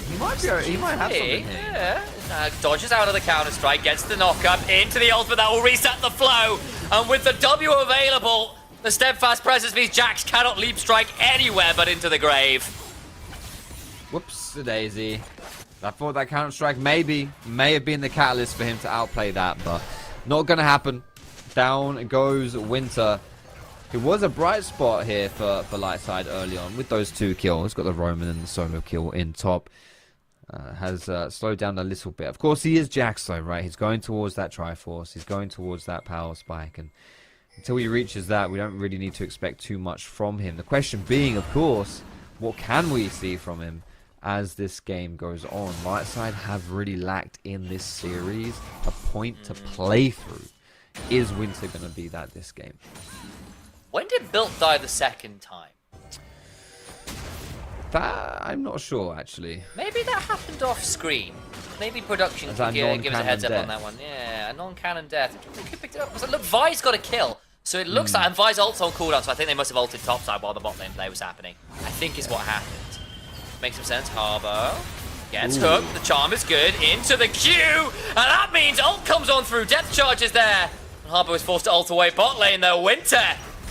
He might have something here. Yeah. Dodges out of the counter-strike, gets the knock-up into the ultimate that will reset the flow, and with the W available, the steadfast presence means Jax cannot leap strike anywhere but into the grave. Whoops, the daisy. I thought that counter-strike may have been the catalyst for him to outplay that, but not going to happen. Down goes Winter. It was a bright spot here for Lightside early on with those 2 kills. Got the Roman and the solo kill in top. Has slowed down a little bit. Of course, he is Jax though, right? He's going towards that Triforce. He's going towards that power spike, and until he reaches that, we don't really need to expect too much from him. The question being, of course, what can we see from him as this game goes on? Lightside have really lacked in this series a point to play through. Is Winter going to be that this game? When did Built die the second time? That I'm not sure, actually. Maybe that happened off screen. Maybe production Is could that give us a heads up on that one. Yeah, a non-canon death. They could pick it up. Look, Vi's got a kill. So it looks like, and Vi's ult's on cooldown, so I think they must have ulted topside while the bot lane play was happening. I think is what happened. Makes some sense. Harbo gets hooked. The charm is good. Into the queue. And that means ult comes on through. Death charge is there. And Harbo is forced to ult away bot lane though. Winter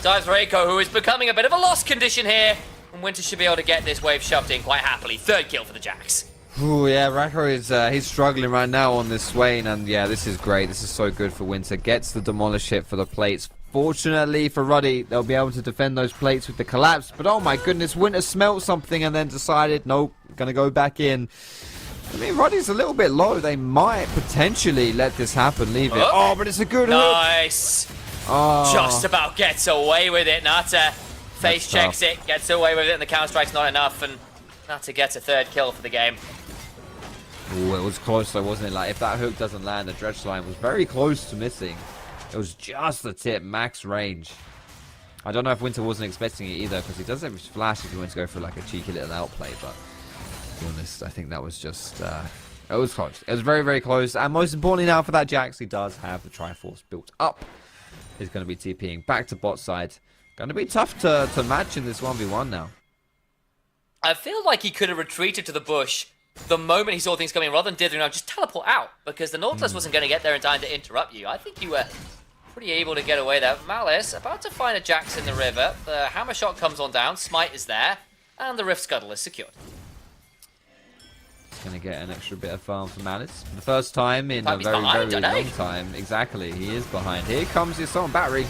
dives Reiko, who is becoming a bit of a lost condition here. And Winter should be able to get this wave shoved in quite happily. 3rd kill for the Jax. Ooh, yeah, Racco is he's struggling right now on this Swain, and yeah, this is great. This is so good for Winter. Gets the demolish hit for the plates. Fortunately for Ruddy, they'll be able to defend those plates with the collapse. But oh my goodness, Winter smelt something and then decided, nope, gonna go back in. I mean, Ruddy's a little bit low. They might potentially let this happen, leave it. Oh, but it's a good hook. Nice. Oh. Just about gets away with it. Nata face checks it, gets away with it, and the counter strike's not enough. And Nata gets a 3rd kill for the game. Ooh, it was close though, wasn't it? Like, if that hook doesn't land, the dredge line was very close to missing. It was just the tip, max range. I don't know if Winter wasn't expecting it either, because he does have his flash if he went to go for like a cheeky little outplay, but to be honest, I think that was just, it was close. It was very, very close, and most importantly now for that Jax, he does have the Triforce built up. He's going to be TPing back to bot side. Going to be tough to match in this 1v1 now. I feel like he could have retreated to the bush the moment he saw things coming, rather than dithering around, just teleport out, because the Nautilus wasn't going to get there in time to interrupt you. I think you were pretty able to get away there. Malice about to find a Jax in the river. The hammer shot comes on down, Smite is there, and the Rift Scuttle is secured. He's going to get an extra bit of farm for Malice. For the first time in a He's very, behind, very don't he? long time. Exactly, he is behind. Here comes his song battery.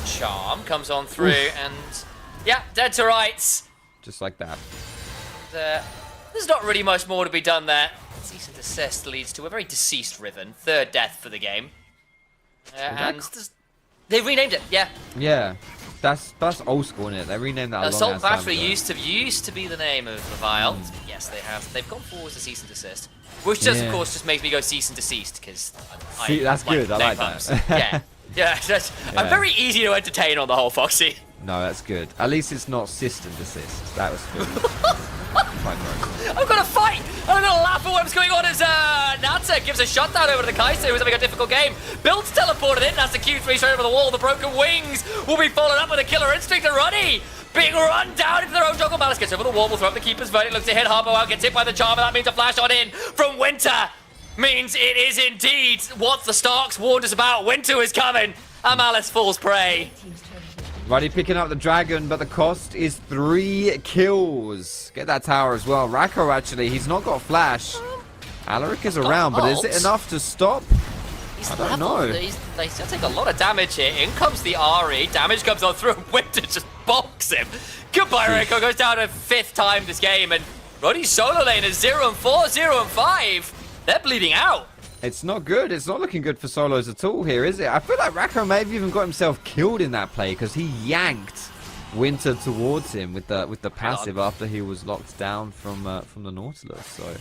Charm comes on through, and yeah, dead to rights. Just like that. There's not really much more to be done there. Cease and desist leads to a very deceased Riven. 3rd death for the game. And They've renamed it, yeah. Yeah. That's old school, isn't it? They renamed that a long Assault ass time Battery ago. used to be the name of the vial. Yes, they have. They've gone forward to cease and desist. Which just, of Yeah. course, just makes me go cease and desist, because See, that's good, I like that. Yeah. Yeah, I'm Yeah. very easy to entertain on the whole, Foxy. No, that's good. At least it's not cyst and desist. That was good. Quite gross. I'm gonna fight! I'm gonna laugh at what's going on as Nata gives a shutdown over to the Kaiser, who's having a difficult game. Build's teleported in, that's the Q3 straight over the wall. The broken wings will be followed up with a killer instinct to Ruddy. Being run down into their own jungle. Malice gets over the wall, will throw up the keeper's verdict, looks to hit Harbo out, gets hit by the charmer. That means a flash on in from Winter. Means it is indeed what the Starks warned us about. Winter is coming, and Malice falls prey. Ruddy picking up the dragon, but the cost is 3 kills. Get that tower as well. Rako, actually, he's not got flash. Alaric is around, but is it enough to stop? I don't know. He's take a lot of damage here. In comes the RE. Damage comes on through, and Winter just bonks him. Goodbye, Rico. Goes down a 5th time this game, and Ruddy's solo lane is 0-4, 0-5. They're bleeding out. It's not good. It's not looking good for solos at all here, is it? I feel like Rako may have even got himself killed in that play because he yanked Winter towards him with the passive after he was locked down from the Nautilus. So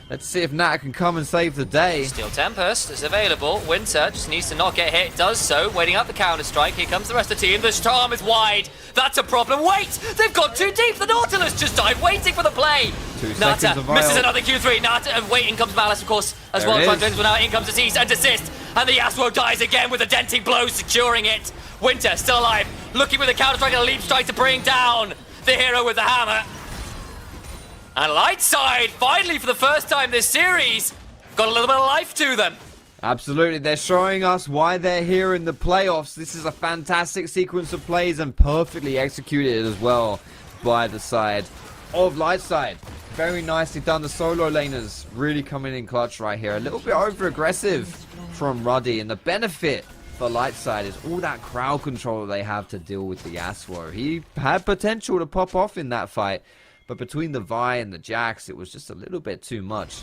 let's see if Nat can come and save the day. Steel Tempest is available. Winter just needs to not get hit. Does so. Waiting up the counter strike. Here comes the rest of the team. The storm is wide. That's a problem. Wait! They've gone too deep. The Nautilus just died waiting for the play. 2 Nata seconds of misses vial. another Q3. Nata and waiting comes Malice, of course, as There well. it Trying to is. but now in comes the cease and desist. And the Yasuo dies again with a denting blow securing it. Winter still alive. Looking with a counter strike and a leap strike to bring down the hero with the hammer. And Lightside, finally for the first time this series, got a little bit of life to them. Absolutely, they're showing us why they're here in the playoffs. This is a fantastic sequence of plays and perfectly executed as well by the side of Lightside. Very nicely done. The solo laners really coming in clutch right here. A little bit over-aggressive from Ruddy, and the benefit for Lightside is all that crowd control they have to deal with the Yasuo. He had potential to pop off in that fight, but between the Vi and the Jax, it was just a little bit too much.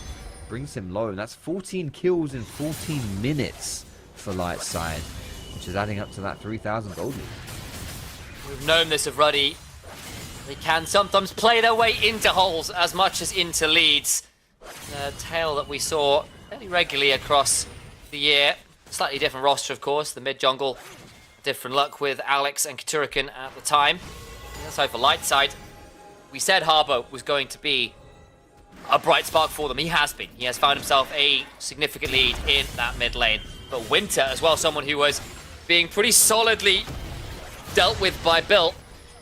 Brings him low, and that's 14 kills in 14 minutes for Lightside, which is adding up to that 3,000 gold lead. We've known this of Ruddy. They can sometimes play their way into holes as much as into leads. A tale that we saw fairly regularly across the year. Slightly different roster, of course. The mid-jungle, different luck with Alex and Katurikan at the time. So for Lightside, we said Harbo was going to be a bright spark for them. He has been. He has found himself a significant lead in that mid lane. But Winter as well, someone who was being pretty solidly dealt with by Bill,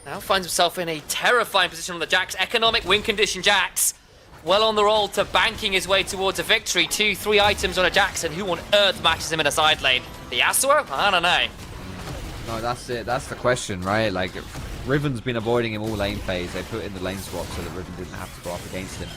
now finds himself in a terrifying position on the Jax. Economic win condition Jax. Well on the roll to banking his way towards a victory. 2-3 items on a Jax, and who on earth matches him in a side lane? The Yasuo? I don't know. No, that's it. That's the question, right? Like, Riven's been avoiding him all lane phase. They put in the lane swap so that Riven didn't have to go up against him.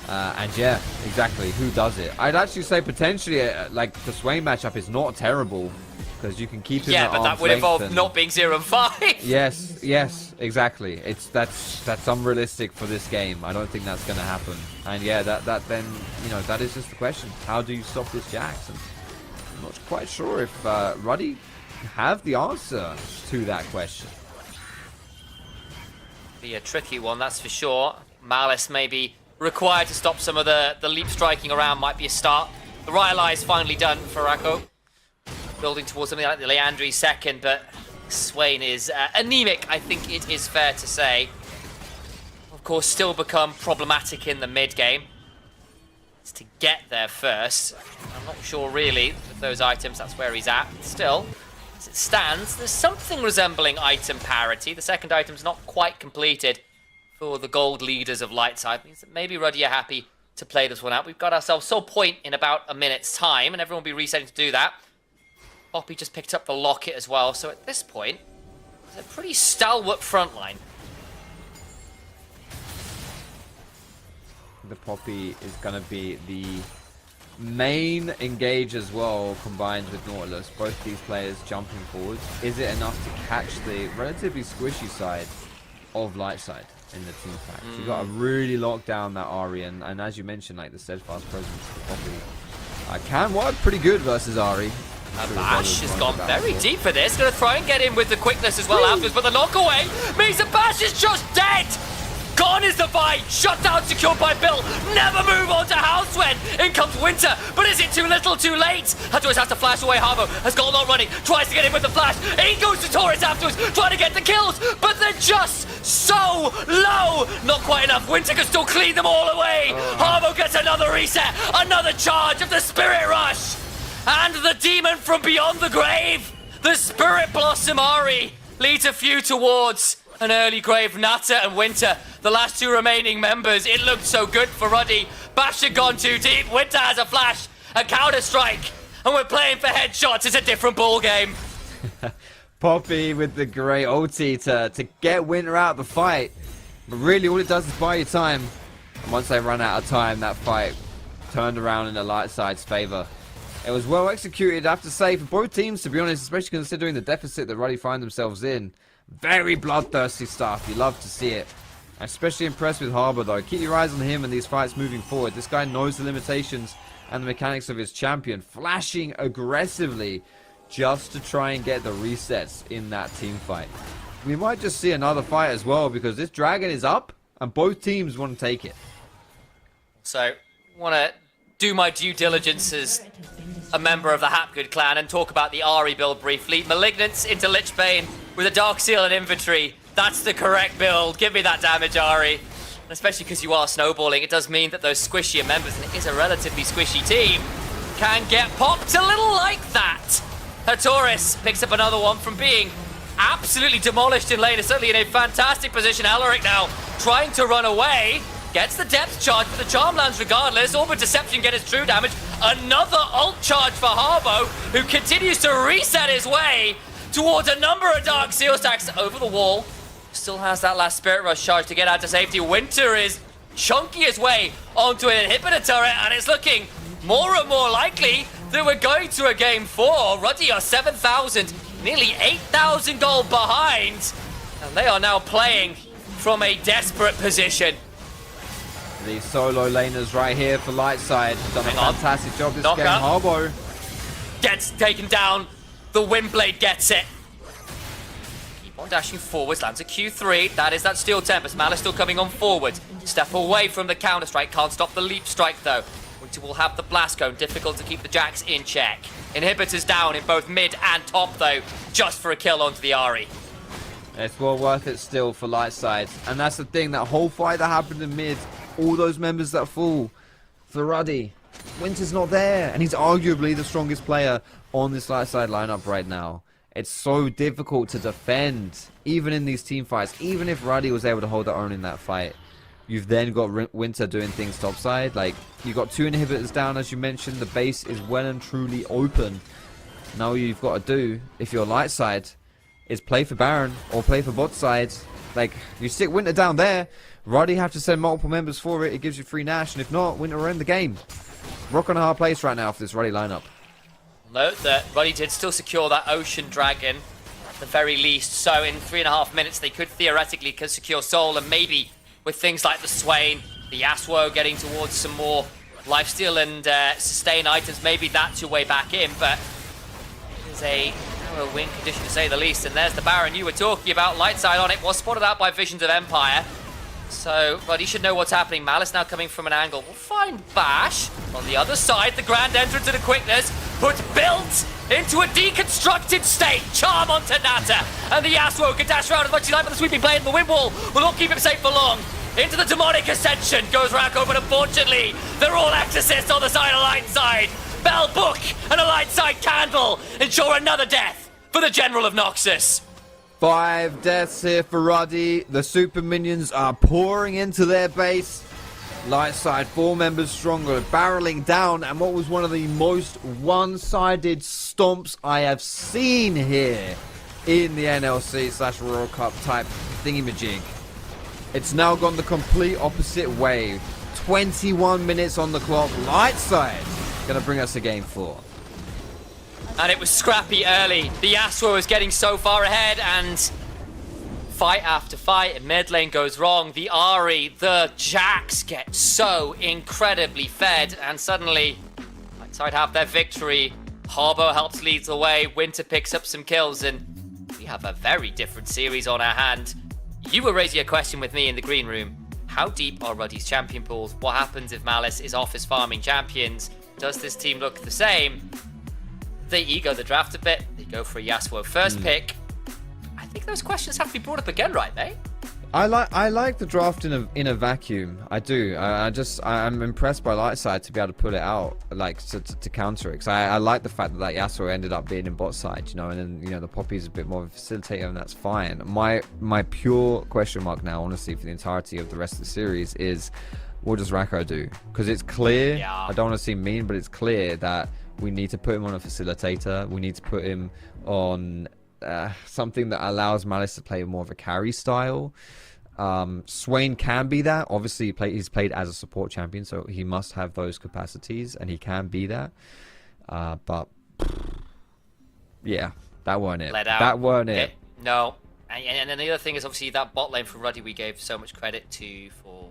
And yeah, exactly. Who does it? I'd actually say potentially, like, the Swain matchup is not terrible because you can keep him Yeah, at but that arm's would length involve and- not being 0-5. Yes, exactly. That's unrealistic for this game. I don't think that's going to happen. And yeah, that then, you know, that is just the question. How do you stop this Jax? And I'm not quite sure if Ruddy have the answer to that question. Be a tricky one, that's for sure. Malice may be required to stop some of the leap striking around, might be a start. The Riot Eye is finally done for Rako. Building towards something like the Leandri second, but Swain is anemic, I think it is fair to say. Of course, still become problematic in the mid game. It's to get there first. I'm not sure really with those items, that's where he's at. Still, as it stands, there's something resembling item parity. The second item's not quite completed for the gold leaders of Lightside. Means that maybe Ruddy are happy to play this one out. We've got ourselves Soul Point in about a minute's time, and everyone will be resetting to do that. Poppy just picked up the locket as well, so at this point, it's a pretty stalwart front line. The Poppy is going to be the main engage as well, combined with Nautilus. Both these players jumping forwards. Is it enough to catch the relatively squishy side of Lightside in the team fight? You got to really lock down that Ahri, and as you mentioned, like the steadfast presence of Poppy can work pretty good versus Ahri. Bash has gone very deep for this. Gonna try and get in with the quickness as well afterwards, but the knockaway means that Bash is just dead! Gone is the fight! Shut down, secured by Bill. Never move on to House when in comes Winter. But is it too little, too late? Hattoris has to flash away. Harbo has got not running. Tries to get in with the flash. In goes to Torres afterwards, trying to get the kills. But they're just so low. Not quite enough. Winter can still clean them all away. Harbo gets another reset. Another charge of the Spirit Rush. And the demon from beyond the grave. The Spirit Blossom Ari leads a few towards an early grave. Nata and Winter, the last two remaining members. It looked so good for Ruddy. Bash had gone too deep. Winter has a flash, a counter strike, and we're playing for headshots. It's a different ball game. Poppy with the great ulti to get Winter out of the fight. But really all it does is buy you time. And once they run out of time, that fight turned around in the light side's favor. It was well executed, I have to say, for both teams, to be honest, especially considering the deficit that Ruddy find themselves in. Very bloodthirsty stuff. You love to see it. Especially impressed with Harbour, though. Keep your eyes on him and these fights moving forward. This guy knows the limitations and the mechanics of his champion. Flashing aggressively just to try and get the resets in that team fight. We might just see another fight as well, because this dragon is up and both teams want to take it. So, want to do my due diligence as a member of the Hapgood clan and talk about the Ari build briefly. Malignance into Lichbane with a Dark Seal and Infantry. That's the correct build. Give me that damage, Ari. And especially because you are snowballing, it does mean that those squishier members, and it is a relatively squishy team, can get popped a little like that. Hattoris picks up another one from being absolutely demolished in lane. Is certainly in a fantastic position. Alaric now trying to run away. Gets the depth charge, but the charm lands regardless. Orbit Deception get his true damage. Another ult charge for Harbo, who continues to reset his way towards a number of Dark Seal stacks over the wall. Still has that last Spirit Rush charge to get out to safety. Winter is chunking his way onto an inhibitor turret, and it's looking more and more likely that we're going to a game 4. Ruddy are 7,000, nearly 8,000 gold behind, and they are now playing from a desperate position. The solo laners right here for Lightside. Done a fantastic job this game. Harbo gets taken down. The Windblade gets it. Keep on dashing forwards. Lands a Q3. That is that Steel Tempest. Malice still coming on forward. Step away from the counter strike. Can't stop the leap strike though. Winter will have the blast cone. Difficult to keep the Jacks in check. Inhibitors down in both mid and top though. Just for a kill onto the Ari. It's well worth it still for Lightside. And that's the thing. That whole fight that happened in mid. All those members that fall for Ruddy. Winter's not there, and he's arguably the strongest player on this light side lineup right now. It's so difficult to defend, even in these team fights. Even if Ruddy was able to hold their own in that fight, you've then got Winter doing things topside. Like, you've got 2 inhibitors down, as you mentioned. The base is well and truly open. Now all you've got to do, if you're light side, is play for Baron or play for bot side. Like, you stick Winter down there, Ruddy have to send multiple members for it. It gives you free Nash, and if not, Winter are in the game. Rock on a hard place right now for this Ruddy lineup. Note that Ruddy did still secure that Ocean Dragon at the very least. So in 3.5 minutes, they could theoretically secure Soul, and maybe with things like the Swain, the Yasuo getting towards some more lifesteal and sustain items, maybe that's your way back in. But it is a narrow win condition to say the least. And there's the Baron you were talking about. Light side on it was spotted out by Visions of Empire. So, Ruddy should know what's happening. Malice now coming from an angle. We'll find Bash on the other side. The grand entrance to the quickness, but built into a deconstructed state. Charm onto Nata. And the Yasuo can dash around as much as he likes, but the sweeping blade in the wind wall will not keep him safe for long. Into the demonic ascension goes Rako, but unfortunately, they're all exorcists on the side of light side. Bell book and a light side candle ensure another death for the General of Noxus. 5 deaths here for Ruddy. The super minions are pouring into their base. Light side 4 members stronger, barreling down, and what was one of the most one-sided stomps I have seen here in the NLC / Royal Cup type thingamajig. It's now gone the complete opposite way. 21 minutes on the clock. Light side gonna bring us to game 4. And it was scrappy early. The Yasuo was getting so far ahead, and fight after fight, and mid lane goes wrong. The Ari, the Jacks get so incredibly fed, and suddenly Lightside have their victory Harbo helps lead the way. Winter picks up some kills, and we have a very different series on our hand. You were raising a question with me in the green room. How deep are Ruddy's champion pools? What happens if Malice is off his farming champions? Does this team look the same? They ego the draft a bit. They go for a Yasuo first pick. I think those questions have to be brought up again, right, mate? I like the draft in a vacuum. I do. I'm impressed by Lightside to be able to pull it out, like to counter it. Cause I like the fact that Yasuo ended up being in bot side, you know, and then the Poppy's a bit more of a facilitator, and that's fine. My pure question mark now, honestly, for the entirety of the rest of the series is, what does Rako do? Because it's clear. Yeah. I don't want to seem mean, but it's clear that we need to put him on a facilitator. We need to put him on something that allows Malice to play more of a carry style. Swain can be that. Obviously, he's played as a support champion, so he must have those capacities, and he can be that. But yeah, that weren't it. Let out. That weren't it. No. And then the other thing is obviously that bot lane for Ruddy we gave so much credit to for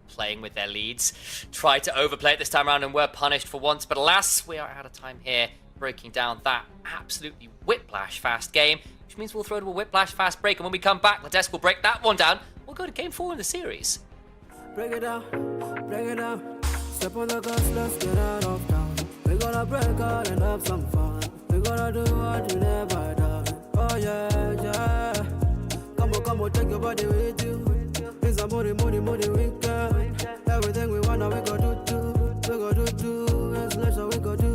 playing with their leads. Tried to overplay it this time around and were punished for once, but alas, we are out of time here, breaking down that absolutely whiplash fast game, which means we'll throw to a whiplash fast break, and when we come back, Ladesk will break that one down. We'll go to game 4 in the series. Break it down, break it down. Step on the gas, let's get out of town. We gonna break out and have some fun. We gonna do what you never done. Oh yeah, yeah. Come on, take your body with you. It's a money weekend. Everything we wanna, we go do. We go do. It's leisure, we go do.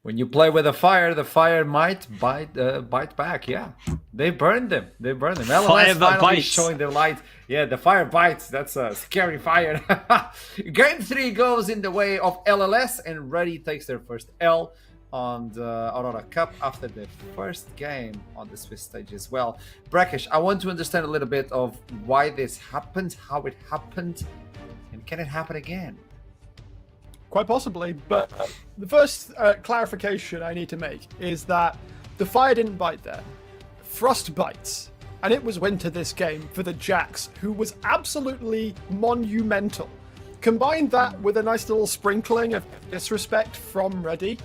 When you play with the fire might bite back. Yeah, They burned them. Fire LLS that finally bites. showing their light. Yeah, the fire bites. That's a scary fire. Game 3 goes in the way of LLS, and Ruddy takes their first L on the Aurora Cup after the first game on the Swiss stage as well. Brackish, I want to understand a little bit of why this happened, how it happened, and can it happen again? Quite possibly, but the first clarification I need to make is that the fire didn't bite there. Frost bites. And it was winter this game for the Jacks, who was absolutely monumental. Combine that with a nice little sprinkling of disrespect from Ruddy,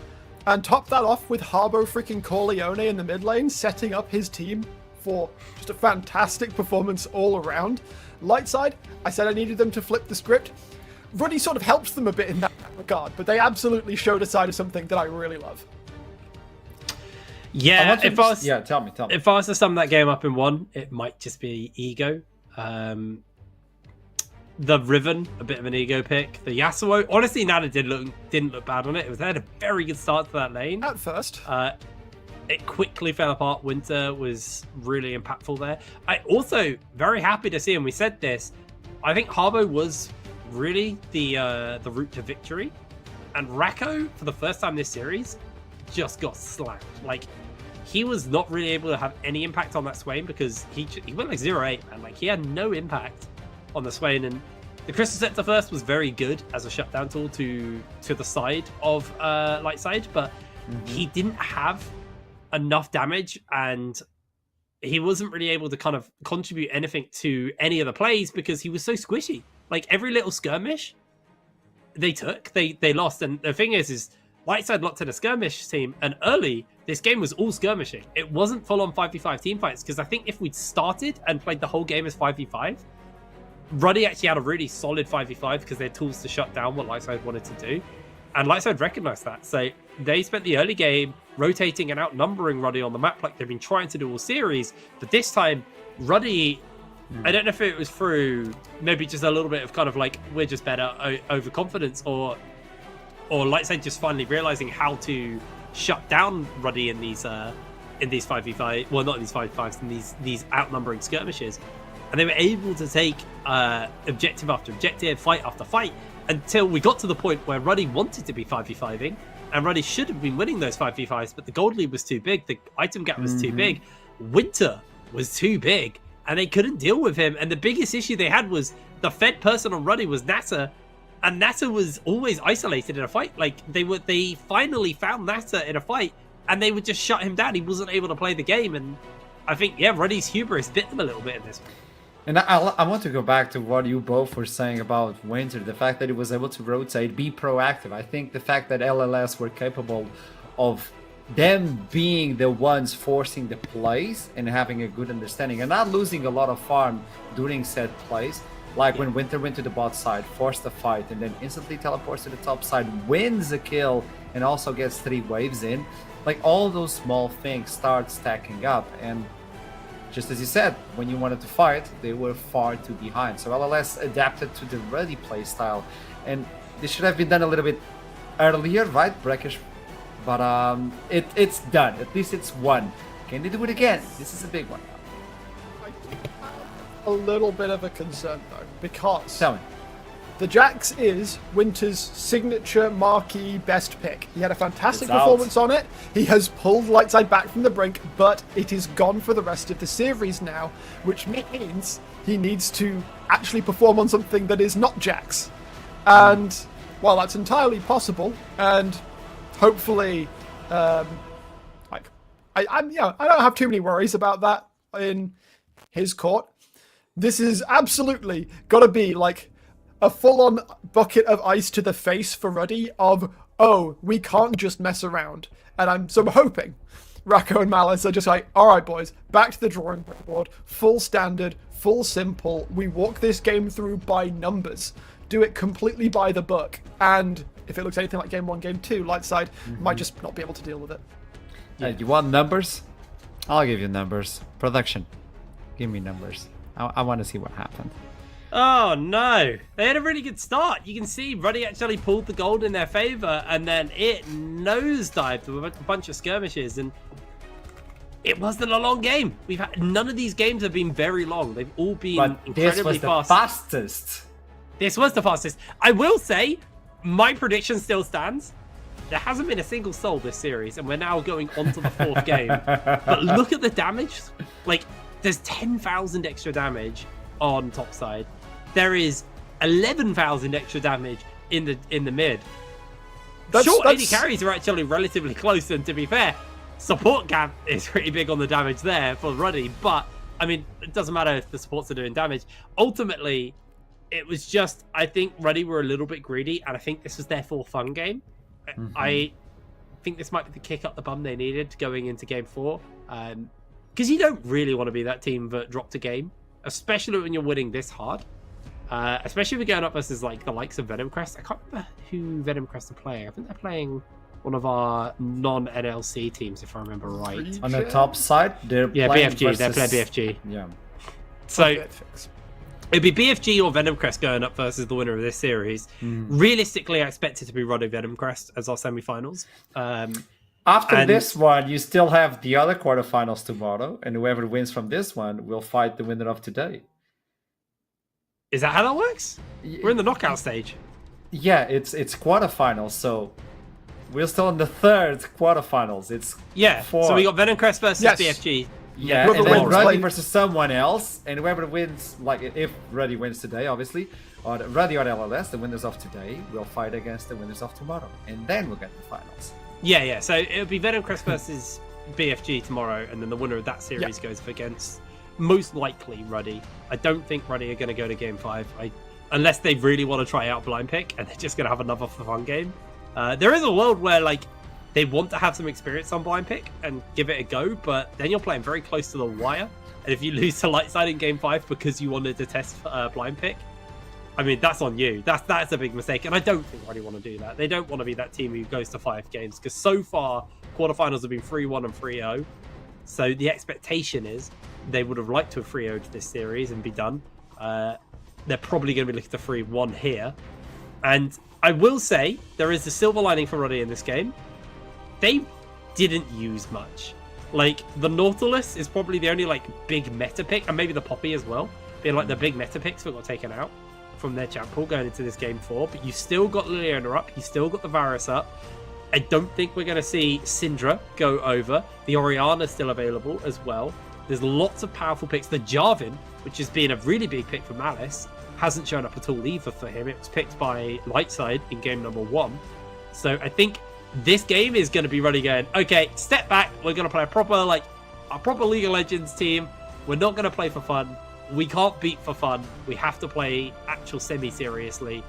and top that off with Harbo freaking Corleone in the mid lane, setting up his team for just a fantastic performance all around. Lightside, I said I needed them to flip the script. Ruddy sort of helps them a bit in that regard, but they absolutely showed a side of something that I really love. Yeah, tell me. If I was to sum that game up in one, it might just be ego. The Riven, a bit of an ego pick. The Yasuo, honestly, Nana didn't look bad on it. They had a very good start to that lane. At first. It quickly fell apart. Winter was really impactful there. I also very happy to see, and we said this, I think Harbo was really the route to victory. And Rako, for the first time this series, just got slammed. Like, he was not really able to have any impact on that Swain because he went like 0-8, man. Like, he had no impact on the Swain, and the Crystal Scepter first was very good as a shutdown tool to the side of light side, but he didn't have enough damage, and he wasn't really able to kind of contribute anything to any of the plays because he was so squishy. Like, every little skirmish they lost, and the thing is Lightside locked in a skirmish team, and early, this game was all skirmishing. It wasn't full-on 5v5 teamfights, because I think if we'd started and played the whole game as 5v5, Ruddy actually had a really solid 5v5 because they had tools to shut down what Lightside wanted to do. And Lightside recognized that. So they spent the early game rotating and outnumbering Ruddy on the map like they've been trying to do all series. But this time, Ruddy, I don't know if it was through maybe just a little bit of kind of like, we're just better overconfidence, or Lightside just finally realizing how to shut down Ruddy in these 5v5, well, not in these 5v5s, in these outnumbering skirmishes. And they were able to take objective after objective, fight after fight, until we got to the point where Ruddy wanted to be 5v5ing, and Ruddy should have been winning those 5v5s, but the gold lead was too big, the item gap was too big, Winter was too big, and they couldn't deal with him. And the biggest issue they had was the fed person on Ruddy was Nata, and Nata was always isolated in a fight. Like, they finally found Nata in a fight, and they would just shut him down. He wasn't able to play the game, and I think, yeah, Ruddy's hubris bit them a little bit in this one. And I want to go back to what you both were saying about Winter, the fact that he was able to rotate, be proactive. I think the fact that LLS were capable of them being the ones forcing the plays and having a good understanding and not losing a lot of farm during said plays. Like when Winter went to the bot side, forced the fight, and then instantly teleports to the top side, wins a kill, and also gets 3 waves in. Like, all those small things start stacking up, and just as you said, when you wanted to fight, they were far too behind. So LLS adapted to the Ruddy playstyle, and this should have been done a little bit earlier, right, Brackish? But it's done. At least it's won. Can they do it again? This is a big one. I have a little bit of a concern, though, because Tell me. the Jax is Winter's signature marquee best pick. He had a fantastic It's out. performance on it. He has pulled Lightside back from the brink, but it is gone for the rest of the series now, which means he needs to actually perform on something that is not Jax. And while that's entirely possible, and hopefully, I don't have too many worries about that in his court. This is absolutely got to be like a full-on bucket of ice to the face for Ruddy of, oh, we can't just mess around. And I'm hoping Rako and Malice are just like, all right, boys, back to the drawing board, full standard, full simple. We walk this game through by numbers, do it completely by the book. And if it looks anything like game 1, game 2, Lightside might just not be able to deal with it. You want numbers? I'll give you numbers. Production. Give me numbers. I want to see what happened. Oh no, they had a really good start. You can see Ruddy actually pulled the gold in their favor, and then it nosedived with a bunch of skirmishes. And it wasn't a long game. We've had none of these games have been very long. They've all been But this incredibly was the fast. fastest. This was the fastest. I will say, my prediction still stands. There hasn't been a single soul this series, and we're now going on to the 4th game. But look at the damage. Like, there's 10,000 extra damage on top side. There is 11,000 extra damage in the mid. Sure, 80 carries are actually relatively close, and to be fair, support gap is pretty big on the damage there for Ruddy. But, I mean, it doesn't matter if the supports are doing damage. Ultimately, it was just, I think Ruddy were a little bit greedy, and I think this was their 4th fun game. I think this might be the kick up the bum they needed going into game 4. Because you don't really want to be that team that dropped a game, especially when you're winning this hard. Especially if you're going up versus like the likes of Venom Crest. I can't remember who Venom Crest are playing. I think they're playing one of our non-NLC teams, if I remember right. On the top side, they're playing BFG. versus... They're playing BFG. Yeah. So it'd be BFG or Venom Crest going up versus the winner of this series. Realistically, I expect it to be Ruddy Venom Crest as our semi-finals. After this one, you still have the other quarterfinals tomorrow, and whoever wins from this one will fight the winner of today. Is that how that works? We're in the knockout stage. Yeah, it's quarterfinals, so we're still in the 3rd quarterfinals. It's So we got Venom Crest versus BFG. Yeah, Whoever and then wins, Ruddy like- versus someone else, and whoever wins, like if Ruddy wins today, obviously, or Ruddy or LLS, the winners of today, will fight against the winners of tomorrow, and then we'll get the finals. Yeah. So it'll be Venom Crest versus BFG tomorrow, and then the winner of that series goes up against most likely Ruddy. I don't think Ruddy are going to go to game 5, unless they really want to try out blind pick, and they're just going to have another fun game. There is a world where like they want to have some experience on blind pick and give it a go, but then you're playing very close to the wire, and if you lose to light side in game 5 because you wanted to test blind pick, I mean, that's on you. That's a big mistake, and I don't think Ruddy want to do that. They don't want to be that team who goes to 5 games, because so far quarterfinals have been 3-1 and 3-0. So the expectation is they would have liked to have 3-0'd this series and be done. They're probably going to be looking to 3-1 here. And I will say there is the silver lining for Ruddy in this game. They didn't use much. Like, the Nautilus is probably the only like big meta pick, and maybe the Poppy as well, being like the big meta picks that got taken out from their champ pool going into this game 4. But you still got Liliana up, you still got the Varus up. I don't think we're going to see Syndra go over. The Oriana's still available as well. There's lots of powerful picks. The Jarvan, which has been a really big pick for Malice, hasn't shown up at all either for him. It was picked by Lightside in game number 1. So I think this game is going to be Ruddy going, okay, step back. We're going to play a proper League of Legends team. We're not going to play for fun. We can't beat for fun. We have to play actual semi-seriously.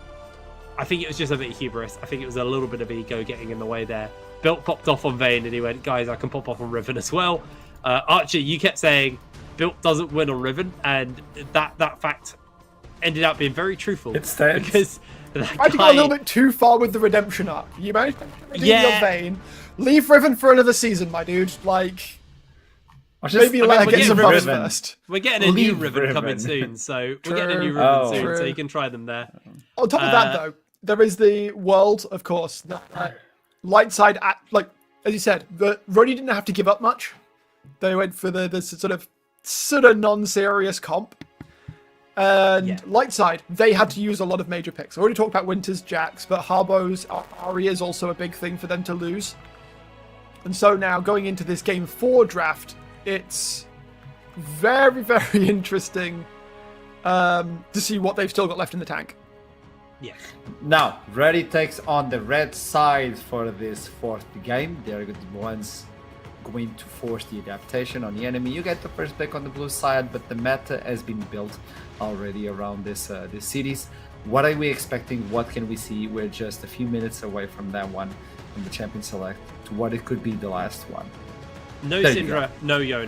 I think it was just a bit of hubris. I think it was a little bit of ego getting in the way there. Built popped off on Vayne and he went, guys, I can pop off on Riven as well. Archer, you kept saying Built doesn't win on Riven, and that fact ended up being very truthful. It stands. Because I got a little bit too far with the redemption arc. You managed to redeem your Vayne. Leave Riven for another season, my dude. Like, maybe get some buffs first. We're getting a new Riven coming soon, so we're getting a new Riven soon, so you can try them there. On top of that, though, there is the world, of course. Light side, like as you said, the Ruddy didn't have to give up much. They went for the sort of non-serious comp. And light side, they had to use a lot of major picks. I already talked about Winter's Jax, but Harbo's Ari is also a big thing for them to lose. And so now going into this game 4 draft, it's very, very interesting to see what they've still got left in the tank. Yes. Now, Ruddy takes on the red side for this 4th game. They're the ones going to force the adaptation on the enemy. You get the first pick on the blue side, but the meta has been built already around this cities. What are we expecting? What can we see? We're just a few minutes away from that one, from the champion select, to what it could be the last one. No Syndra, no Yone.